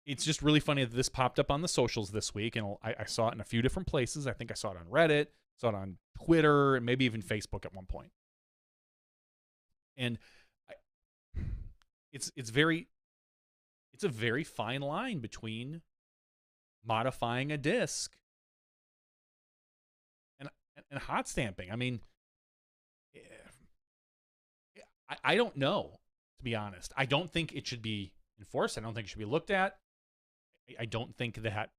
it's just really funny that this popped up on the socials this week, and I saw it in a few different places. I think I saw it on Reddit, saw it on Twitter, and maybe even Facebook at one point. And it's a very fine line between modifying a disc and hot stamping. I mean, I don't know, to be honest. I don't think it should be enforced. I don't think it should be looked at. I don't think that,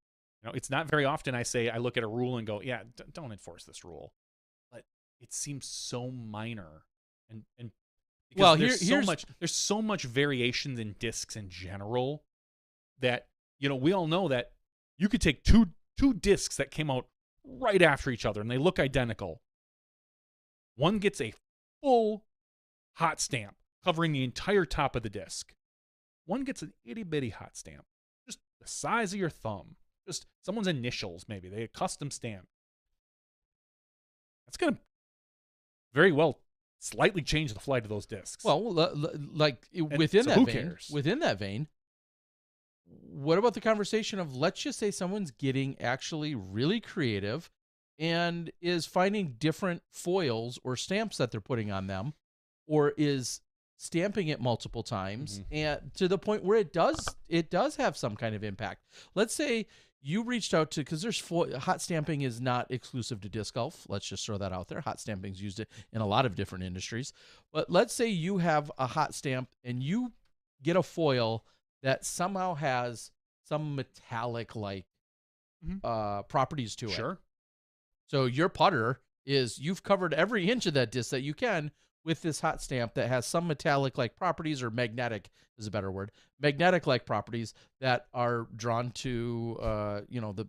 it's not very often I say I look at a rule and go, yeah, don't enforce this rule. But it seems so minor, and because there's so much variations in discs in general that, we all know that you could take two discs that came out right after each other and they look identical. One gets a full hot stamp covering the entire top of the disc. One gets an itty bitty hot stamp, just the size of your thumb, just someone's initials, maybe they custom stamp. That's going to very well slightly change the flight of those discs. Well, within that vein, what about the conversation of, let's just say someone's getting actually really creative and is finding different foils or stamps that they're putting on them, or is stamping it multiple times, and to the point where it does have some kind of impact. Let's say you reached out to, because hot stamping is not exclusive to disc golf. Let's just throw that out there. Hot stamping is used in a lot of different industries. But let's say you have a hot stamp and you get a foil that somehow has some metallic-like properties to it. Sure. So your putter you've covered every inch of that disc that you can with this hot stamp that has some metallic-like properties, or magnetic is a better word, magnetic-like properties that are drawn to, the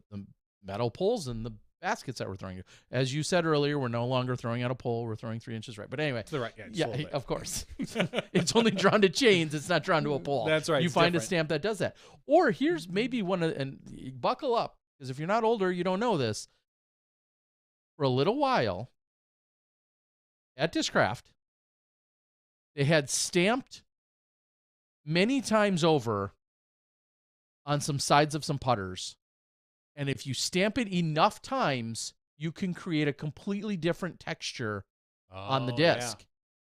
metal poles and the baskets that we're throwing. As you said earlier, we're no longer throwing at a pole. We're throwing 3 inches right. But anyway. To the right. Yeah, of course. It's only drawn to chains. It's not drawn to a pole. That's right. You find a stamp that does that. Or here's maybe and buckle up, because if you're not older, you don't know this. For a little while, at Discraft, they had stamped many times over on some sides of some putters. And if you stamp it enough times, you can create a completely different texture on the disc. Yeah.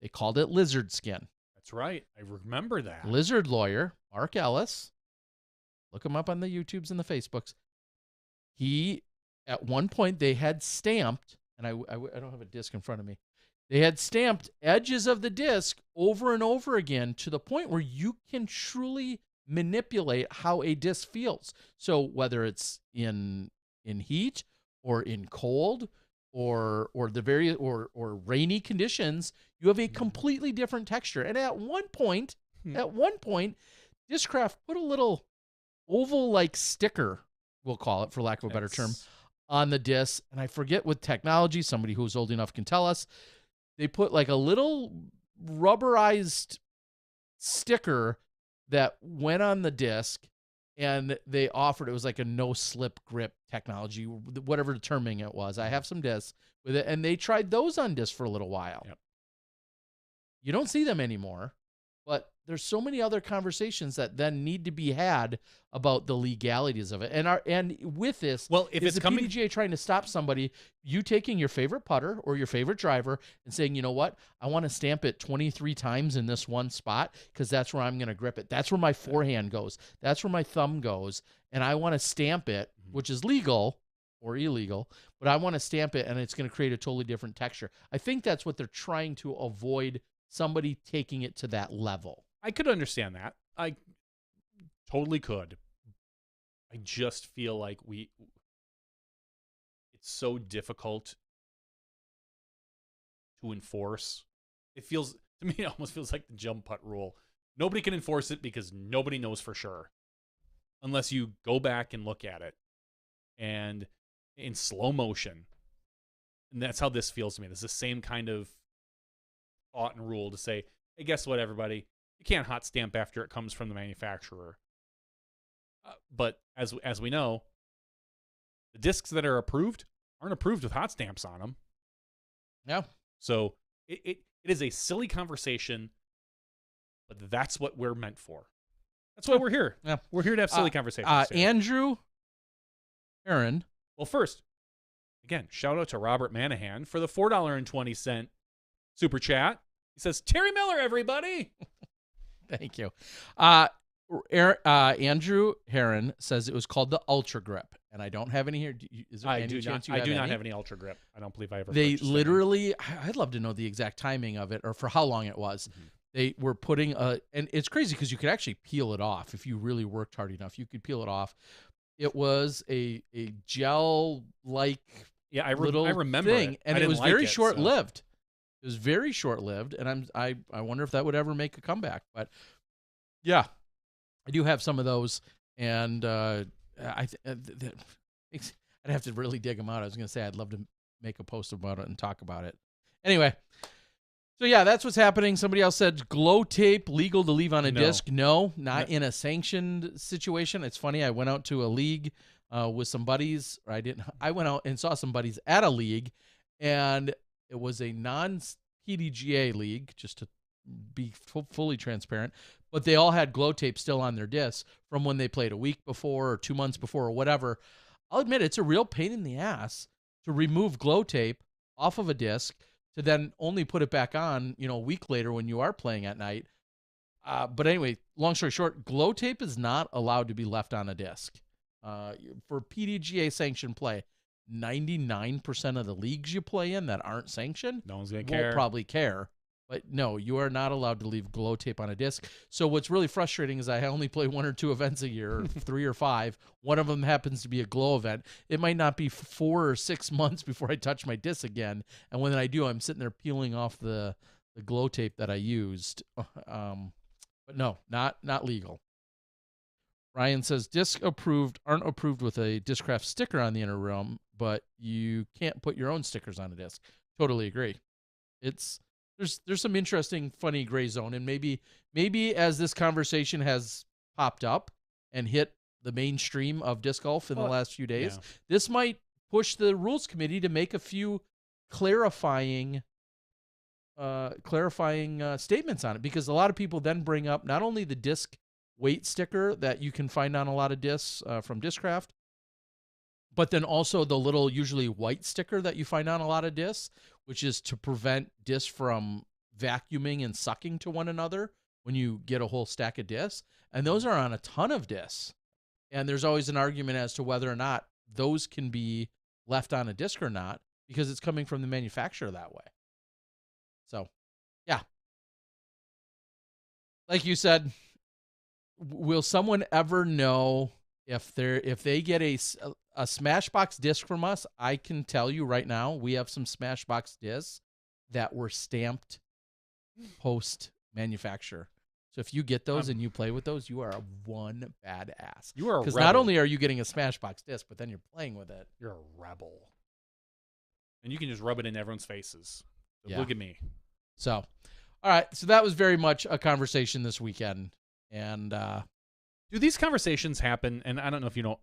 They called it lizard skin. That's right. I remember that. Lizard lawyer, Mark Ellis, look him up on the YouTubes and the Facebooks. At one point, they had stamped, and I don't have a disc in front of me. They had stamped edges of the disc over and over again to the point where you can truly manipulate how a disc feels. So whether it's in heat or in cold or rainy conditions, you have a completely different texture. And at one point, Discraft put a little oval-like sticker, we'll call it for lack of a better term, on the disc. And I forget, with technology, somebody who's old enough can tell us, they put like a little rubberized sticker that went on the disc, and they offered, it was like a no-slip grip technology, whatever the terming it was. I have some discs with it, and they tried those on disc for a little while. Yep. You don't see them anymore, but there's so many other conversations that then need to be had about the legalities of it. And with this, if is it's the coming, PDGA trying to stop somebody, you taking your favorite putter or your favorite driver and saying, you know what, I want to stamp it 23 times in this one spot because that's where I'm going to grip it. That's where my forehand goes. That's where my thumb goes. And I want to stamp it, which is legal or illegal, but I want to stamp it, and it's going to create a totally different texture. I think that's what they're trying to avoid, somebody taking it to that level. I could understand that. I totally could. I just feel like it's so difficult to enforce. It feels, to me, it almost feels like the jump putt rule. Nobody can enforce it because nobody knows for sure unless you go back and look at it and in slow motion. And that's how this feels to me. This is the same kind of thought and rule to say, hey, guess what, everybody? You can't hot stamp after it comes from the manufacturer. But as we know, the discs that are approved aren't approved with hot stamps on them. Yeah. So it is a silly conversation, but that's what we're meant for. That's why we're here. Yeah. We're here to have silly conversations. Andrew Aaron. Well, first, again, shout out to Robert Manahan for the $4.20 super chat. He says, Terry Miller, everybody. Thank you. Andrew Heron says it was called the Ultra Grip, and I don't have any here. Is there any chance you have any? I do not have any Ultra Grip. I don't believe I ever. They literally, I'd love to know the exact timing of it or for how long it was. Mm-hmm. They were putting and it's crazy because you could actually peel it off if you really worked hard enough. You could peel it off. It was a gel-like I remember thing, it. and it was very short-lived. It was very short-lived, and I wonder if that would ever make a comeback. But yeah, I do have some of those, and I'd have to really dig them out. I was going to say I'd love to make a post about it and talk about it. Anyway, so yeah, that's what's happening. Somebody else said glow tape legal to leave on a disc. No, not in a sanctioned situation. It's funny. I went out to a league with some buddies. Or I went out and saw some buddies at a league, and it was a non-PDGA league, just to be fully transparent, but they all had glow tape still on their discs from when they played a week before or 2 months before or whatever. I'll admit it's a real pain in the ass to remove glow tape off of a disc to then only put it back on, a week later when you are playing at night. But anyway, long story short, glow tape is not allowed to be left on a disc. For PDGA sanctioned play, 99% of the leagues you play in that aren't sanctioned, no one's going to care. Won't probably care. But no, you are not allowed to leave glow tape on a disc. So what's really frustrating is I only play 1 or 2 events a year, or 3 or 5. One of them happens to be a glow event. It might not be 4 or 6 months before I touch my disc again. And when I do, I'm sitting there peeling off the glow tape that I used. But no, not legal. Ryan says disc aren't approved with a Discraft sticker on the inner rim, but you can't put your own stickers on a disc. Totally agree. There's some interesting, funny gray zone, and maybe as this conversation has popped up and hit the mainstream of disc golf in the last few days, this might push the rules committee to make a few clarifying statements on it, because a lot of people then bring up not only the disc weight sticker that you can find on a lot of discs from Discraft, but then also the little usually white sticker that you find on a lot of discs, which is to prevent discs from vacuuming and sucking to one another when you get a whole stack of discs. And those are on a ton of discs. And there's always an argument as to whether or not those can be left on a disc or not, because it's coming from the manufacturer that way. So, yeah. Like you said, will someone ever know if they get a Smashbox disc from us? I can tell you right now, we have some Smashbox discs that were stamped post manufacturer. So if you get those and you play with those, you are one badass. You are a rebel. Because not only are you getting a Smashbox disc, but then you're playing with it. You're a rebel. And you can just rub it in everyone's faces. So Yeah. Look at me. So, all right. So that was very much a conversation this weekend. And do these conversations happen? And I don't know if you know,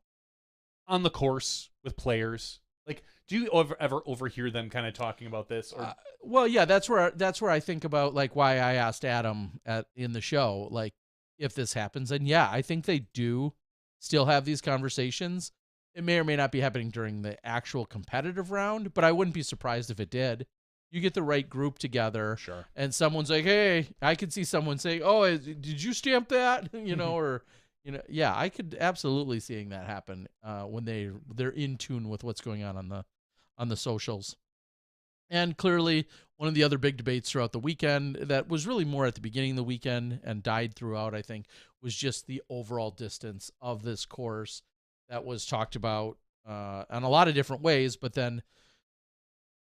on the course with players. Like, do you ever overhear them kind of talking about this? Or well, yeah, that's where I think about like why I asked Adam in the show, like if this happens. And yeah, I think they do still have these conversations. It may or may not be happening during the actual competitive round, but I wouldn't be surprised if it did. You get the right group together, sure, and someone's like, "Hey," I could see someone saying, "Oh, did you stamp that?" Or yeah, I could absolutely seeing that happen when they're in tune with what's going on the socials. And clearly, one of the other big debates throughout the weekend that was really more at the beginning of the weekend and died throughout, I think, was just the overall distance of this course that was talked about in a lot of different ways, but then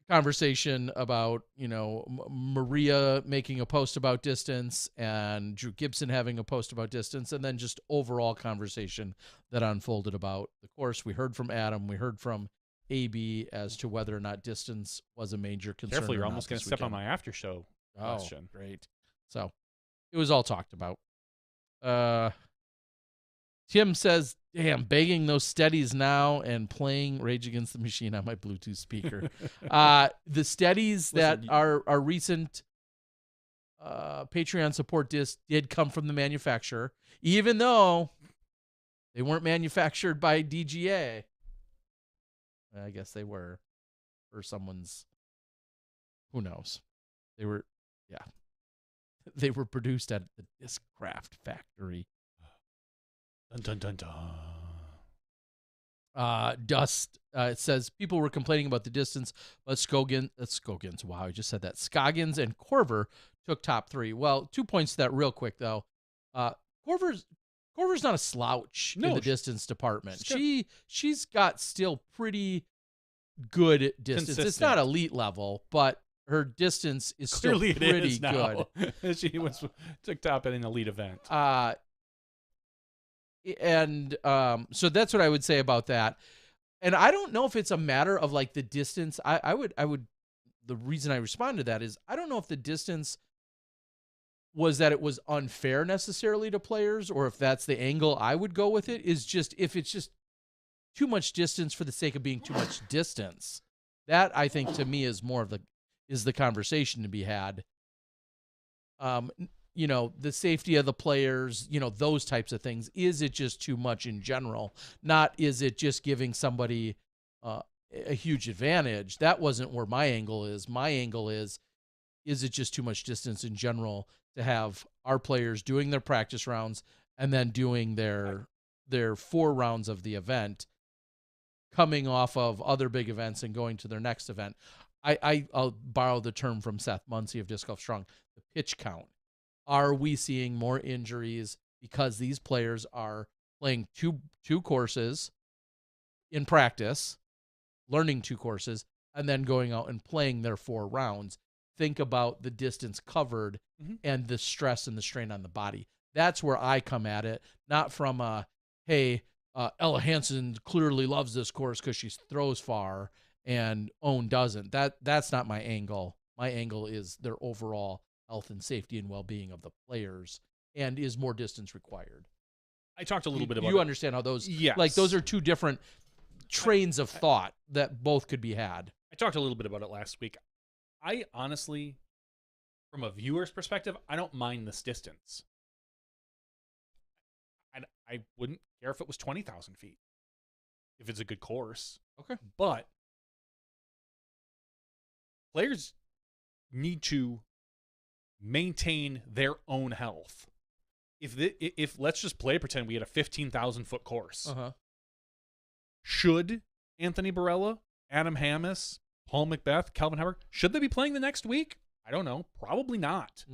conversation about, Maria making a post about distance and Drew Gibson having a post about distance, and then just overall conversation that unfolded about the course. We heard from Adam, we heard from AB as to whether or not distance was a major concern. Careful, you're almost going to step on my after show question. Great. So it was all talked about. Tim says, damn, begging those steadies now and playing Rage Against the Machine on my Bluetooth speaker. The steadies that our recent Patreon support disc did come from the manufacturer, even though they weren't manufactured by DGA. I guess they were, or someone's, who knows. They were produced at the Discraft factory. Dun, dun, dun, dun. Dust, it says people were complaining about the distance, but Scoggins, wow, I just said that. Scoggins and Korver took top 3. Well, 2 points to that real quick, though. Korver's not a slouch in the distance department. She's got still pretty good distance. Consistent. It's not elite level, but her distance is Clearly still pretty good. She took top at an elite event. And so that's what I would say about that. And I don't know if it's a matter of like the distance. I would the reason I responded to that is I don't know if the distance was that it was unfair necessarily to players, or if that's the angle I would go with it, is just if it's just too much distance for the sake of being too much distance. That, I think, to me is more of the conversation to be had. The safety of the players, those types of things. Is it just too much in general? Not is it just giving somebody a huge advantage. That wasn't where my angle is. My angle is it just too much distance in general to have our players doing their practice rounds and then doing their 4 rounds of the event, coming off of other big events and going to their next event. I'll borrow the term from Seth Muncie of Disc Golf Strong, the pitch count. Are we seeing more injuries because these players are playing two courses in practice, learning 2 courses, and then going out and playing their 4 rounds? Think about the distance covered and the stress and the strain on the body. That's where I come at it, not from hey, Ella Hansen clearly loves this course because she throws far and Owen doesn't. That's not my angle. My angle is their overall health and safety and well-being of the players, and is more distance required. I talked a little bit about you understand how those, like, those are 2 different trains of thought that both could be had. I talked a little bit about it last week. I honestly, from a viewer's perspective, I don't mind this distance. I wouldn't care if it was 20,000 feet, if it's a good course. Okay. But players need to maintain their own health. If let's just pretend we had a 15,000 foot course. Should Anthony Barella, Adam Hammes, Paul McBeth, Calvin Hubbard, should they be playing the next week? I don't know. Probably not.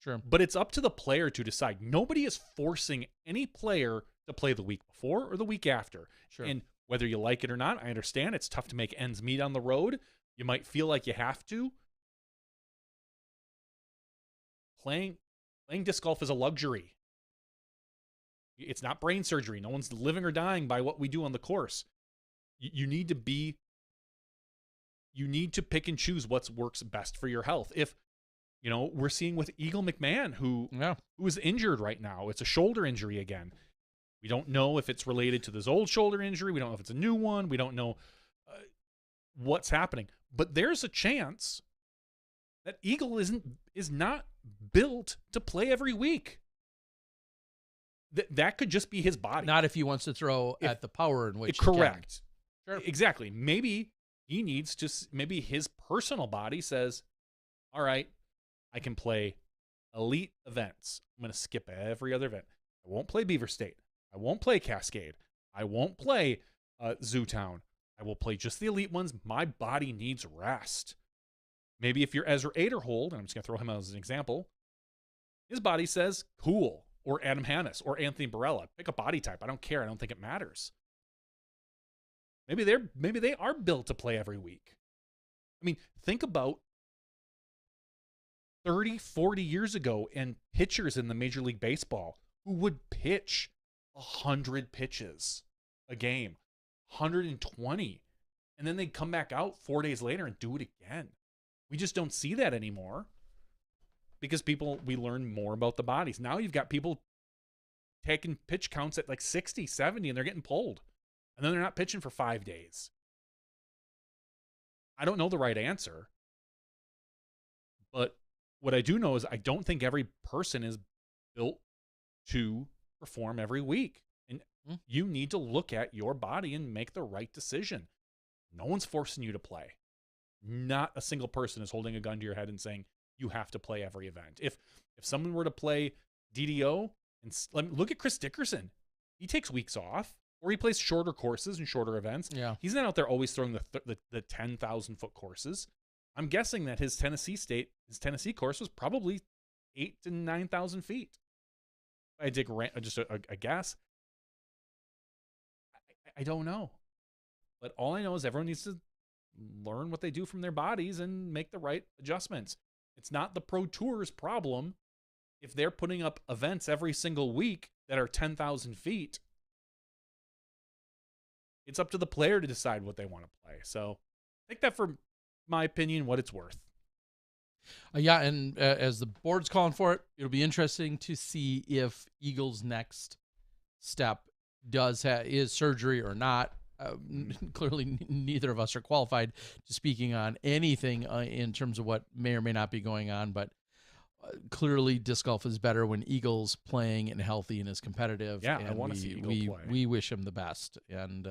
Sure. But it's up to the player to decide. Nobody is forcing any player to play the week before or the week after. Sure. And whether you like it or not, I understand it's tough to make ends meet on the road. You might feel like you have to. Playing disc golf is a luxury. It's not brain surgery. No one's living or dying by what we do on the course. You need to pick and choose what works best for your health. If, we're seeing with Eagle McMahon, who is injured right now. It's a shoulder injury again. We don't know if it's related to this old shoulder injury. We don't know if it's a new one. We don't know what's happening. But there's a chance that Eagle is not built to play every week. That could just be his body. Not if he wants to throw at the power in which correct. He can. Sure. Exactly. Maybe he needs to. Maybe his personal body says, "All right, I can play elite events. I'm going to skip every other event. I won't play Beaver State. I won't play Cascade. I won't play Zootown. I will play just the elite ones. My body needs rest." Maybe if you're Ezra Aderhold, and I'm just going to throw him out as an example, his body says, cool, or Adam Hannes, or Anthony Barella. Pick a body type. I don't care. I don't think it matters. Maybe they are built to play every week. I mean, think about 30, 40 years ago and pitchers in the Major League Baseball who would pitch 100 pitches a game, 120, and then they'd come back out 4 days later and do it again. We just don't see that anymore because we learn more about the bodies. Now you've got people taking pitch counts at like 60, 70, and they're getting pulled. And then they're not pitching for 5 days. I don't know the right answer. But what I do know is I don't think every person is built to perform every week. And you need to look at your body and make the right decision. No one's forcing you to play. Not a single person is holding a gun to your head and saying you have to play every event. If someone were to play DDO, and look at Chris Dickerson, he takes weeks off, or he plays shorter courses and shorter events. Yeah, he's not out there always throwing the 10,000 foot courses. I'm guessing that his Tennessee course was probably 8,000 to 9,000 feet. I take just a guess. I don't know, but all I know is everyone needs to learn what they do from their bodies and make the right adjustments. It's not the Pro Tour's problem if they're putting up events every single week that are 10,000 feet. It's up to the player to decide what they want to play. So take that, for my opinion, what it's worth. Yeah, and as the board's calling for it, it'll be interesting to see if Eagle's next step is surgery or not. Clearly, neither of us are qualified to speaking on anything in terms of what may or may not be going on, but clearly disc golf is better when Eagle's playing and healthy and is competitive. Yeah, and I want to see Eagle play. We wish him the best. And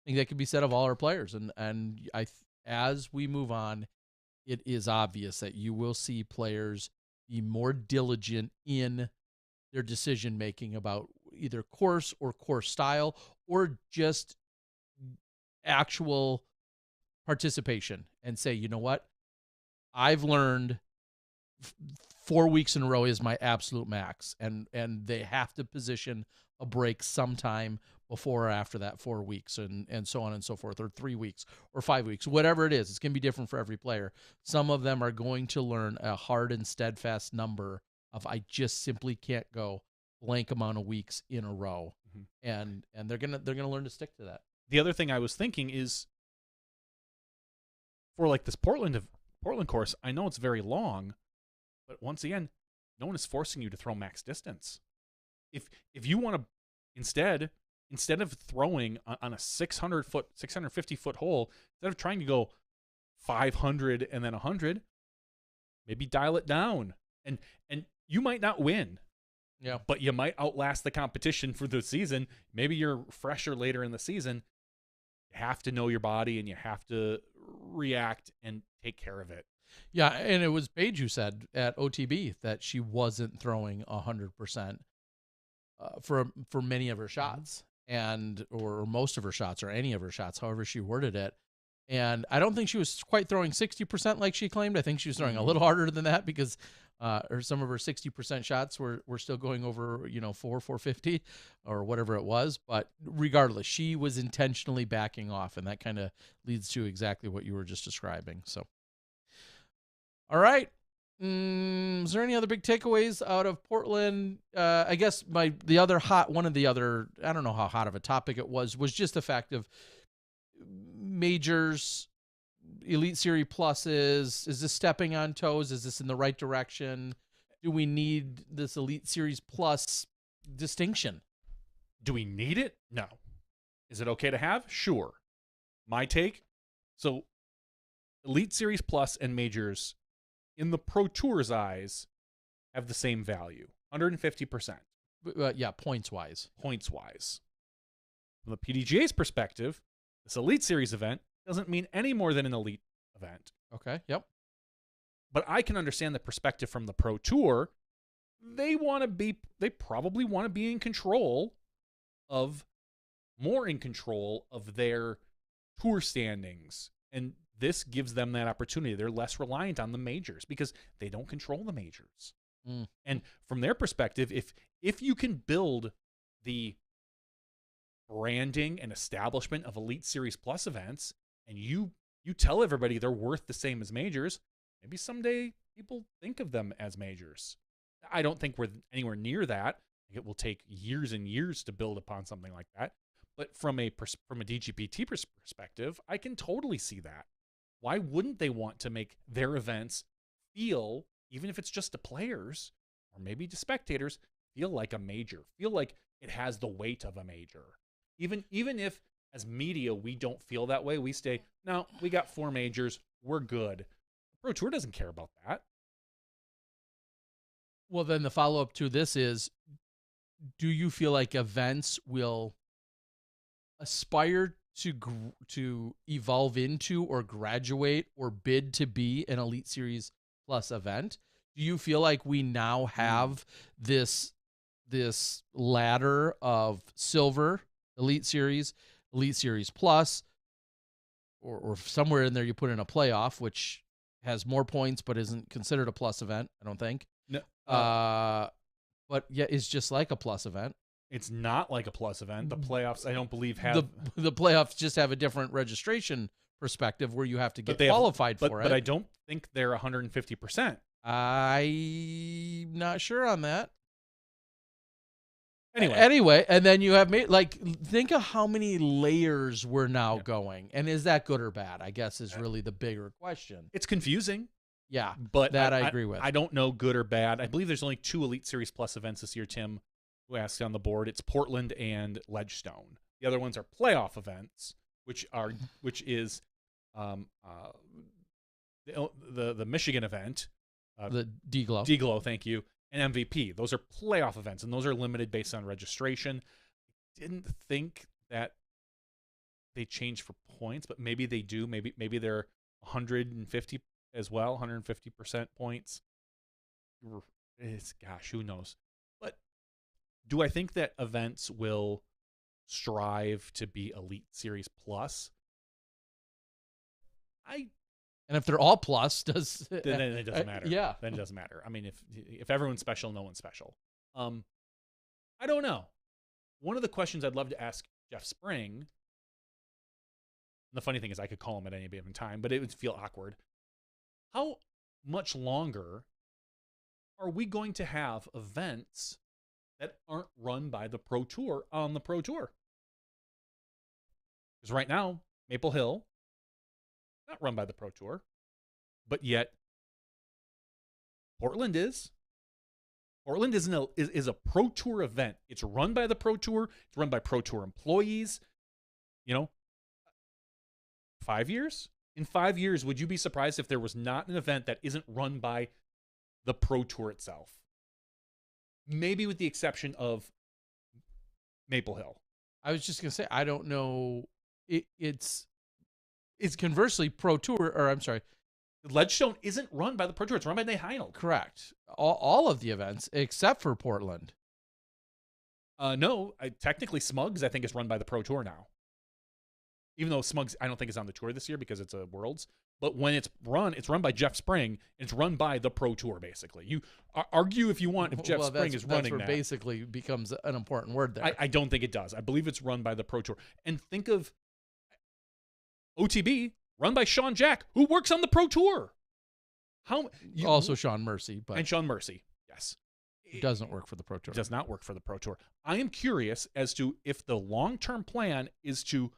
think that could be said of all our players. And as we move on, it is obvious that you will see players be more diligent in their decision making about either course or course style or just actual participation, and say, you know what, I've learned 4 weeks in a row is my absolute max, and they have to position a break sometime before or after that 4 weeks, and so on and so forth, or 3 weeks or 5 weeks, whatever it is. It's going to be different for every player. Some of them are going to learn a hard and steadfast number of, I just simply can't go blank amount of weeks in a row, and they're gonna learn to stick to that. The other thing I was thinking is, for like this Portland course, I know it's very long, but once again, no one is forcing you to throw max distance. If you want to instead of throwing on a 650-foot hole, instead of trying to go 500 and then 100, maybe dial it down, and you might not win. Yeah, but you might outlast the competition for the season. Maybe you're fresher later in the season. You have to know your body, and you have to react and take care of it. Yeah, and it was Paige who said at OTB that she wasn't throwing 100% for many of her shots, or most of her shots, or any of her shots, however she worded it. And I don't think she was quite throwing 60% like she claimed. I think she was throwing a little harder than that, because or some of her 60% shots were still going over, 450 or whatever it was. But regardless, she was intentionally backing off, and that kind of leads to exactly what you were just describing. So, all right. Is there any other big takeaways out of Portland? I guess one of the other, I don't know how hot of a topic it was just the fact of majors, Elite Series pluses. Is this stepping on toes? Is this in the right direction? Do we need this Elite Series plus distinction? Do we need it? No. Is it okay to have? Sure. My take? So, Elite Series plus and majors, in the Pro Tour's eyes, have the same value, 150%. Yeah, points-wise. Points-wise. From the PDGA's perspective, this Elite Series event doesn't mean any more than an elite event. Okay, yep. But I can understand the perspective from the Pro Tour. They probably want to be more in control of their tour standings. And this gives them that opportunity. They're less reliant on the majors because they don't control the majors. And from their perspective, if you can build the branding and establishment of Elite Series Plus events, and you tell everybody they're worth the same as majors, maybe someday people think of them as majors. I don't think we're anywhere near that. It will take years and years to build upon something like that. But from a DGPT perspective, I can totally see that. Why wouldn't they want to make their events feel, even if it's just the players or maybe the spectators, feel like a major, feel like it has the weight of a major? Even if as media we don't feel that way, we stay, no, we got 4 majors, we're good. The Pro Tour doesn't care about that. Well, then the follow-up to this is, do you feel like events will aspire to evolve into or graduate or bid to be an Elite Series Plus event? Do you feel like we now have this ladder of silver, Elite Series Plus, or somewhere in there you put in a playoff, which has more points but isn't considered a plus event, I don't think. No. But yeah, it's just like a plus event. It's not like a plus event. The playoffs, I don't believe, have... The playoffs just have a different registration perspective where you have to get qualified for it. But I don't think they're 150%. I'm not sure on that. Anyway, and then you have think of how many layers we're now going, and is that good or bad? I guess is really the bigger question. It's confusing. Yeah, but that I agree with. I don't know good or bad. I believe there's only 2 Elite Series Plus events this year, Tim, who asked on the board. It's Portland and Ledgestone. The other ones are playoff events, which is the Michigan event, the D-Glow. D-Glow, thank you. And MVP. Those are playoff events, and those are limited based on registration. I didn't think that they change for points, but maybe they do. Maybe they're 150 as well, 150% points. Gosh, who knows? But do I think that events will strive to be Elite Series Plus? And if they're all plus, then it doesn't matter. Yeah. Then it doesn't matter. I mean, if everyone's special, no one's special. I don't know. One of the questions I'd love to ask Jeff Spring, the funny thing is I could call him at any given time, but it would feel awkward. How much longer are we going to have events that aren't run by the Pro Tour on the Pro Tour? Because right now, Maple Hill, not run by the Pro Tour, but yet Portland is. Portland is a Pro Tour event. It's run by the Pro Tour. It's run by Pro Tour employees. 5 years? In 5 years, would you be surprised if there was not an event that isn't run by the Pro Tour itself? Maybe with the exception of Maple Hill. I was just going to say, I don't know. It's conversely Pro Tour, or I'm sorry, Ledgestone isn't run by the Pro Tour. It's run by Nate Heinold. Correct. All of the events except for Portland. No, technically Smugs, I think, is run by the Pro Tour now. Even though Smugs, I don't think is on the tour this year because it's a Worlds. But when it's run by Jeff Spring. It's run by the Pro Tour, basically. You argue if you want if Jeff Spring is running that. That's where basically becomes an important word there. I don't think it does. I believe it's run by the Pro Tour. And think of OTB, run by Sean Jack, who works on the Pro Tour. Also Sean Mercy. And Sean Mercy, yes. It doesn't work for the Pro Tour. It does not work for the Pro Tour. I am curious as to if the long-term plan is to,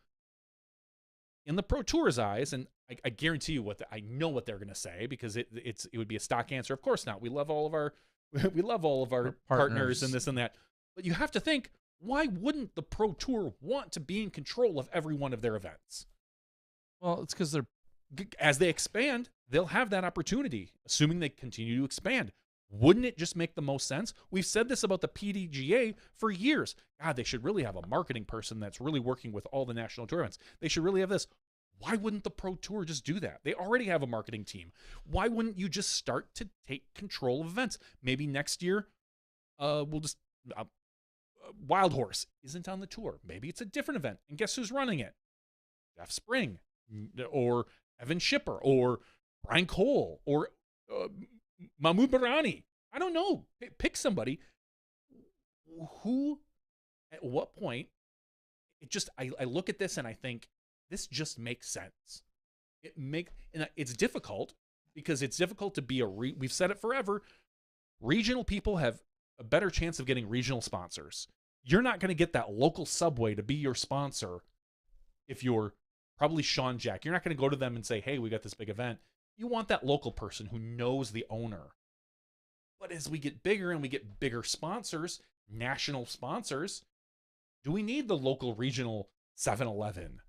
in the Pro Tour's eyes, and I guarantee you I know what they're going to say because it would be a stock answer. Of course not. We love all of our partners and this and that. But you have to think, why wouldn't the Pro Tour want to be in control of every one of their events? Well, it's because as they expand, they'll have that opportunity, assuming they continue to expand. Wouldn't it just make the most sense? We've said this about the PDGA for years. God, they should really have a marketing person that's really working with all the national tour events. They should really have this. Why wouldn't the Pro Tour just do that? They already have a marketing team. Why wouldn't you just start to take control of events? Maybe next year, we'll just Wild Horse isn't on the tour. Maybe it's a different event. And guess who's running it? Jeff Spring, or Evan Schipper, or Brian Cole, or Mahmoud Barani. I don't know. Pick somebody. Who, at what point, I look at this and I think, this just makes sense. And it's difficult because it's difficult to be we've said it forever. Regional people have a better chance of getting regional sponsors. You're not going to get that local Subway to be your sponsor if you're probably Sean Jack. You're not going to go to them and say, hey, we got this big event. You want that local person who knows the owner. But as we get bigger and we get bigger sponsors, national sponsors, do we need the local regional 7-Eleven?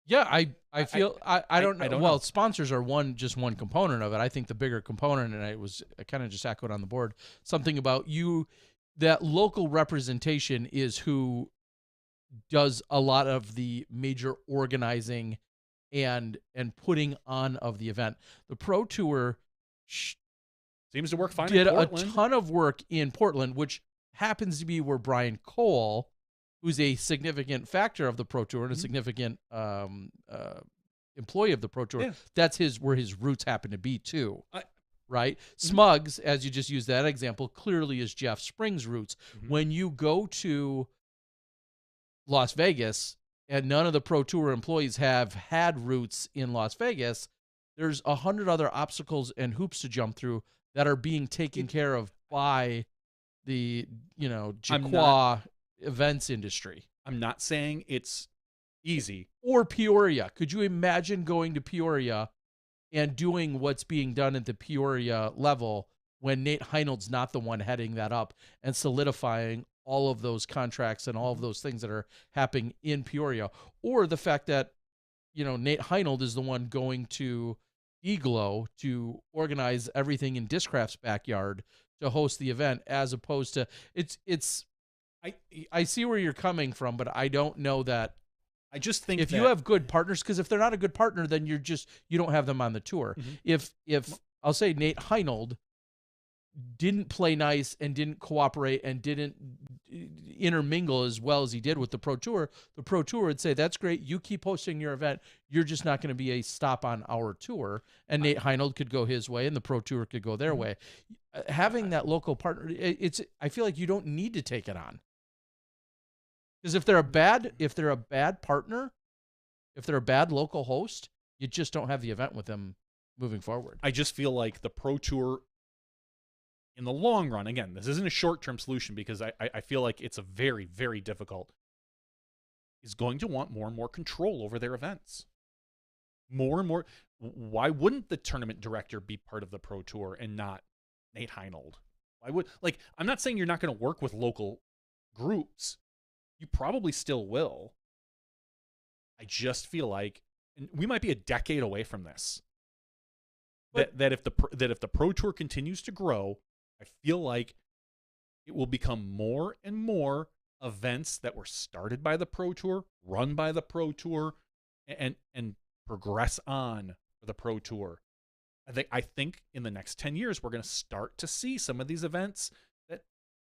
Yeah, I feel I don't know. Well, sponsors are just one component of it. I think the bigger component, and I kind of just echoed on the board, something about that local representation is who does a lot of the major organizing and putting on of the event. The Pro Tour seems to work fine. Did a ton of work in Portland, which happens to be where Brian Cole, who's a significant factor of the Pro Tour and a significant employee of the Pro Tour. Yeah. That's where his roots happen to be too. Right? Smugs, as you just used that example, clearly is Jeff Spring's roots. When you go to Las Vegas and none of the Pro Tour employees have had roots in Las Vegas, there's 100 other obstacles and hoops to jump through that are being taken care of by the, Jaqua events industry. I'm not saying it's easy. Or Peoria. Could you imagine going to Peoria and doing what's being done at the Peoria level when Nate Heinold's not the one heading that up and solidifying all of those contracts and all of those things that are happening in Peoria? Or the fact that, Nate Heinold is the one going to Iglo to organize everything in Discraft's backyard to host the event, as opposed to I see where you're coming from, but I don't know that I just think if you have good partners, because if they're not a good partner, then you don't have them on the tour. If I'll say Nate Heinold didn't play nice and didn't cooperate and didn't intermingle as well as he did with the Pro Tour would say, that's great, you keep hosting your event, you're just not going to be a stop on our tour. And Nate Heinold could go his way and the Pro Tour could go their way. Having that local partner, I feel like you don't need to take it on. Because if they're a bad partner, if they're a bad local host, you just don't have the event with them moving forward. I just feel like the Pro Tour, in the long run, again, this isn't a short-term solution because I feel like it's a very, very difficult, is going to want more and more control over their events. More and more. Why wouldn't the tournament director be part of the Pro Tour and not Nate Heinold? Why would, like, I'm not saying you're not going to work with local groups. You probably still will. I just feel like, and we might be a decade away from this. That if the Pro Tour continues to grow, I feel like it will become more and more events that were started by the Pro Tour, run by the Pro Tour, and progress on for the Pro Tour. I think in the next 10 years, we're going to start to see some of these events that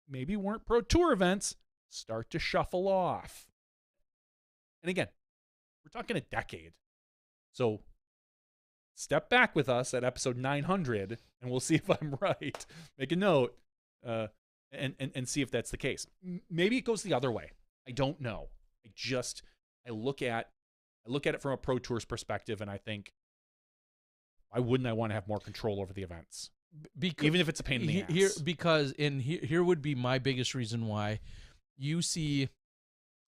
maybe weren't Pro Tour events start to shuffle off. And again, we're talking a decade. So step back with us at episode 900, and we'll see if I'm right. Make a note and see if that's the case. Maybe it goes the other way. I don't know. I look at it from a Pro Tour's perspective, and I think, why wouldn't I want to have more control over the events? Even if it's a pain in the ass. Here would be my biggest reason why. You see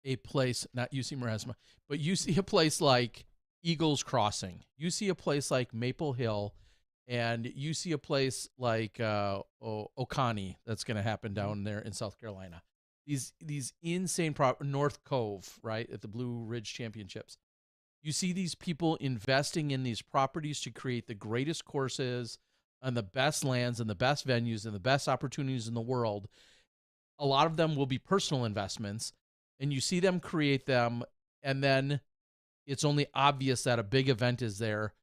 a place, not UC Maresma, but you see a place like Eagles Crossing. You see a place like Maple Hill, and you see a place like Oconee that's going to happen down there in South Carolina. These insane North Cove, right, at the Blue Ridge Championships. You see these people investing in these properties to create the greatest courses on the best lands and the best venues and the best opportunities in the world. A lot of them will be personal investments, and you see them create them, and then it's only obvious that a big event is there.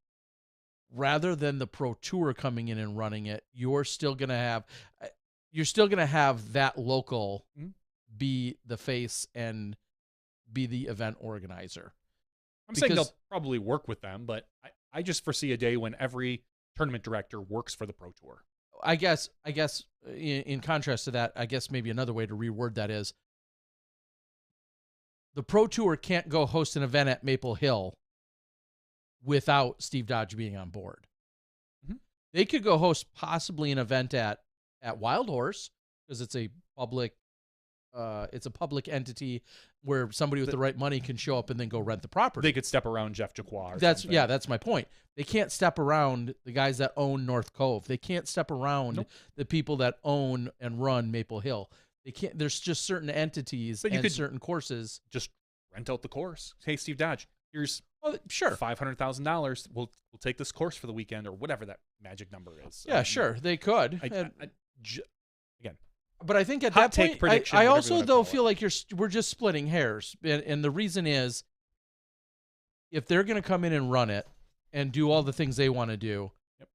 Rather than the Pro Tour coming in and running it, you're still going to have that local be the face and be the event organizer. I'm saying they'll probably work with them, but I just foresee a day when every tournament director works for the Pro Tour. I guess in contrast to that, I guess maybe another way to reword that is, the Pro Tour can't go host an event at Maple Hill without Steve Dodge being on board. Mm-hmm. They could go host possibly an event at Wild Horse because it's a public entity where somebody with the right money can show up and then go rent the property. They could step around Jeff Jacquard. That's my point. They can't step around the guys that own North Cove. They can't step around the people that own and run Maple Hill. They can't. There's just certain entities and certain courses. Just rent out the course. Hey, Steve Dodge, here's sure $500,000. We'll take this course for the weekend or whatever that magic number is. Yeah, sure, they could. Again. But I think at that point, I also though feel like we're just splitting hairs, and the reason is, if they're going to come in and run it and do all the things they want to do,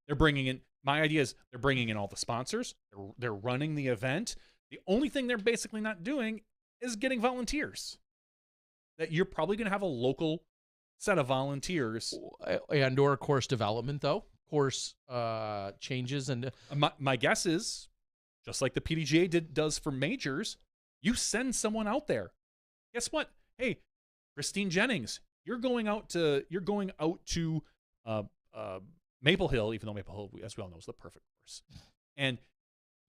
they're bringing in. My idea is they're bringing in all the sponsors. They're running the event. The only thing they're basically not doing is getting volunteers. That you're probably going to have a local set of volunteers and/or course development, though course changes, and my guess is, just like the PDGA does for majors, you send someone out there. Guess what? Hey, Christine Jennings, you're going out to Maple Hill, even though Maple Hill, as we all know, is the perfect course. And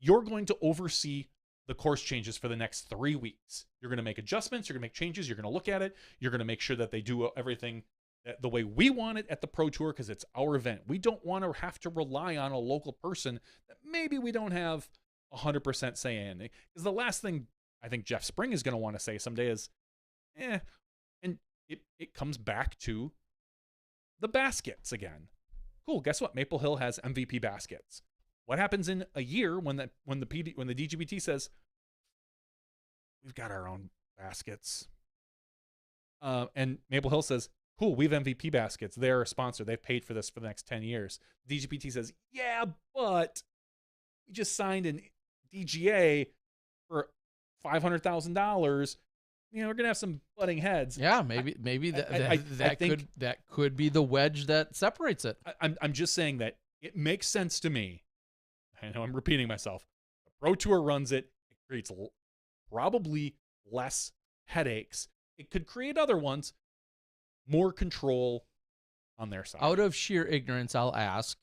you're going to oversee the course changes for the next 3 weeks. You're going to make adjustments. You're going to make changes. You're going to look at it. You're going to make sure that they do everything the way we want it at the Pro Tour because it's our event. We don't want to have to rely on a local person that maybe we don't have 100% say in. Because the last thing I think Jeff Spring is going to want to say someday is, and it comes back to the baskets again. Cool. Guess what? Maple Hill has MVP baskets. What happens in a year when the DGBT says we've got our own baskets? And Maple Hill says, cool, we have MVP baskets. They're a sponsor. They've paid for this for the next 10 years. DGPT says, yeah, but we just signed an DGA for $500,000. We're going to have some butting heads. Yeah, maybe that could be the wedge that separates it. I'm just saying that it makes sense to me. I know I'm repeating myself. The Pro Tour runs it. It creates probably less headaches. It could create other ones, more control on their side. Out of sheer ignorance, I'll ask.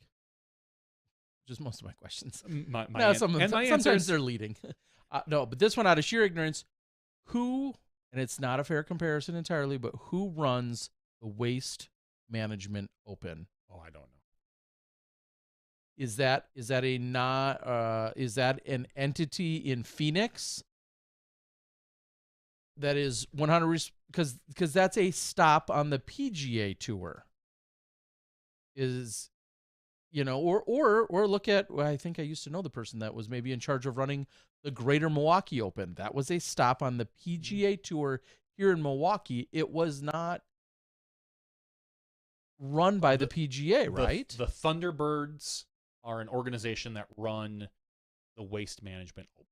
Just most of my questions. Sometimes they're leading. No, but this one, out of sheer ignorance, who, and it's not a fair comparison entirely, but who runs the Waste Management Open? Oh, I don't know. Is that an entity in Phoenix that is 100 because that's a stop on the PGA Tour? Or look at, well, I think I used to know the person that was maybe in charge of running the Greater Milwaukee Open. That was a stop on the PGA Tour here in Milwaukee. It was not run by the PGA, right? The Thunderbirds are an organization that run the Waste Management Open.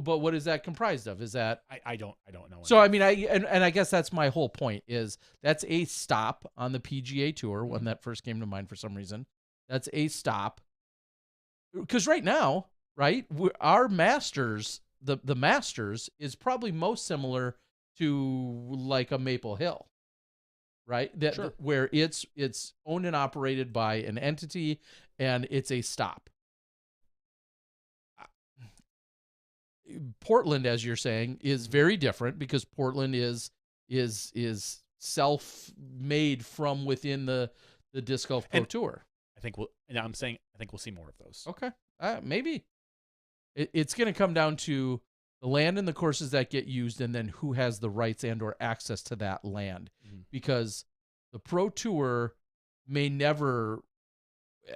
But what is that comprised of? Is that I don't know. So I mean, I guess that's my whole point. Is that's a stop on the PGA Tour, one that first came to mind for some reason. That's a stop because right now, right, our Masters, the Masters is probably most similar to like a Maple Hill, right? Sure. Where it's owned and operated by an entity, and it's a stop. Portland, as you're saying, is very different because Portland is self-made from within the Disc Golf Pro Tour. I think we'll see more of those. Okay, maybe it's going to come down to the land and the courses that get used, and then who has the rights and/or access to that land, because the Pro Tour may never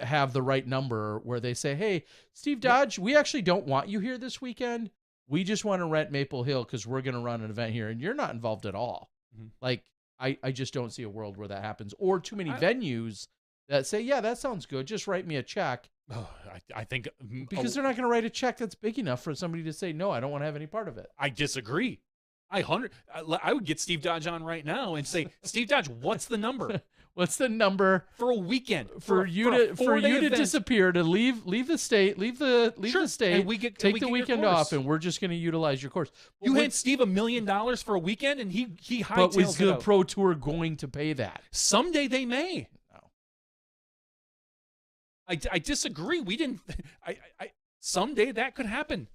have the right number where they say, "Hey, Steve Dodge, we actually don't want you here this weekend. We just want to rent Maple Hill because we're going to run an event here, and you're not involved at all." Like, I just don't see a world where that happens, or too many venues that say, "Yeah, that sounds good. Just write me a check." I think because they're not going to write a check that's big enough for somebody to say, "No, I don't want to have any part of it." I disagree. I would get Steve Dodge on right now and say, "Steve Dodge, what's the number? What's the number for a weekend for you to disappear, to leave the state, leave the state, and take the weekend off, and we're just going to utilize your course." You hand Steve $1 million for a weekend, and he hightails But is the out. Pro Tour going to pay that? Someday they may. No. I disagree. We didn't. Someday that could happen.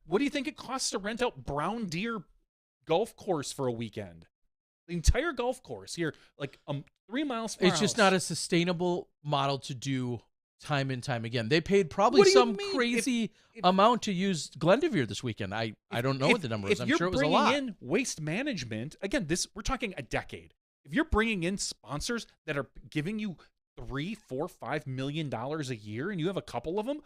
What do you think it costs to rent out Brown Deer Golf Course for a weekend? The entire golf course here, like 3 miles from our It's just house. not a sustainable model to do time and time again. They paid probably some crazy amount to use Glendoveer this weekend. I don't know what the number is. I'm sure it was a lot. If you're bringing in Waste Management, again, we're talking a decade. If you're bringing in sponsors that are giving you $3, $4, $5 million a year, and you have a couple of them,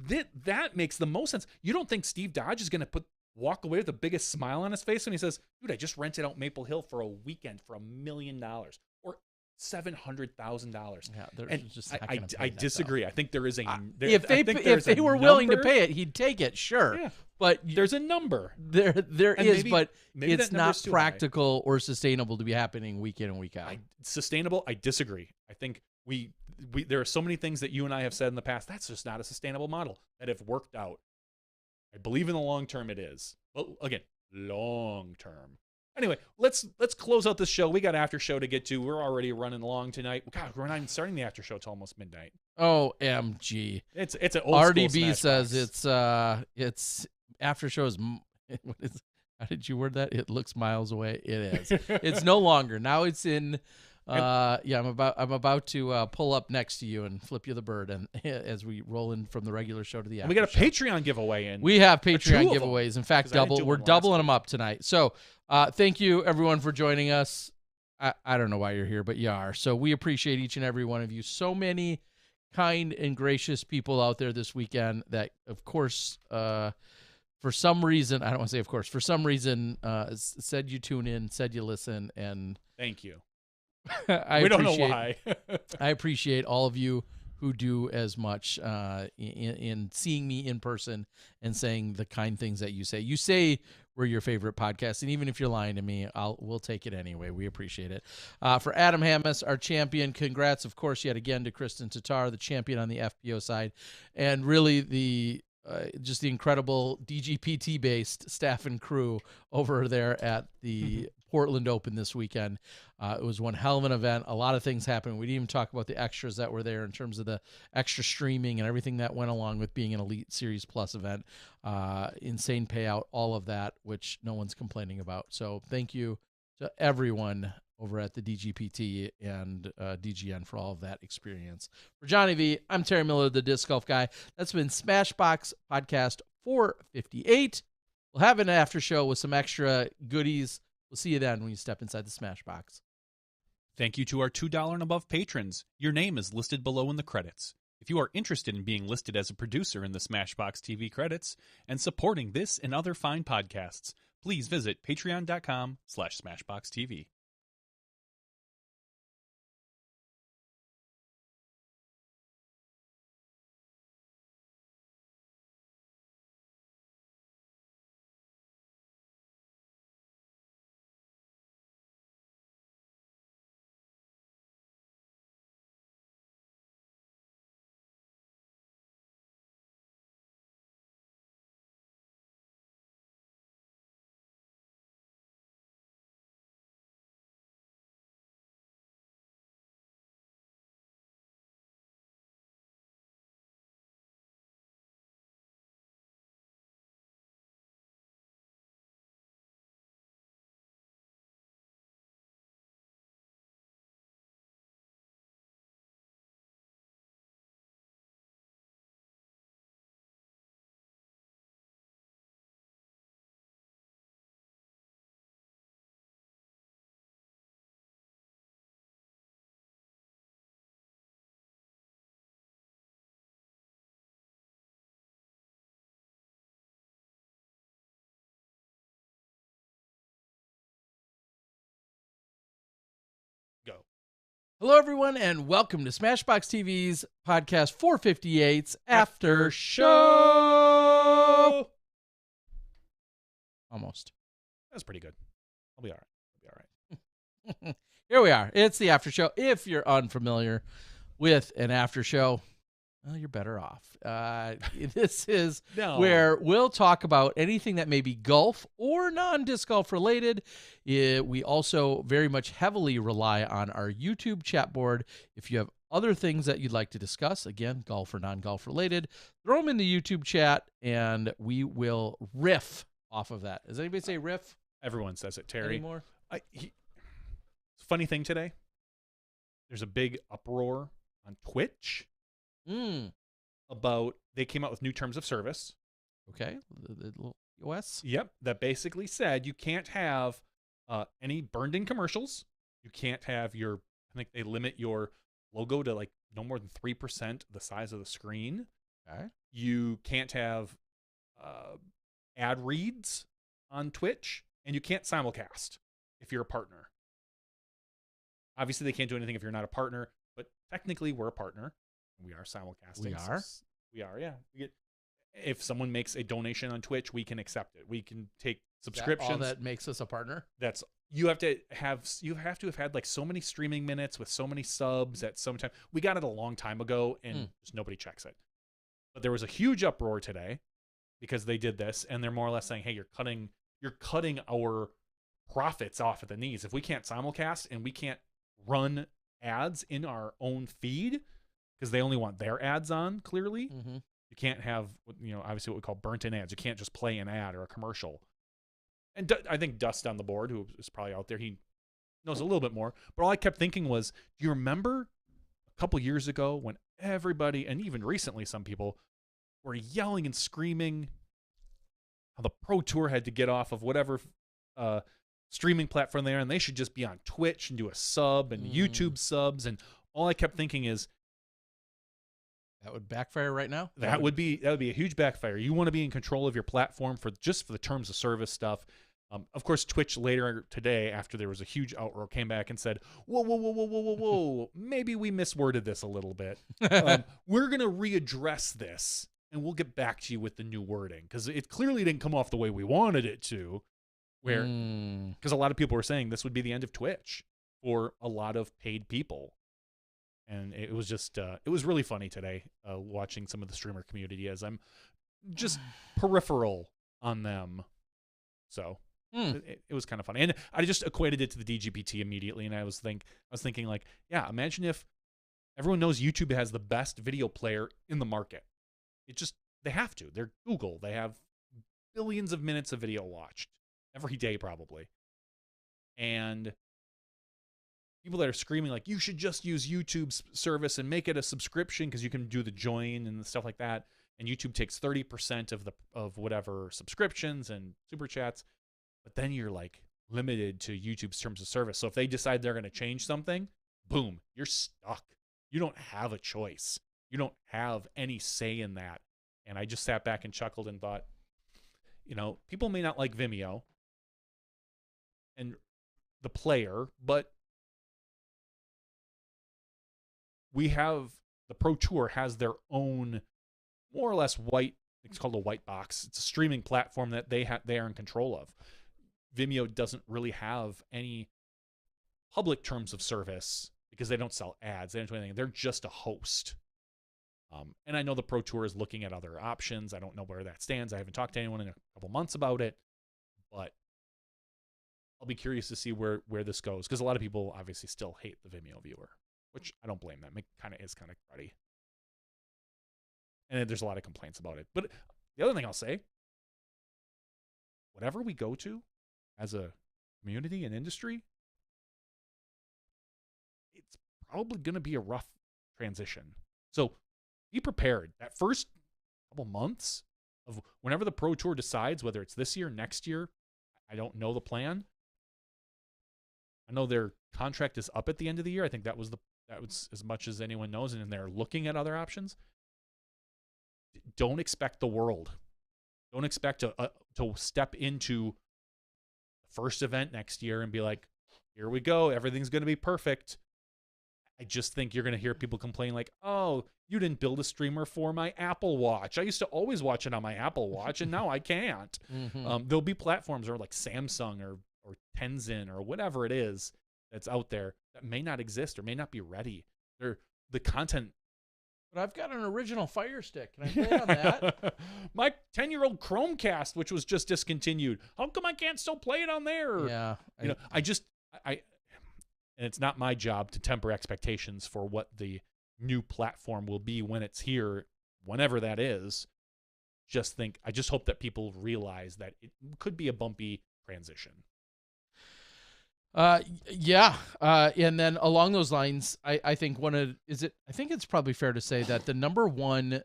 that makes the most sense. You don't think Steve Dodge is going to walk away with the biggest smile on his face when he says, "Dude, I just rented out Maple Hill for a weekend for $1 million or $700,000." Yeah, just I disagree. I think there is a if they were willing to pay it, he'd take it, sure. Yeah. But there's a number. There is, maybe it's not practical or sustainable to be happening week in and week out. Sustainable? I disagree. I think we there are so many things that you and I have said in the past. That's just not a sustainable model that have worked out. I believe in the long term it is. Well, again, long term. Anyway, let's close out this show. We got after show to get to. We're already running long tonight. God, we're not even starting the after show till almost midnight. OMG. It's an old school RDB says box. it's after show is what is, how did you word that? It looks miles away. It is. It's no longer. Now it's in I'm about to pull up next to you and flip you the bird, and as we roll in from the regular show to the after we got a show. Patreon giveaway in. We have Patreon giveaways. In fact, we're doubling them up tonight. So thank you everyone for joining us. I don't know why you're here, but you are. So we appreciate each and every one of you. So many kind and gracious people out there this weekend that, of course, for some reason, I don't want to say of course, for some reason, said you tune in, said you listen, and thank you. We don't know why. I appreciate all of you who do as much in seeing me in person and saying the kind things that you say. You say we're your favorite podcast, and even if you're lying to me, we'll take it anyway. We appreciate it. For Adam Hammes, our champion, congrats, of course, yet again to Kristen Tatar, the champion on the FPO side, and really just the incredible DGPT-based staff and crew over there at the Portland Open this weekend. It was one hell of an event. A lot of things happened. We didn't even talk about the extras that were there in terms of the extra streaming and everything that went along with being an Elite Series Plus event. Insane payout, all of that, which no one's complaining about. So thank you to everyone over at the DGPT and DGN for all of that experience. For Johnny V, I'm Terry Miller, the Disc Golf Guy. That's been Smashbox Podcast 458. We'll have an after show with some extra goodies. We'll see you then when you step inside the Smashbox. Thank you to our $2 and above patrons. Your name is listed below in the credits. If you are interested in being listed as a producer in the Smashbox TV credits and supporting this and other fine podcasts, please visit patreon.com/SmashboxTV. Go. Hello, everyone, and welcome to Smashbox TV's podcast 458's After Show. Almost. That's pretty good. I'll be all right. Here we are. It's the After Show. If you're unfamiliar with an After Show, well, you're better off. This is where we'll talk about anything that may be golf or non-disc golf related. We also very much heavily rely on our YouTube chat board. If you have other things that you'd like to discuss, again, golf or non-golf related, throw them in the YouTube chat and we will riff off of that. Does anybody say riff? Everyone says it, Terry. Anymore? Funny thing today, there's a big uproar on Twitch about they came out with new terms of service. Okay, the little OS. Yep, that basically said you can't have any burned-in commercials. You can't have I think they limit your logo to like no more than 3% the size of the screen. Okay. You can't have ad reads on Twitch, and you can't simulcast if you're a partner. Obviously, they can't do anything if you're not a partner, but technically we're a partner. We are simulcasting. We are? We are, yeah. If someone makes a donation on Twitch, we can accept it. We can take subscriptions. All that makes us a partner? You have to have had like so many streaming minutes with so many subs at some time. We got it a long time ago, and just nobody checks it. But there was a huge uproar today because they did this, and they're more or less saying, hey, you're cutting our profits off at the knees. If we can't simulcast and we can't run ads in our own feed because they only want their ads on, clearly, you can't have, obviously what we call burnt-in ads. You can't just play an ad or a commercial. And I think Dust on the board, who is probably out there, he knows a little bit more. But all I kept thinking was, do you remember a couple years ago when everybody, and even recently some people, were yelling and screaming how the Pro Tour had to get off of whatever streaming platform there, and they should just be on Twitch and do a sub and YouTube subs. And all I kept thinking is, That would backfire right now. That would be a huge backfire. You want to be in control of your platform for the terms of service stuff. Of course, Twitch later today, after there was a huge outroar, came back and said, whoa, maybe we misworded this a little bit. We're going to readdress this, and we'll get back to you with the new wording, because it clearly didn't come off the way we wanted it to, because a lot of people were saying this would be the end of Twitch for a lot of paid people. And it was just, it was really funny today watching some of the streamer community, as I'm just peripheral on them. So it was kind of funny. And I just equated it to the DGPT immediately. And I was thinking like, yeah, imagine if everyone knows YouTube has the best video player in the market. They have to. They're Google. They have billions of minutes of video watched every day probably. And people that are screaming like, you should just use YouTube's service and make it a subscription because you can do the join and stuff like that. And YouTube takes 30% of whatever subscriptions and super chats. But then you're like limited to YouTube's terms of service. So if they decide they're going to change something, boom, you're stuck. You don't have a choice. You don't have any say in that. And I just sat back and chuckled and thought, people may not like Vimeo and the player, but the Pro Tour has their own more or less it's called a white box. It's a streaming platform that they are in control of. Vimeo doesn't really have any public terms of service because they don't sell ads. They don't do anything. They're just a host. And I know the Pro Tour is looking at other options. I don't know where that stands. I haven't talked to anyone in a couple months about it, but I'll be curious to see where this goes, because a lot of people obviously still hate the Vimeo viewer, which I don't blame them. It kind of is kind of cruddy. And there's a lot of complaints about it. But the other thing I'll say, whatever we go to as a community and industry, it's probably going to be a rough transition. So be prepared. That first couple months of whenever the Pro Tour decides, whether it's this year, next year, I don't know the plan. I know their contract is up at the end of the year. I think that was as much as anyone knows, and they're looking at other options. Don't expect the world. Don't expect to step into the first event next year and be like, here we go, everything's going to be perfect. I just think you're going to hear people complain like, oh, you didn't build a streamer for my Apple Watch. I used to always watch it on my Apple Watch, and now I can't. There'll be platforms or like Samsung or Tenzin or whatever it is that's out there that may not exist or may not be ready. The content. But I've got an original Fire Stick. Can I play on that? My 10-year-old Chromecast, which was just discontinued. How come I can't still play it on there? Yeah. And it's not my job to temper expectations for what the new platform will be when it's here, whenever that is. I just hope that people realize that it could be a bumpy transition. Yeah. And then along those lines, I think I think it's probably fair to say that the number one,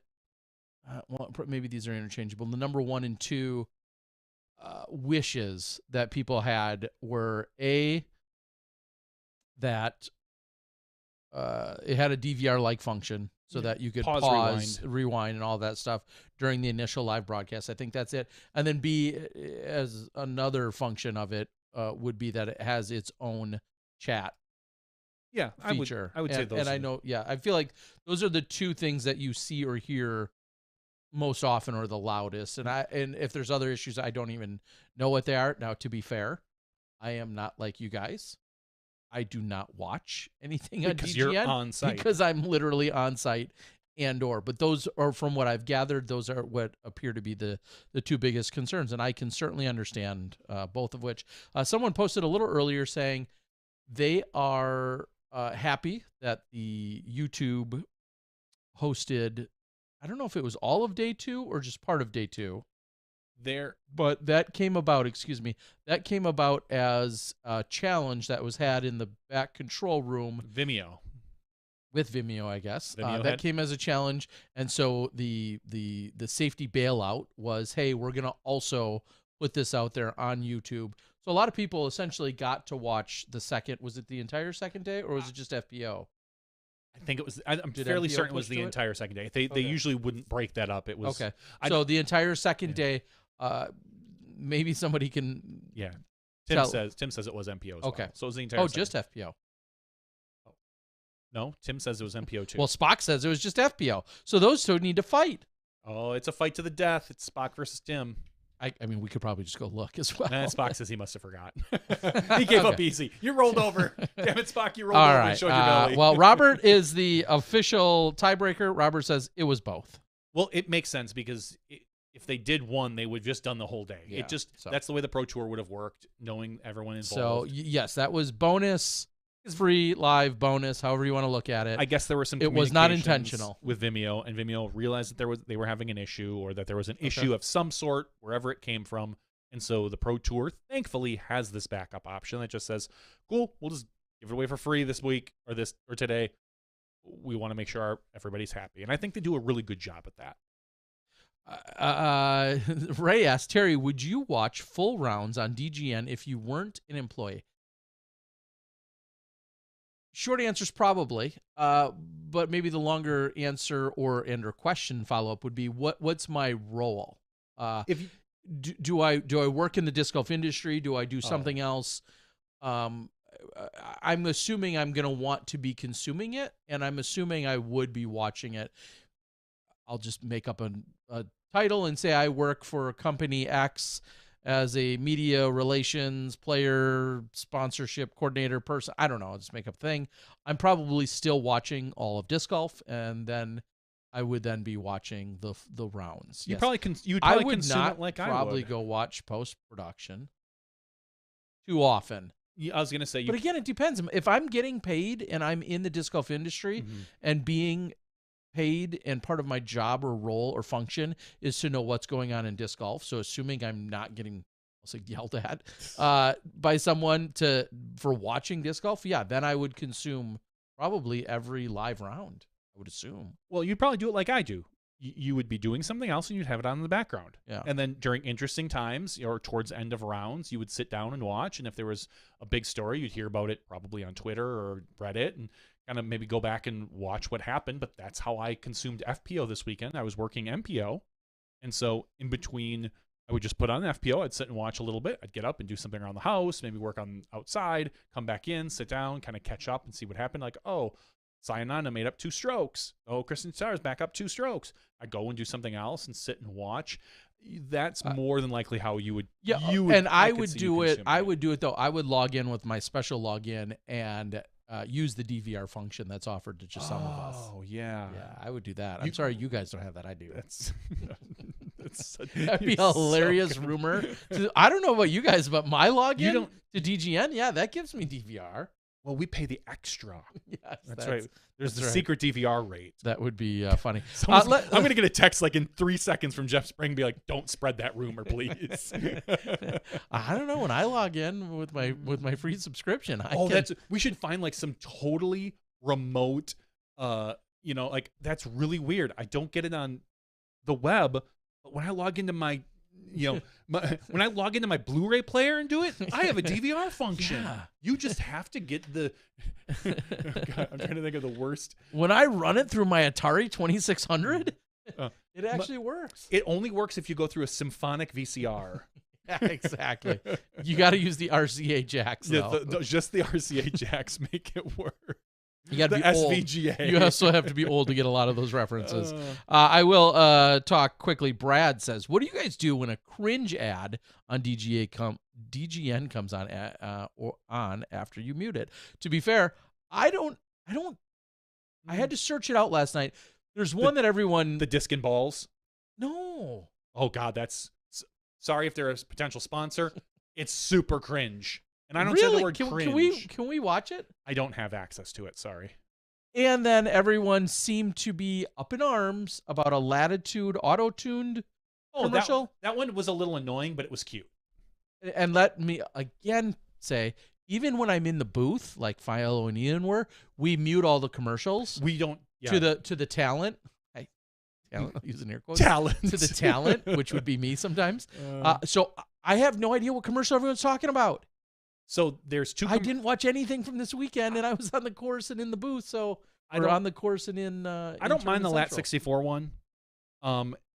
well, maybe these are interchangeable. The number 1 and 2 wishes that people had were that it had a DVR-like function so that you could pause, rewind, and all that stuff during the initial live broadcast. I think that's it. And then B, as another function of it, would be that it has its own chat feature. I would say those. And I know, I feel like those are the two things that you see or hear most often or the loudest. And if there's other issues, I don't even know what they are. Now, to be fair, I am not like you guys. I do not watch anything on DGN you're on site. Because I'm literally on site but those are, from what I've gathered, those are what appear to be the two biggest concerns. And I can certainly understand both of which. Someone posted a little earlier saying they are happy that the YouTube hosted, I don't know if it was all of day 2 or just part of day 2. But that came about as a challenge that was had in the back control room. With Vimeo, I guess. That came as a challenge. And so the safety bailout was, hey, we're going to also put this out there on YouTube. So a lot of people essentially got to watch the second. Was it the entire second day or was it just FPO? I think it was. I'm Did fairly MPO certain it was push the to it? entire second day. They Okay. usually wouldn't break that up. It was Okay. I- So the entire second day, maybe somebody can. Yeah. Tell- Tim says it was MPO as Okay. well. So it was the entire. Oh, second. just FPO. No. Tim says it was MPO too. Well, Spock says it was just FPO. So those two need to fight. oh, it's a fight to the death. It's Spock versus Tim. I mean, we could probably just go look as well. And Spock says he must have forgotten. He gave up Okay. easy. You rolled over. Damn it, Spock! You rolled All over right. and showed your belly. Well, Robert is the official tiebreaker. Robert says it was both. Well, it makes sense because if they did one, they would have just done the whole day. Yeah, It just so- that's the way the Pro Tour would have worked, knowing everyone So involved. yes, that was bonus, free live bonus, however you want to look at it. I guess there were some. It was not communications intentional. with Vimeo, and Vimeo realized that they were having an issue, or that there was an issue of some sort wherever it came from, and so the Pro Tour thankfully has this backup option that just says, "Cool, we'll just give it away for free this week or today. We want to make sure everybody's happy," and I think they do a really good job at that. Ray asked Terry, "Would you watch full rounds on DGN if you weren't an employee?" Short answer is probably, but maybe the longer answer or question follow up would be, what's my role? If you, Do I work in the disc golf industry? Do I do something else? I'm assuming I'm going to want to be consuming it, and I'm assuming I would be watching it. I'll just make up a title and say I work for company X as a media relations player, sponsorship coordinator person. I don't know. I'll just make up a thing. I'm probably still watching all of disc golf, and then I would then be watching the rounds. you Yes. probably you would I probably would consume not it like probably I would. go watch post-production too often. Yeah, I was gonna say, But again, it depends. If I'm getting paid and I'm in the disc golf industry Mhm. and being paid and part of my job or role or function is to know what's going on in disc golf. So assuming I'm not getting yelled at by someone for watching disc golf, yeah, then I would consume probably every live round, I would assume. Well, you'd probably do it like I do. You would be doing something else and you'd have it on in the background. Yeah. And then during interesting times or towards the end of rounds, you would sit down and watch. And if there was a big story, you'd hear about it probably on Twitter or Reddit and kind of maybe go back and watch what happened. But that's how I consumed FPO this weekend. I was working MPO. And so in between, I would just put on FPO. I'd sit and watch a little bit. I'd get up and do something around the house, maybe work on outside, come back in, sit down, kind of catch up and see what happened. Like, oh, Sayananda made up 2 strokes. Oh, Kristen Stars back up 2 strokes. I go and do something else and sit and watch. That's more than likely how you would. Yeah, and I would do it. I would do it though. I would log in with my special login and use the DVR function that's offered to just some of us. Oh yeah, Yeah, I would do that. I'm sorry you guys don't have that. I do. That's That'd be a hilarious rumor. I don't know about you guys, but my login to DGN, yeah, that gives me DVR. Well, we pay the extra. Yes, That's right. There's that's the right. secret DVR rate. That would be funny. I'm going to get a text like in 3 seconds from Jeff Spring, be like, "Don't spread that rumor, please." I don't know when I log in with my free subscription. We should find like some totally remote, like that's really weird. I don't get it on the web, but when I log into my, when I log into my Blu-ray player and do it, I have a DVR function. Yeah. You just have to get the. God, I'm trying to think of the worst. When I run it through my Atari 2600, it actually works. It only works if you go through a symphonic VCR. Yeah, exactly. You got to use the RCA jacks, though. Yeah, just the RCA jacks make it work. You got to The be old. SVGA. You also have to be old to get a lot of those references. I will talk quickly. Brad says, "What do you guys do when a cringe ad on DGN comes on or on after you mute it?" To be fair, I don't. I had to search it out last night. There's one that everyone. The disc and balls. No. Oh God, that's sorry if they're a potential sponsor. It's super cringe. And I don't say the word cringe. Can we watch it? I don't have access to it. Sorry. And then everyone seemed to be up in arms about a Latitude auto-tuned commercial. That one was a little annoying, but it was cute. And let me again say, even when I'm in the booth, like Philo and Ian were, we mute all the commercials We don't to the talent. Talent, I'm using air quotes. talent To the talent, which would be me sometimes. So I have no idea what commercial everyone's talking about. So there's 2. I didn't watch anything from this weekend, and I was on the course and in the booth. So Or on the course and in I don't mind the Lat 64 one.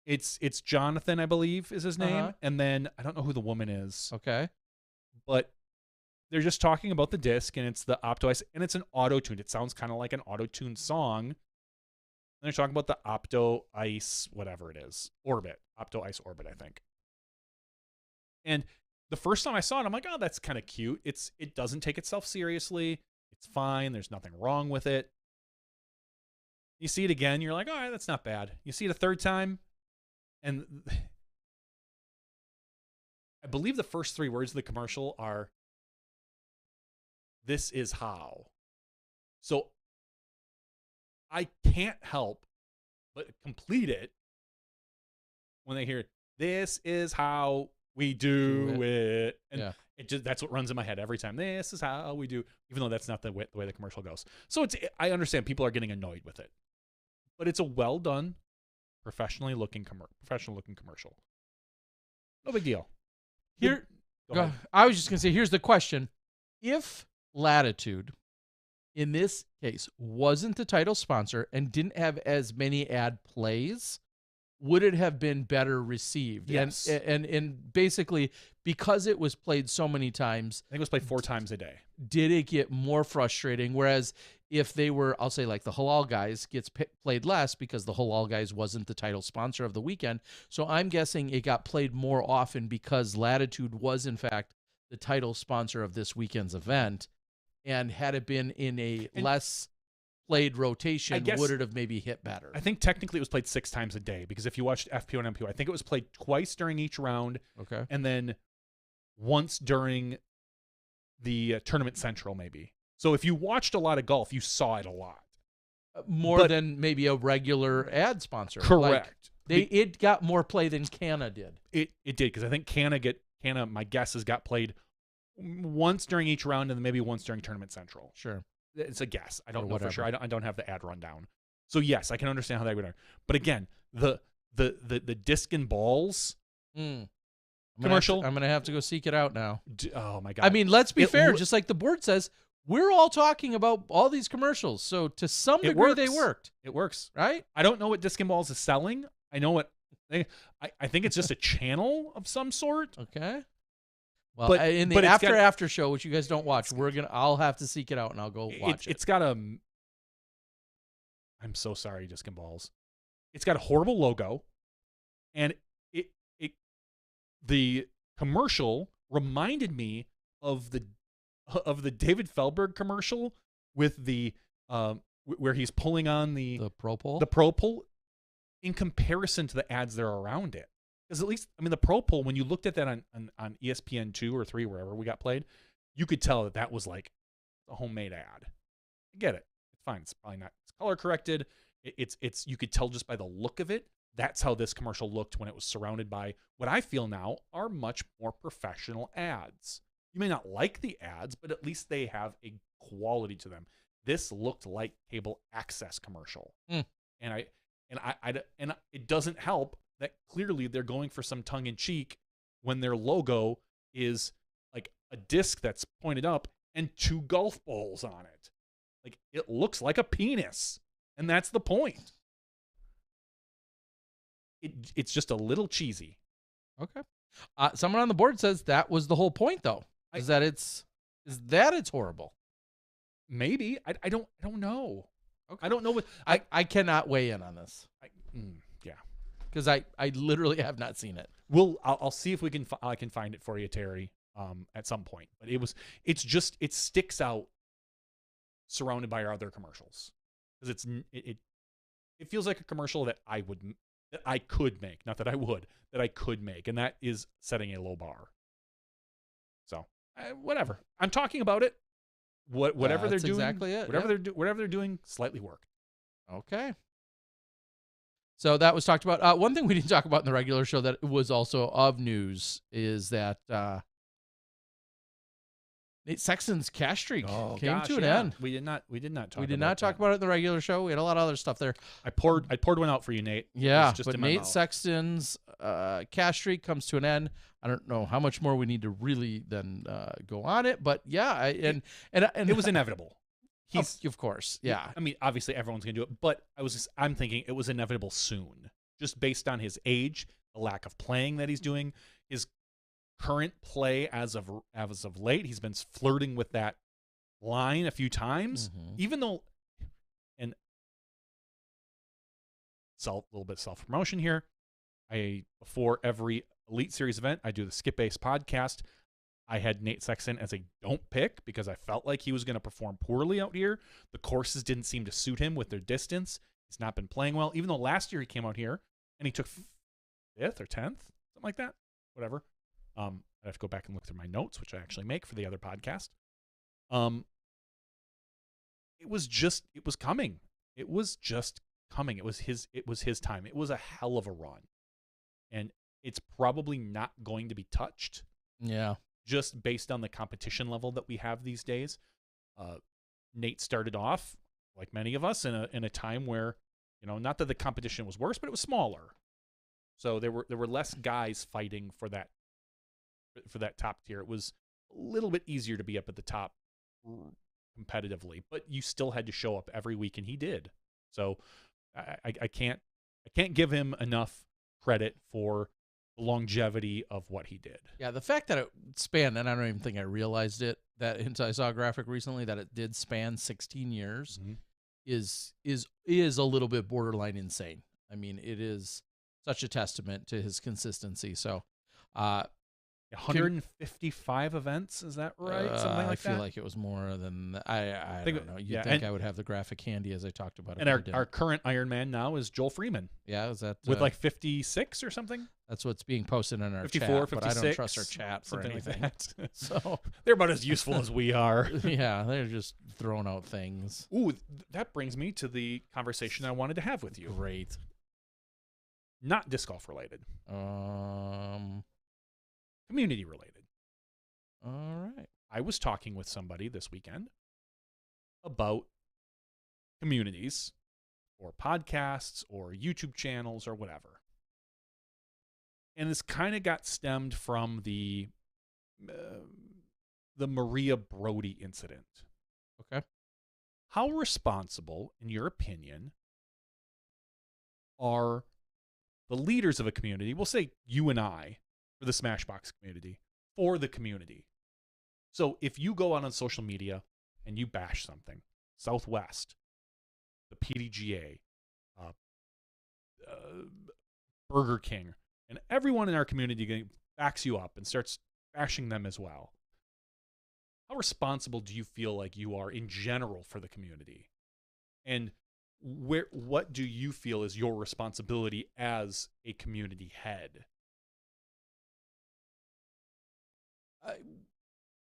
It's Jonathan, I believe, is his name, and then I don't know who the woman is. Okay, but they're just talking about the disc, and it's the Opto Ice, and it's an auto-tuned. It sounds kind of like an auto-tuned song. And they're talking about the Opto Ice, whatever it is, Orbit, Opto Ice Orbit, I think. And the first time I saw it, I'm like, oh, that's kind of cute. It doesn't take itself seriously. It's fine. There's nothing wrong with it. You see it again, you're like, all right, that's not bad. You see it a third time, and I believe the first 3 words of the commercial are, "This is how." So I can't help but complete it when they hear, "This is how we do it." And that's what runs in my head every time. This is how we do, even though that's not the way the commercial goes. So I understand people are getting annoyed with it, but it's a well done, professional looking commercial. No big deal. I was just gonna say, here's the question: if Latitude, in this case, wasn't the title sponsor and didn't have as many ad plays, would it have been better received? Yes. And basically, because it was played so many times, I think it was played 4 times a day. Did it get more frustrating? Whereas if they were, I'll say like the Halal Guys gets played less because the Halal Guys wasn't the title sponsor of the weekend. So I'm guessing it got played more often because Latitude was in fact the title sponsor of this weekend's event. And had it been in a less played rotation, would it have maybe hit better? I think technically it was played 6 times a day, because if you watched FPO and MPO, I think it was played twice during each round. Okay. And then once during the Tournament Central, maybe. So if you watched a lot of golf, you saw it a lot. More than maybe a regular ad sponsor. Correct. Like it got more play than Canna did. It did, because I think Canna, my guess is, got played once during each round and then maybe once during Tournament Central. Sure. It's a guess. I don't know for sure. I don't have the ad rundown. So yes, I can understand how that would. But again, the disc and balls commercial. I'm gonna have to go seek it out now. Oh my god! I mean, let's be fair. Just like the board says, we're all talking about all these commercials, so to some degree they worked. It works, right? I don't know what disc and balls is selling. I know what. I think it's just a channel of some sort. Okay. Well, but in the after show, which you guys don't watch, I'll have to seek it out and I'll go watch it. It's got a. I'm so sorry, disc and balls. It's got a horrible logo, and the commercial reminded me of the David Feldberg commercial with the where he's pulling on the Pro Pole. The Pro Pole, in comparison to the ads that are around it. Because at least, I mean, the Pro Pole, when you looked at that on ESPN 2 or 3, wherever we got played, you could tell that was like a homemade ad. I get it. It's fine. It's probably not. It's color corrected. It's you could tell just by the look of it. That's how this commercial looked when it was surrounded by what I feel now are much more professional ads. You may not like the ads, but at least they have a quality to them. This looked like cable access commercial. And it doesn't help that clearly they're going for some tongue-in-cheek when their logo is like a disc that's pointed up and 2 golf balls on it. Like, it looks like a penis, and that's the point. It's just a little cheesy. Okay. Someone on the board says that was the whole point, though. Is that it's horrible. Maybe. I don't know. Okay. I don't know what I cannot weigh in on this. Yeah. Because I literally have not seen it. I'll see if I can find it for you, Terry, at some point. But it sticks out surrounded by our other commercials, because it feels like a commercial that I could make, not that I would, that I could make, and that is setting a low bar. So whatever, I'm talking about it. Whatever they're doing, exactly it. Whatever they're doing, slightly worked. Okay. So that was talked about. One thing we didn't talk about in the regular show that was also of news is that Nate Sexton's cash streak came to an end. We did not talk about it in the regular show. We had a lot of other stuff there. I poured one out for you, Nate. Yeah, but Nate Sexton's cash streak comes to an end. I don't know how much more we need to really then go on it, but yeah, and it was inevitable. of course, yeah. I mean, obviously everyone's gonna do it, but I'm thinking it was inevitable soon, just based on his age, the lack of playing that he's doing, his current play as of late. He's been flirting with that line a few times, even though, and a little bit self promotion here. Before every Elite Series event, I do the Skip Ace podcast. I had Nate Sexton as a don't pick because I felt like he was going to perform poorly out here. The courses didn't seem to suit him with their distance. He's not been playing well, even though last year he came out here and he took 5th or 10th, something like that. Whatever. I have to go back and look through my notes, which I actually make for the other podcast. It was coming. It was just coming. It was his time. It was a hell of a run. And it's probably not going to be touched. Yeah. Just based on the competition level that we have these days. Nate started off, like many of us, in a time where, not that the competition was worse, but it was smaller. So there were less guys fighting for that top tier. It was a little bit easier to be up at the top competitively, but you still had to show up every week, and he did. So I can't give him enough credit for the longevity of what he did. Yeah, the fact that it spanned, and I don't even think I realized it, that until I saw a graphic recently that it did span 16 years is a little bit borderline insane. I mean, it is such a testament to his consistency. So 155 events, is that right? Something like that? I feel like it was more than I don't know. You'd think I would have the graphic handy as I talked about it. And our current Ironman now is Joel Freeman. Yeah, is that with like 56 or something? That's what's being posted in our 54, chat, 56, but I don't trust our chat for anything. Like that. So they're about as useful as we are. Yeah, they're just throwing out things. Ooh, that brings me to the conversation I wanted to have with you. Great. Not disc golf related. Community related. All right. I was talking with somebody this weekend about communities or podcasts or YouTube channels or whatever. And this kind of got stemmed from the Maria Brody incident. Okay. How responsible, in your opinion, are the leaders of a community, we'll say you and I, for the Smashbox community, for the community? So if you go out on social media and you bash something, Southwest, the PDGA, Burger King, and everyone in our community backs you up and starts bashing them as well, how responsible do you feel like you are in general for the community? And what do you feel is your responsibility as a community head?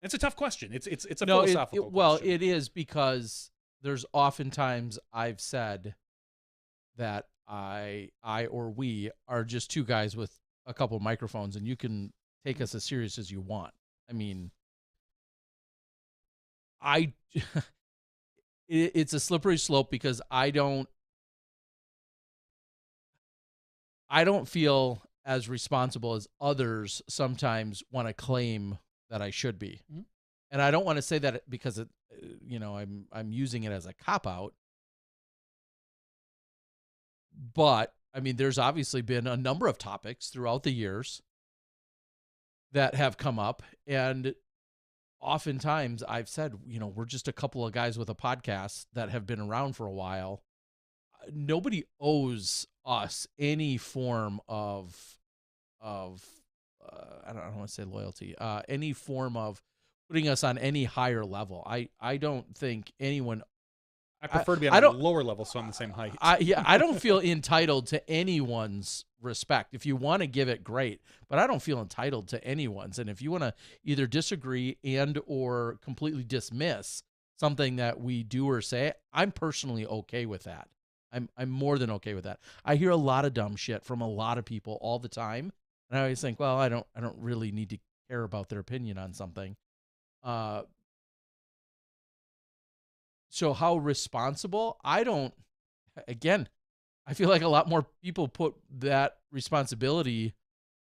It's a tough question. It's a philosophical question. Well, it is, because there's oftentimes I've said that I or we are just two guys with a couple of microphones, and you can take us as serious as you want. I mean, it's a slippery slope, because I don't feel as responsible as others sometimes want to claim that I should be. Mm-hmm. And I don't want to say that because I'm using it as a cop-out. But I mean, there's obviously been a number of topics throughout the years that have come up, and oftentimes I've said, we're just a couple of guys with a podcast that have been around for a while. Nobody owes us any form of I don't want to say loyalty, any form of putting us on any higher level. I don't think anyone. I prefer to be on a lower level, so I'm the same height. I don't feel entitled to anyone's respect. If you want to give it, great, but I don't feel entitled to anyone's. And if you want to either disagree and or completely dismiss something that we do or say, I'm personally okay with that. I'm more than okay with that. I hear a lot of dumb shit from a lot of people all the time, and I always think, well, I don't really need to care about their opinion on something. So how responsible? I feel like a lot more people put that responsibility,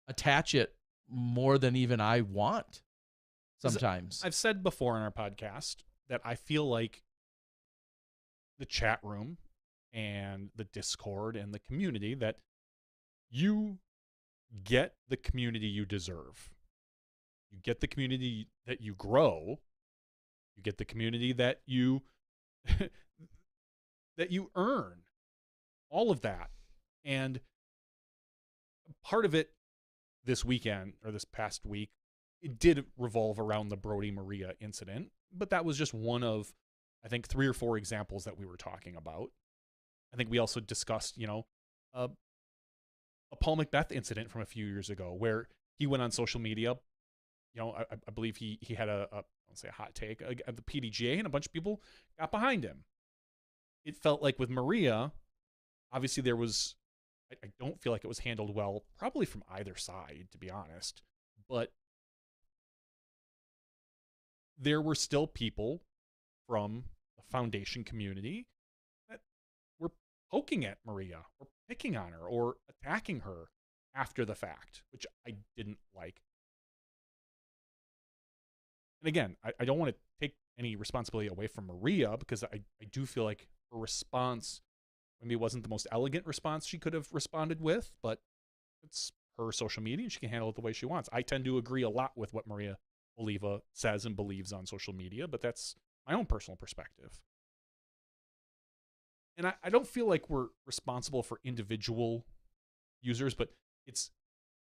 attach it more than even I want sometimes. I've said before in our podcast that I feel like the chat room and the Discord and the community that you get the community you deserve. You get the community that you grow. You get the community that you that you earn. All of that. And part of it this weekend or this past week, it did revolve around the Brody Maria incident, but that was just one of, I think, 3 or 4 examples that we were talking about. I think we also discussed, a Paul Macbeth incident from a few years ago where he went on social media. I believe he had I don't say a hot take at the PDGA, and a bunch of people got behind him. It felt like with Maria, obviously there was, I don't feel like it was handled well, probably from either side, to be honest. But there were still people from the foundation community that were poking at Maria or picking on her or attacking her after the fact, which I didn't like. And again, I don't want to take any responsibility away from Maria, because I do feel like her response maybe wasn't the most elegant response she could have responded with, but it's her social media and she can handle it the way she wants. I tend to agree a lot with what Maria Oliva says and believes on social media, but that's my own personal perspective. And I don't feel like we're responsible for individual users, but it's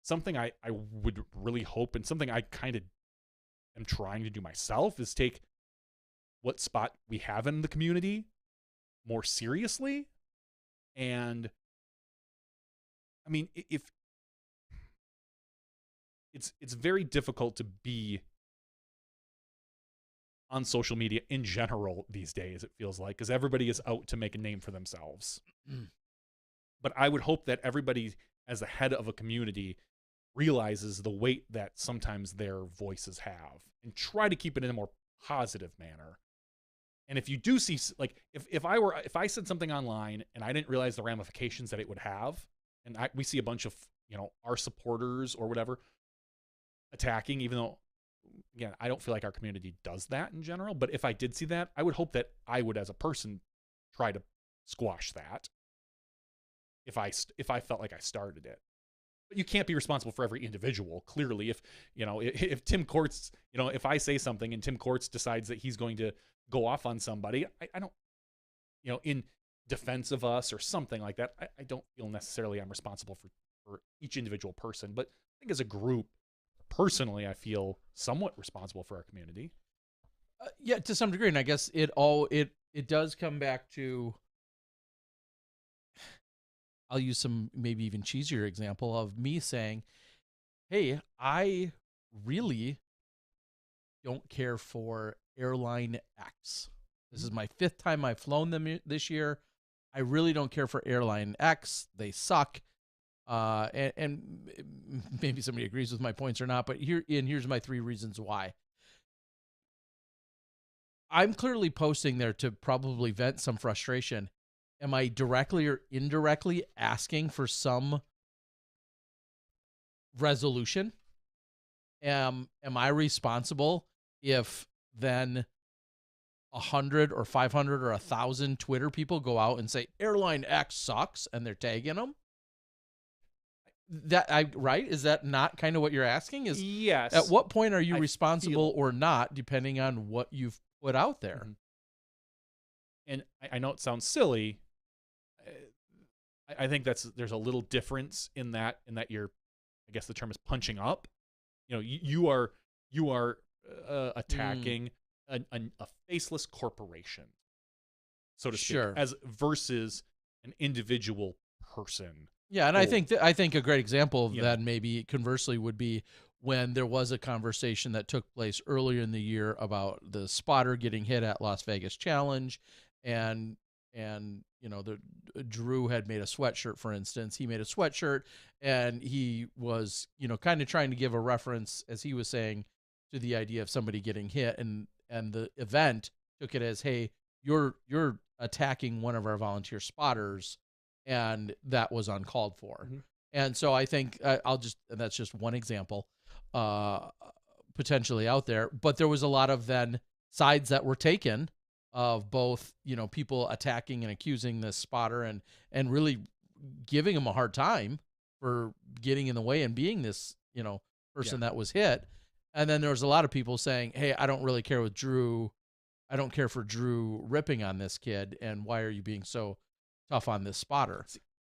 something I would really hope, and something I kind of am trying to do myself, is take what spot we have in the community more seriously. And I mean, if it's very difficult to be on social media in general these days, it feels like, because everybody is out to make a name for themselves. But I would hope that everybody, as the head of a community, realizes the weight that sometimes their voices have and try to keep it in a more positive manner. And if you do see, like, if I said something online and I didn't realize the ramifications that it would have, and we see a bunch of, our supporters or whatever attacking, even though, again, I don't feel like our community does that in general, but if I did see that, I would hope that I would, as a person, try to squash that if I felt like I started it. But you can't be responsible for every individual. Clearly, if Tim Courts, if I say something and Tim Courts decides that he's going to go off on somebody, I don't, in defense of us or something like that, I don't feel necessarily I'm responsible for each individual person. But I think as a group, personally, I feel somewhat responsible for our community. Yeah, to some degree. And I guess it does come back to, I'll use some maybe even cheesier example of me saying, hey, I really don't care for Airline X. This is my 5th time I've flown them this year. I really don't care for Airline X. They suck. And maybe somebody agrees with my points or not, but here's my 3 reasons why. I'm clearly posting there to probably vent some frustration. Am I directly or indirectly asking for some resolution? Am I responsible if then 100 or 500 or 1,000 Twitter people go out and say Airline X sucks and they're tagging them? Right? Is that not kind of what you're asking? Is yes. At what point are you responsible or not, depending on what you've put out there? Mm-hmm. And I know it sounds silly. I think there's a little difference in that you're, I guess the term is punching up. You are attacking a faceless corporation, so to speak, sure, as versus an individual person. Yeah, and I think a great example of that maybe conversely would be when there was a conversation that took place earlier in the year about the spotter getting hit at Las Vegas Challenge, and Drew had made a sweatshirt, for instance. He made a sweatshirt, and he was kind of trying to give a reference, as he was saying, to the idea of somebody getting hit, and the event took it as, hey, you're attacking one of our volunteer spotters, and that was uncalled for. Mm-hmm. And so I think that's just one example potentially out there, but there was a lot of then sides that were taken of both, people attacking and accusing this spotter and really giving him a hard time for getting in the way and being this, person that was hit. And then there was a lot of people saying, hey, I don't really care with Drew. I don't care for Drew ripping on this kid. And why are you being so tough on this spotter?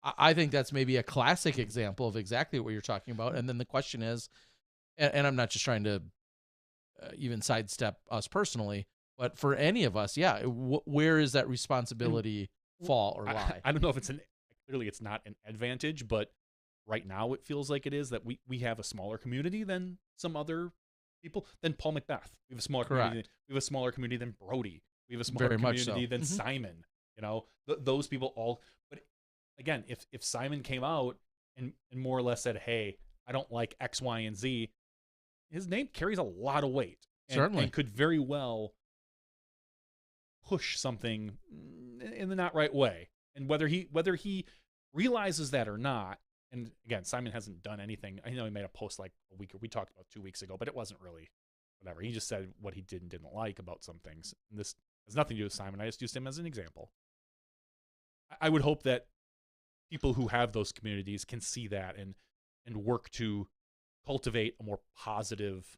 I think that's maybe a classic example of exactly what you're talking about. And then the question is, and I'm not just trying to even sidestep us personally, but for any of us, where is that responsibility fall or lie? I don't know if clearly it's not an advantage, but right now it feels like it is, that we have a smaller community than some other people, than Paul Macbeth. We have a smaller community. We have a smaller community than Brody. We have a smaller community than Simon. Those people all. But again, if Simon came out and more or less said, hey, I don't like X, Y, and Z, his name carries a lot of weight. Certainly. And could very well push something in the not right way. And whether he realizes that or not, and again, Simon hasn't done anything. I know he made a post like we talked about 2 weeks ago, but it wasn't really whatever. He just said what he did and didn't like about some things. And this has nothing to do with Simon. I just used him as an example. I would hope that people who have those communities can see that and work to cultivate a more positive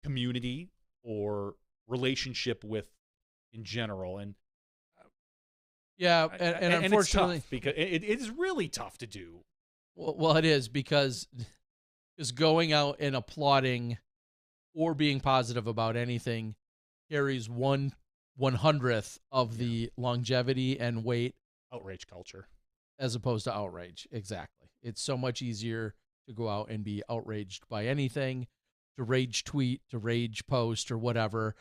community or relationship with in general. And and unfortunately, it's tough because it is really tough to do. Well, it is because going out and applauding or being positive about anything carries 1/100th of the longevity and weight. Outrage culture. As opposed to outrage. Exactly. It's so much easier to go out and be outraged by anything, to rage tweet, to rage post, or whatever.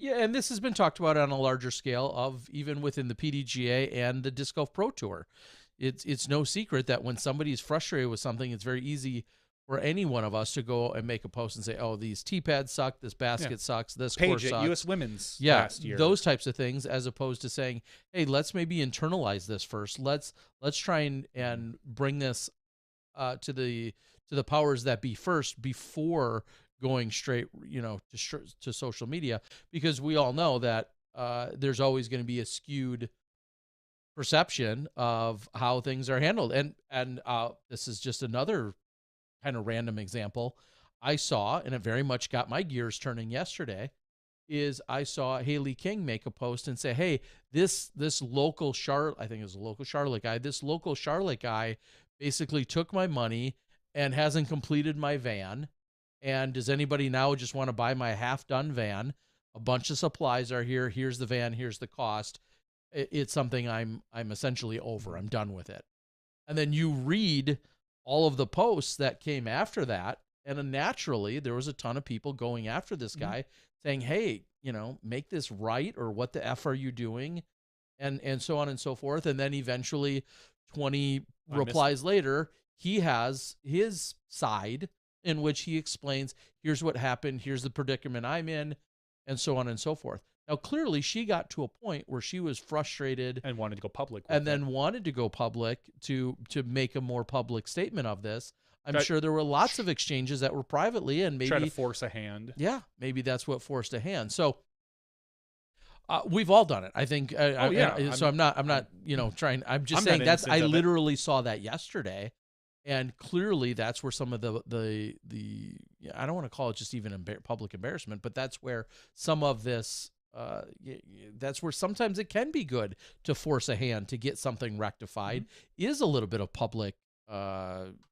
And this has been talked about on a larger scale of even within the PDGA and the Disc Golf Pro Tour. It's no secret that when somebody's frustrated with something, it's very easy for any one of us to go and make a post and say, oh, these tee pads suck, this basket sucks, this course sucks. U.S. Women's last year. Those types of things, as opposed to saying, hey, let's maybe internalize this first. Let's try and bring this to the powers that be first before going straight, to social media, because we all know that there's always going to be a skewed perception of how things are handled. And this is just another kind of random example I saw, and it very much got my gears turning yesterday, is I saw Haley King make a post and say, hey, this local Charlotte, I think it was a local Charlotte guy, this local Charlotte guy basically took my money and hasn't completed my van. And does anybody now just want to buy my half-done van? A bunch of supplies are here. Here's the van. Here's the cost. It's something I'm essentially over. I'm done with it. And then you read all of the posts that came after that, and naturally there was a ton of people going after this guy saying, hey, make this right, or what the F are you doing? And so on and so forth. And then eventually 20 replies later, he has his side in which he explains, here's what happened, here's the predicament I'm in, and so on and so forth. Now, clearly, she got to a point where she was frustrated and wanted to go public, wanted to go public to make a more public statement of this. I'm sure there were lots of exchanges that were privately, and maybe try to force a hand. Yeah, maybe that's what forced a hand. So we've all done it, I think. So I'm not trying. I'm just saying that's. I literally saw that yesterday. And clearly that's where some of the I don't want to call it just even public embarrassment, but that's where some of this, that's where sometimes it can be good to force a hand to get something rectified, is a little bit of public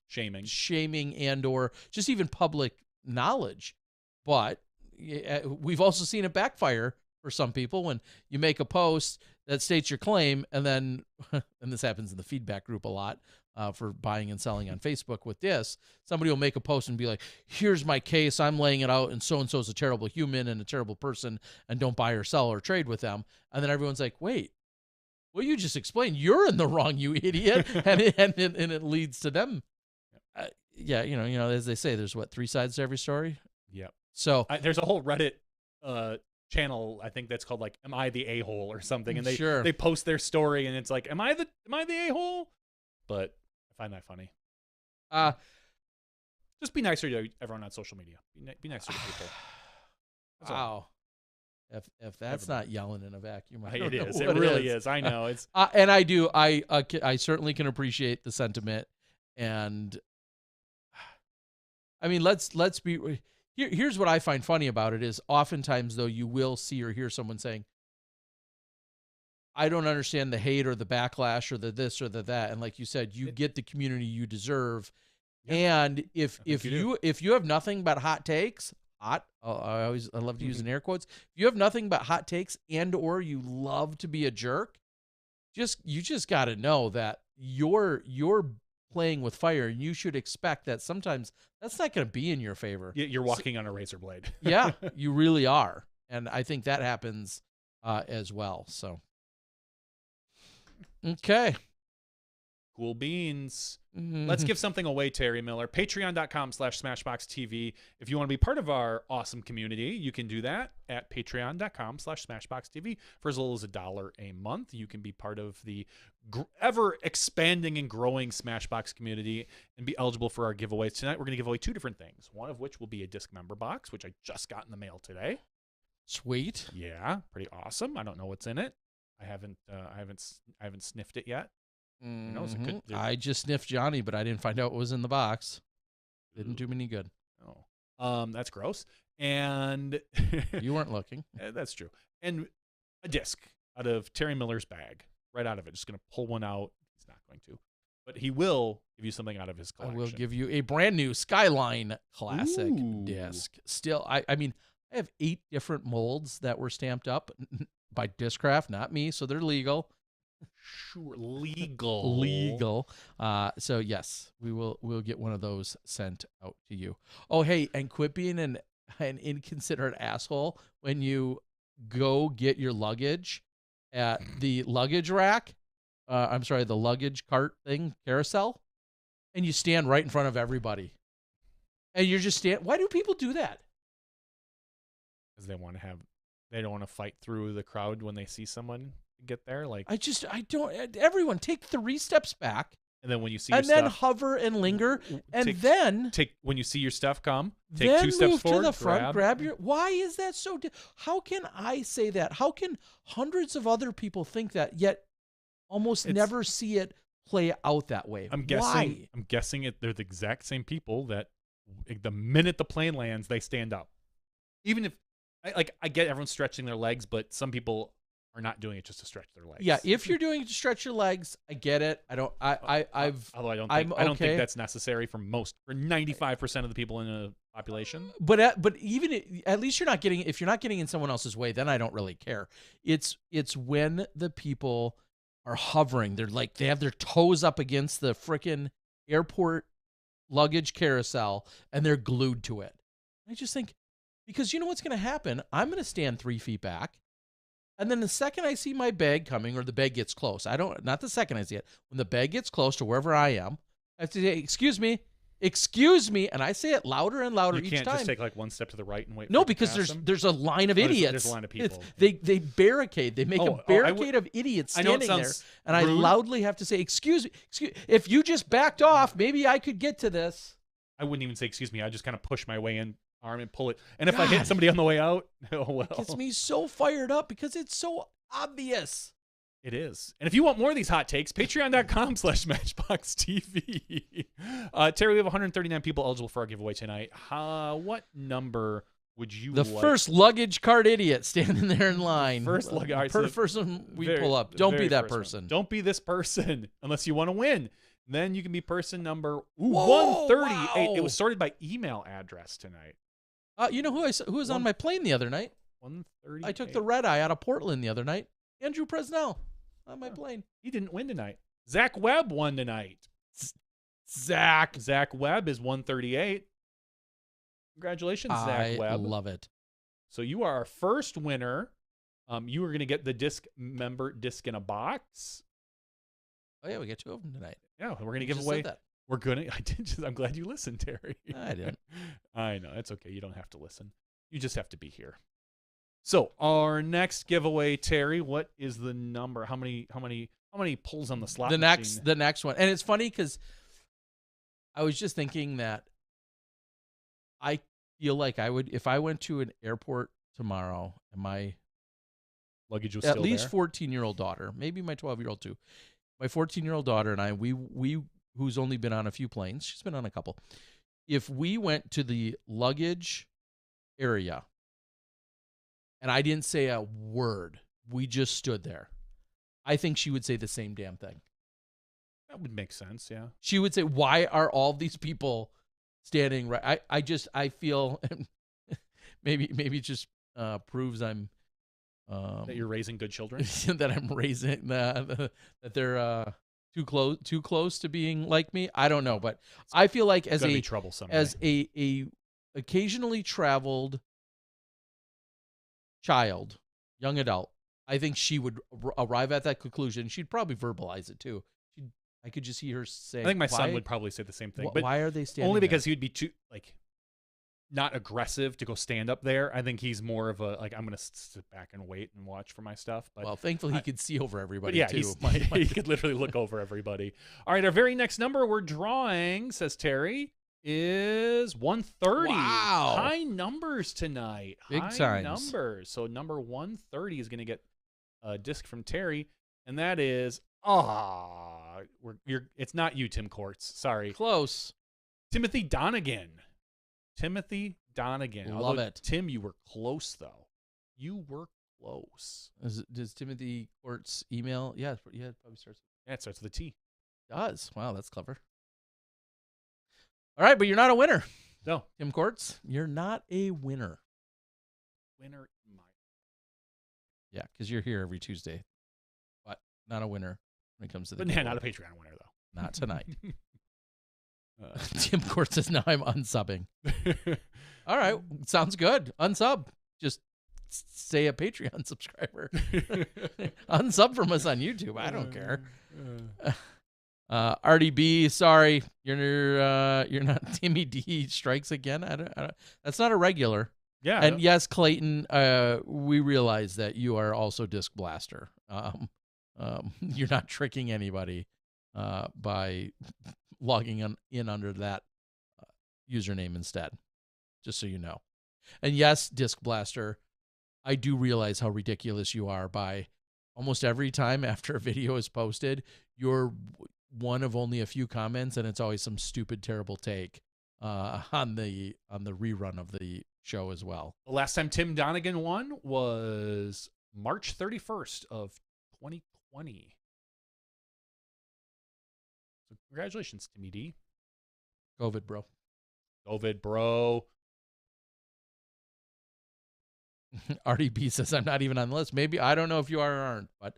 shaming and or just even public knowledge. But we've also seen it backfire for some people when you make a post that states your claim, and then, and this happens in the feedback group a lot, for buying and selling on Facebook with this, somebody will make a post and be like, here's my case, I'm laying it out, and so is a terrible human and a terrible person, and don't buy or sell or trade with them. And then everyone's like, wait, well, you just explained you're in the wrong, you idiot. and it leads to them. As they say, there's 3 sides to every story. Yep. So there's a whole Reddit channel, I think, that's called like, am I the a-hole or something? And they post their story, and it's like, am I the a-hole? But I find that funny. Just be nicer to everyone on social media. Be nicer to people. Wow. If that's not yelling in a vacuum, I don't it know is. what It really is. I know. It's and I do. I certainly can appreciate the sentiment, and I mean, let's be here. Here's what I find funny about it is oftentimes though you will see or hear someone saying, "I don't understand the hate or the backlash or the this or the that," and like you said, you get the community you deserve, and if you have nothing but hot takes. I love to use in air quotes. If you have nothing but hot takes and or you love to be a jerk, you just got to know that you're playing with fire, and you should expect that sometimes that's not going to be in your favor. You're walking on a razor blade. Yeah, you really are, and I think that happens as well. So, okay. Cool beans. Let's give something away, Terry Miller. Patreon.com/SmashboxTV. If you want to be part of our awesome community, you can do that at Patreon.com/SmashboxTV for as little as $1 a month. You can be part of the ever expanding and growing Smashbox community and be eligible for our giveaways. Tonight, we're going to give away 2 different things. One of which will be a disc member box, which I just got in the mail today. Sweet. Yeah, pretty awesome. I don't know what's in it. I haven't sniffed it yet. I just sniffed Johnny, but I didn't find out what was in the box. Didn't do me any good. Oh, that's gross. And you weren't looking. That's true. And a disc out of Terry Miller's bag, right out of it. Just going to pull one out. He's not going to, but he will give you something out of his collection. I will give you a brand new Skyline Classic disc. Still, I mean, I have 8 different molds that were stamped up by Discraft, not me, so they're legal. Sure, legal. So yes, we'll get one of those sent out to you. Oh, hey, and quit being an inconsiderate asshole when you go get your luggage at the luggage rack. I'm sorry, the luggage cart thing, carousel, and you stand right in front of everybody, and you're just Why do people do that? Because they don't want to fight through the crowd when they see someone get there. Like I don't. Everyone take 3 steps back, and then when you see and your then stuff, hover and linger, and then take when you see your stuff come, take 2 steps forward, to the front, grab your. Why is that so? How can I say that? How can hundreds of other people think that yet almost never see it play out that way? I'm guessing they're the exact same people that the minute the plane lands, they stand up. Even if I get everyone's stretching their legs, but some people are not doing it just to stretch their legs. Yeah, if you're doing it to stretch your legs, I get it. Although I don't think that's necessary for 95% of the people in a population. But even at least you're not getting, if you're not getting in someone else's way, then I don't really care. It's when the people are hovering, they have their toes up against the frickin' airport luggage carousel and they're glued to it. I just think, because you know what's going to happen? I'm going to stand 3 feet back. And then the second I see my bag coming, or the bag gets close, not the second I see it, when the bag gets close to wherever I am, I have to say, excuse me, and I say it louder and louder each time. You can't just take like 1 step to the right and wait. No, because there's a line of idiots. There's a line of people. They barricade. They make a barricade of idiots standing there, and I loudly have to say, excuse me, if you just backed off, maybe I could get to this. I wouldn't even say excuse me. I just kind of push my way in. Arm and pull it, and if I hit somebody on the way out, oh well. It gets me so fired up because it's so obvious. It is. And if you want more of these hot takes, patreon.com/matchboxtv. Terry, we have 139 people eligible for our giveaway tonight. What number would you like? The first luggage cart idiot standing there in line. First luggage. Right, first person we pull up. Don't be that person. Don't be this person unless you want to win. Then you can be person number 138. Wow. It was sorted by email address tonight. You know who was on my plane the other night? 138. I took the red eye out of Portland the other night. Andrew Presnell on my plane. He didn't win tonight. Zach Webb won tonight. Zach Webb is 138. Congratulations, Zach Webb. I love it. So you are our first winner. You are going to get the disc member disc in a box. Oh yeah, we got 2 of them tonight. Yeah, we're going to give away. I'm glad you listened, Terry. I didn't. I know. It's okay. You don't have to listen. You just have to be here. So our next giveaway, Terry, what is the number? How many pulls on the slot machine? The next one. And it's funny because I was just thinking that I feel like I would, if I went to an airport tomorrow, and my Luggage was at still least there. 14-year-old daughter, maybe my 12-year-old too. My 14-year-old daughter and I, we who's only been on a few planes, she's been on a couple. If we went to the luggage area and I didn't say a word, we just stood there, I think she would say the same damn thing. That would make sense, yeah. She would say, why are all these people standing right? I feel maybe it just proves I'm That you're raising good children. that I'm raising that they're too close to being like me. I don't know, but I feel like as Gonna a be trouble someday. as a occasionally traveled child, young adult, I think she would arrive at that conclusion. She'd probably verbalize it too. I could just hear her say. I think my son would probably say the same thing. But why are they standing? only because there? he'd be too not aggressive to go stand up there. I think he's more of a I'm gonna sit back and wait and watch for my stuff. But well, thankfully he could see over everybody. But yeah, too. he could literally look over everybody. All right, our very next number we're drawing, says Terry, is 130. Wow. High numbers tonight. Big High times. numbers. So number 130 is going to get a disc from Terry, and that is it's not you, Tim Courts. Sorry. Close. Timothy Donegan. Timothy Donegan. Love Although, it. Tim, you were close though. You were close. Does Timothy Court's email? Yeah, it probably starts. Yeah, it starts with a T. Does. Wow, that's clever. All right, but you're not a winner. No. Tim Courts, you're not a winner. Winner in my. Yeah, because you're here every Tuesday, but not a winner when it comes to the. But yeah, giveaway. not a Patreon winner though. Not tonight. Tim Courts says now I'm unsubbing. All right, sounds good. Unsub. Just say a Patreon subscriber. Unsub from us on YouTube. I don't care. RDB, sorry, you're not. Timmy D strikes again. I don't, that's not a regular. Yeah. And yes, Clayton, we realize that you are also Disc Blaster. You're not tricking anybody by logging in under that username instead, just so you know. And yes, Disc Blaster, I do realize how ridiculous you are by almost every time after a video is posted, you're one of only a few comments, and it's always some stupid, terrible take on the rerun of the show as well. The last time Tim Donegan won was March 31st of 2020. So congratulations, Timmy D. COVID, bro. COVID, bro. RDB says I'm not even on the list. Maybe I don't know if you are or aren't, but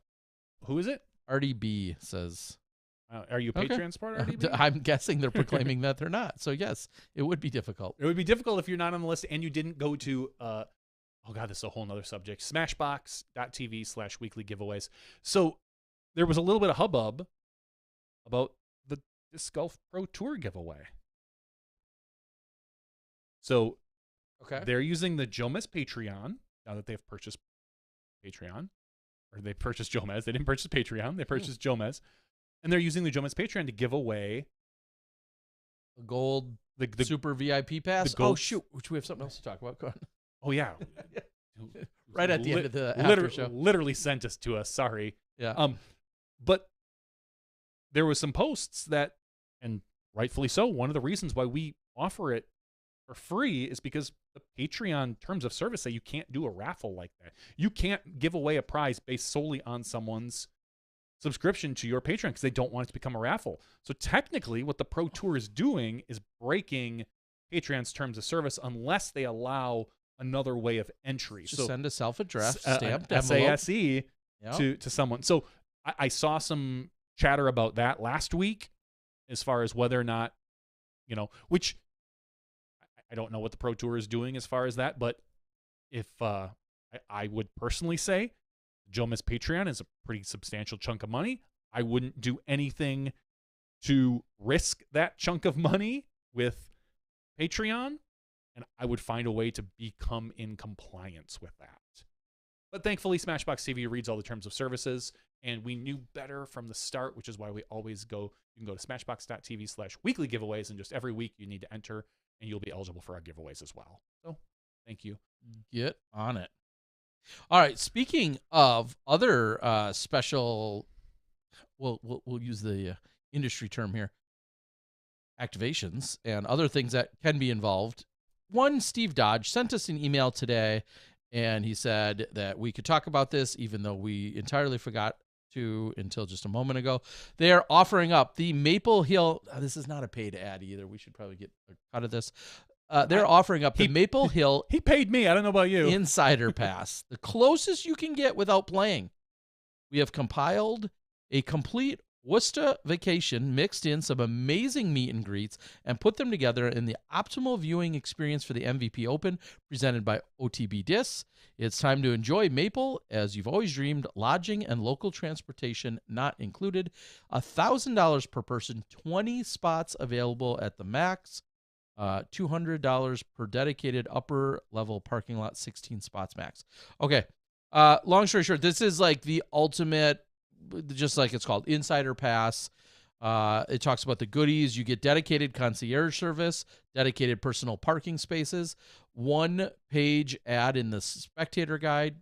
Who is it? RDB says. Are you a Okay. Patreon supporter? RDB? I'm guessing they're proclaiming that they're not. So yes, it would be difficult. It would be difficult if you're not on the list and you didn't go to, oh God, this is a whole nother subject, smashbox.tv/weekly giveaways. So there was a little bit of hubbub about the Disc Golf Pro Tour giveaway. So Okay. they're using the Jomez Patreon now that they've purchased Patreon, or they purchased Jomez. They didn't purchase Patreon. They purchased Jomez. And they're using the Jomez Patreon to give away The gold the super VIP pass. the gold- Oh shoot, which we have something else to talk about. Go on. Oh yeah. Right at the end of the after show. Literally sent us to us. Sorry. Yeah. But there was some posts that, and rightfully so, one of the reasons why we offer it for free is because the Patreon terms of service say you can't do a raffle like that. You can't give away a prize based solely on someone's subscription to your Patreon because they don't want it to become a raffle. So technically what the Pro Tour is doing is breaking Patreon's terms of service unless they allow another way of entry. Just so send a self-addressed an stamped envelope. SASE Yep. to someone. So I saw some chatter about that last week as far as whether or not, which I don't know what the Pro Tour is doing as far as that, but if I would personally say Jomez Patreon is a pretty substantial chunk of money. I wouldn't do anything to risk that chunk of money with Patreon, and I would find a way to become in compliance with that. But thankfully, Smashbox TV reads all the terms of services, and we knew better from the start, which is why we always go. You can go to smashbox.tv/weekly giveaways, and just every week you need to enter, and you'll be eligible for our giveaways as well. So Thank you. Get on it. All right. Speaking of other special, we'll use the industry term here, activations and other things that can be involved. One, Steve Dodge sent us an email today, and he said that we could talk about this, even though we entirely forgot to until just a moment ago. They are offering up the Maple Hill. This is not a paid ad either. We should probably get a cut of this. They're offering up the Maple Hill. He paid me. I don't know about you. Insider Pass, the closest you can get without playing. We have compiled a complete Worcester vacation, mixed in some amazing meet and greets, and put them together in the optimal viewing experience for the MVP Open, presented by OTB Dis. It's time to enjoy Maple as you've always dreamed, lodging and local transportation not included. $1,000 per person, 20 spots available at the max. $200 per dedicated upper level parking lot, 16 spots max. Okay. Long story short, this is like the ultimate, just like it's called, Insider Pass. It talks about the goodies. You get dedicated concierge service, dedicated personal parking spaces, 1-page ad in the spectator guide,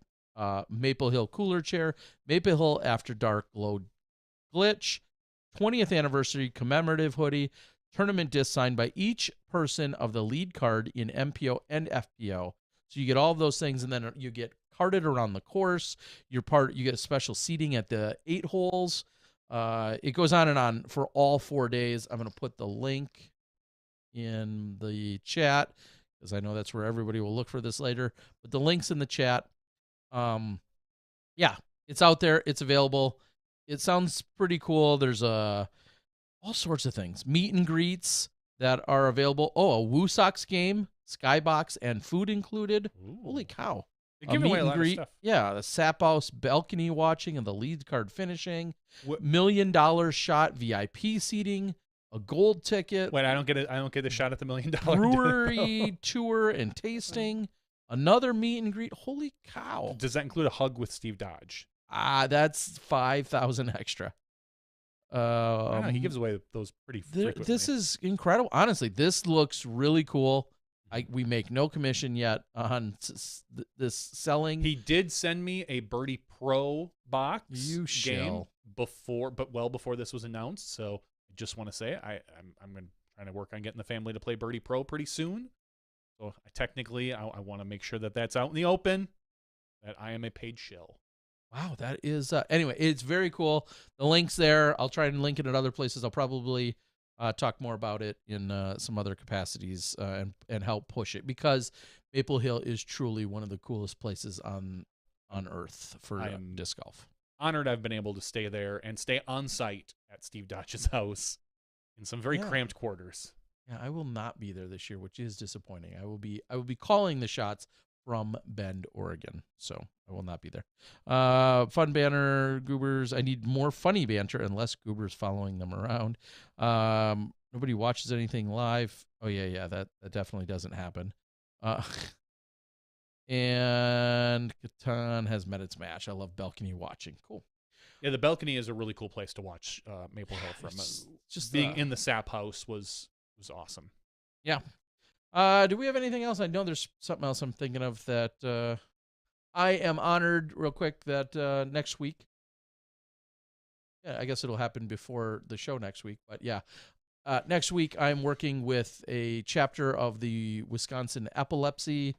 Maple Hill cooler chair, Maple Hill After Dark glow glitch, 20th anniversary commemorative hoodie, tournament disc signed by each person of the lead card in MPO and FPO. So you get all of those things, and then you get carted around the course. You get special seating at the 8 holes. It goes on and on for all 4 days. I'm going to put the link in the chat because I know that's where everybody will look for this later. But the link's in the chat. Yeah, it's out there. It's available. It sounds pretty cool. There's all sorts of things. Meet and greets that are available. Oh, a Woo Sox game, skybox, and food included. Ooh. Holy cow. They're giving away a lot of stuff. Yeah, the Sap House balcony watching and the lead card finishing. $1 million shot VIP seating, a gold ticket. Wait, I don't get it. I don't get the shot at the $1 million brewery tour and tasting. Another meet and greet. Holy cow. Does that include a hug with Steve Dodge? That's $5,000 extra. He gives away those pretty frequently. This is incredible. Honestly, this looks really cool. We make no commission yet on this selling. He did send me a Birdie Pro box game before this was announced. So I just want to say I'm trying to work on getting the family to play Birdie Pro pretty soon. So technically, I want to make sure that that's out in the open, that I am a paid shill. Wow, that is anyway, it's very cool. The link's there. I'll try and link it at other places. I'll probably talk more about it in some other capacities and help push it, because Maple Hill is truly one of the coolest places on earth for disc golf. Honored I've been able to stay there and stay on site at Steve Dodge's house in some very cramped quarters. Yeah, I will not be there this year, which is disappointing. I will be calling the shots from Bend, Oregon, so I will not be there. Fun banner, goobers. I need more funny banter and less goobers following them around. Nobody watches anything live. Oh yeah, that definitely doesn't happen. And Catan has met its match. I love balcony watching. Cool. Yeah, the balcony is a really cool place to watch Maple Hill from. Just being in the Sap House was awesome. Yeah. Do we have anything else? I know there's something else I'm thinking of that I am honored, real quick, that next week. Yeah, I guess it'll happen before the show next week. But yeah, next week I'm working with a chapter of the Wisconsin Epilepsy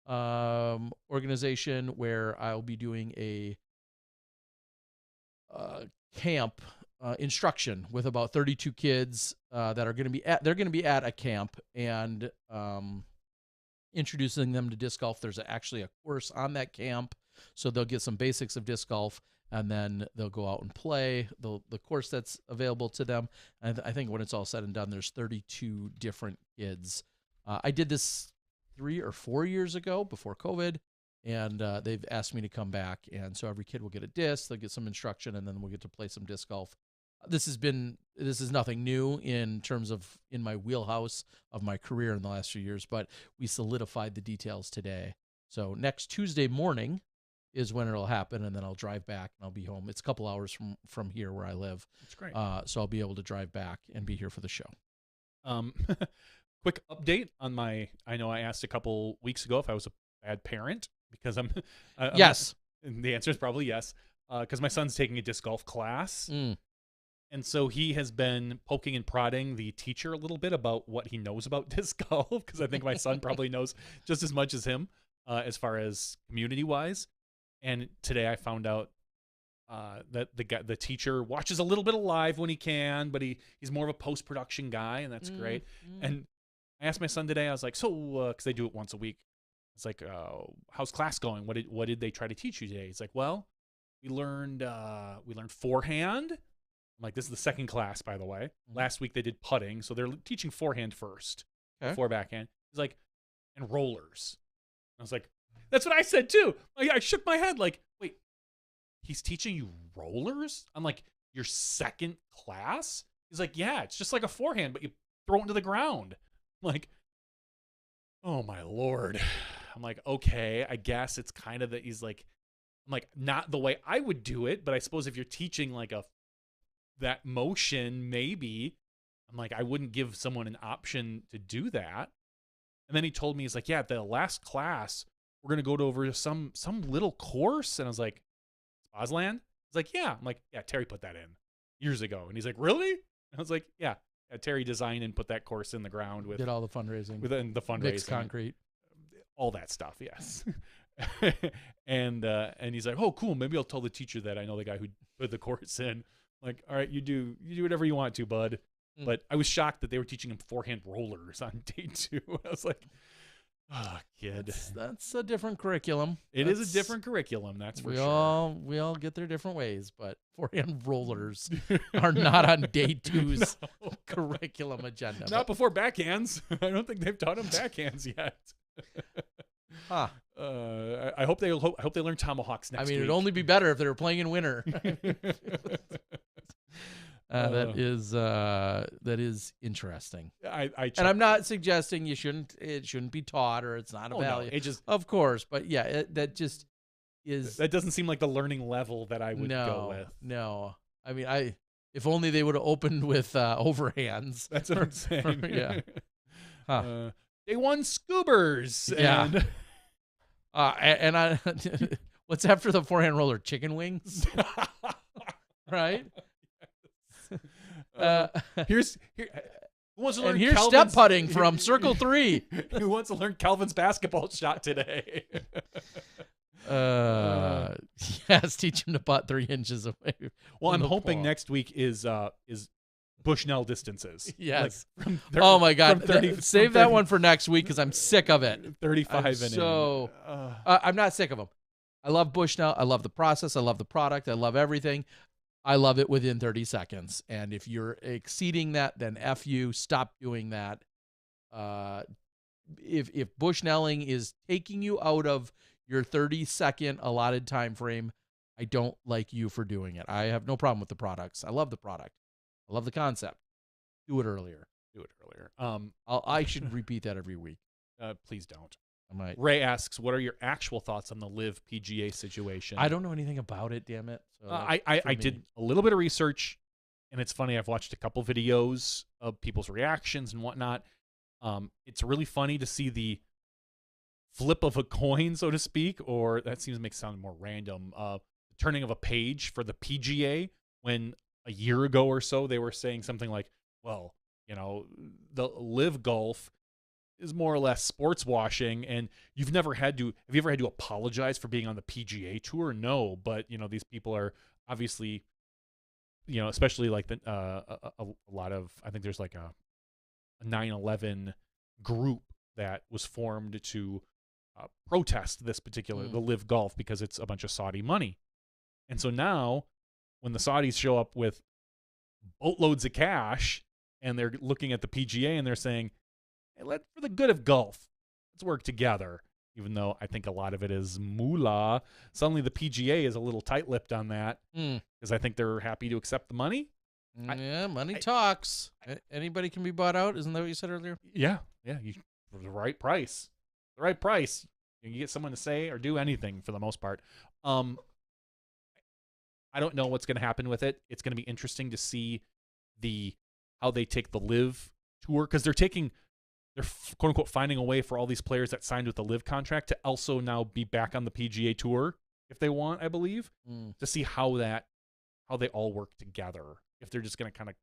organization, where I'll be doing a camp instruction with about 32 kids that are going to be at a camp, and introducing them to disc golf. There's actually a course on that camp, so they'll get some basics of disc golf, and then they'll go out and play the course that's available to them. And I think when it's all said and done, there's 32 different kids. I did this 3 or 4 years ago before COVID, and they've asked me to come back, and so every kid will get a disc, they'll get some instruction, and then we'll get to play some disc golf. This is nothing new in terms of in my wheelhouse of my career in the last few years, but we solidified the details today. So next Tuesday morning is when it'll happen, and then I'll drive back and I'll be home. It's a couple hours from here where I live. That's great. So I'll be able to drive back and be here for the show. quick update on my. I know I asked a couple weeks ago if I was a bad parent because I'm Yes. And the answer is probably yes, because my son's taking a disc golf class. And so he has been poking and prodding the teacher a little bit about what he knows about disc golf, because I think my son probably knows just as much as him as far as community-wise. And today I found out that the teacher watches a little bit of live when he can, but he's more of a post-production guy, and that's great. And I asked my son today, I was like, so, because they do it once a week. It's like, how's class going? What did they try to teach you today? He's like, well, we learned forehand. I'm like, this is the second class, by the way. Last week they did putting, so they're teaching forehand first before backhand. He's like, and rollers. I was like, that's what I said too. Like, I shook my head like, wait, he's teaching you rollers? I'm like, your second class? He's like, yeah, it's just like a forehand, but you throw it into the ground. I'm like, oh my Lord. I'm like, okay, I guess it's kind of that he's like, I'm like, not the way I would do it, but I suppose if you're teaching like that motion, maybe. I'm like, I wouldn't give someone an option to do that. And then he told me, he's like, yeah, the last class, we're going to go over some little course. And I was like, Sposland? He's like, yeah. I'm like, yeah, Terry put that in years ago. And he's like, really? And I was like, yeah. Terry designed and put that course in the ground with. Did all the fundraising. Within the fundraising. Mixed concrete. All that stuff, yes. and he's like, oh, cool. Maybe I'll tell the teacher that I know the guy who put the course in. Like, all right, you do whatever you want to, bud. But I was shocked that they were teaching him forehand rollers on day 2. I was like, oh, kid. That's a different curriculum. It is a different curriculum, that's for sure. We all get their different ways, but forehand rollers are not on day 2's curriculum agenda. Not before backhands. I don't think they've taught him backhands yet. Huh. I hope they learn tomahawks next week. It'd only be better if they were playing in winter. That is interesting. And I'm not suggesting it shouldn't be taught or it's not a value. No, it just, of course, but yeah, that just is. That doesn't seem like the learning level that I would go with. No, if only they would have opened with overhands. That's what I'm saying. Yeah. Huh. Day 1 scoobers. Yeah. And what's after the forehand roller? Chicken wings, right? Who wants to learn? And here's step putting from Circle 3. Who wants to learn Calvin's basketball shot today? Yes, teach him to putt 3 inches away. Well, I'm hoping next week is Bushnell distances. Yes. Like oh my God! Save that one for next week because I'm sick of it. 35 and so I'm not sick of them. I love Bushnell. I love the process. I love the product. I love everything. I love it within 30 seconds. And if you're exceeding that, then F you. Stop doing that. If Bushnelling is taking you out of your 30-second allotted time frame, I don't like you for doing it. I have no problem with the products. I love the product. I love the concept. Do it earlier. I should repeat that every week. Please don't. I might. Ray asks, what are your actual thoughts on the Live PGA situation? I don't know anything about it, damn it. So I did a little bit of research, and it's funny. I've watched a couple videos of people's reactions and whatnot. It's really funny to see the flip of a coin, so to speak, or that seems to make it sound more random. The turning of a page for the PGA when a year ago or so they were saying something like, well, the Live Golf is more or less sports washing, and have you ever had to apologize for being on the PGA Tour? No, but these people are obviously, especially like a lot of, I think there's like a 9/11 group that was formed to protest this particular the Live Golf because it's a bunch of Saudi money. And so now when the Saudis show up with boatloads of cash and they're looking at the PGA and they're saying, hey, for the good of golf, let's work together. Even though I think a lot of it is moolah, suddenly the PGA is a little tight-lipped on that because I think they're happy to accept the money. Money talks. Anybody can be bought out. Isn't that what you said earlier? Yeah. For the right price. You can get someone to say or do anything for the most part. I don't know what's going to happen with it. It's going to be interesting to see how they take the Live Tour, because they're taking they're quote unquote finding a way for all these players that signed with the Live contract to also now be back on the PGA Tour if they want, I believe, to see how they all work together. If they're just going to kind of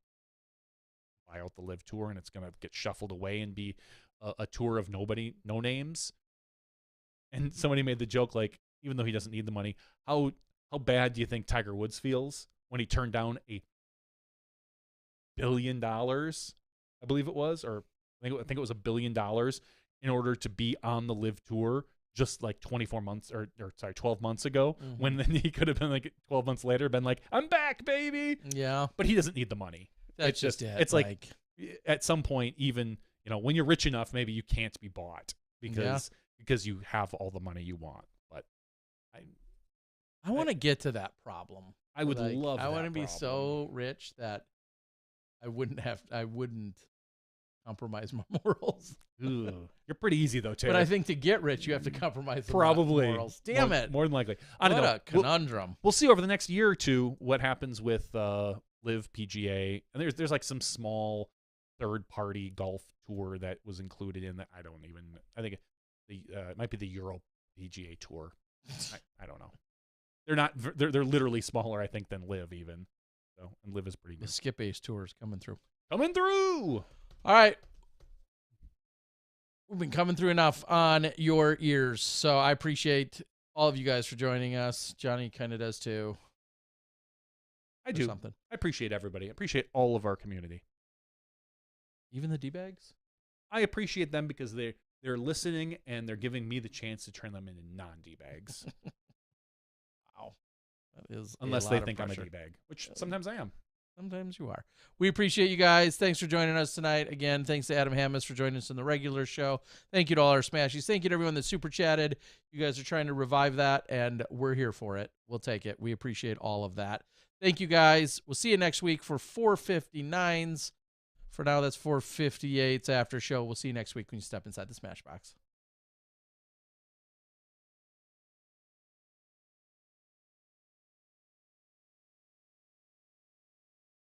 buy out the Live Tour and it's going to get shuffled away and be a tour of no names. And somebody made the joke, like, even though he doesn't need the money, how bad do you think Tiger Woods feels when he turned down $1 billion, I believe it was, or I think it was $1 billion in order to be on the Live Tour just like 12 months ago, when then he could have been like 12 months later, been like, I'm back, baby. Yeah. But he doesn't need the money. That's just it. It's like at some point, even, when you're rich enough, maybe you can't be bought because you have all the money you want. But I want to get to that problem. I would love. I want to be so rich that I wouldn't compromise my morals. You're pretty easy though, Taylor. But I think to get rich, you have to compromise probably morals. Damn it! More than likely. I don't know. What a conundrum. We'll see over the next year or two what happens with Live PGA, and there's like some small third-party golf tour that was included in that. I think it might be the Euro PGA Tour. I don't know. They're not. They're literally smaller, I think, than Live even. So, and Live is pretty good. The Skip Ace Tour is coming through. Coming through. All right. We've been coming through enough on your ears, so I appreciate all of you guys for joining us. Johnny kind of does too. I do. Something. I appreciate everybody. I appreciate all of our community. Even the D-bags? I appreciate them because they're listening and they're giving me the chance to turn them into non-D-bags. Wow. That is unless they think I'm a D-bag, which sometimes I am. Sometimes you are. We appreciate you guys. Thanks for joining us tonight. Again, thanks to Adam Hammes for joining us in the regular show. Thank you to all our Smashies. Thank you to everyone that super chatted. You guys are trying to revive that, and we're here for it. We'll take it. We appreciate all of that. Thank you, guys. We'll see you next week for 459s. For now, that's 458s after show. We'll see you next week when you step inside the Smashbox.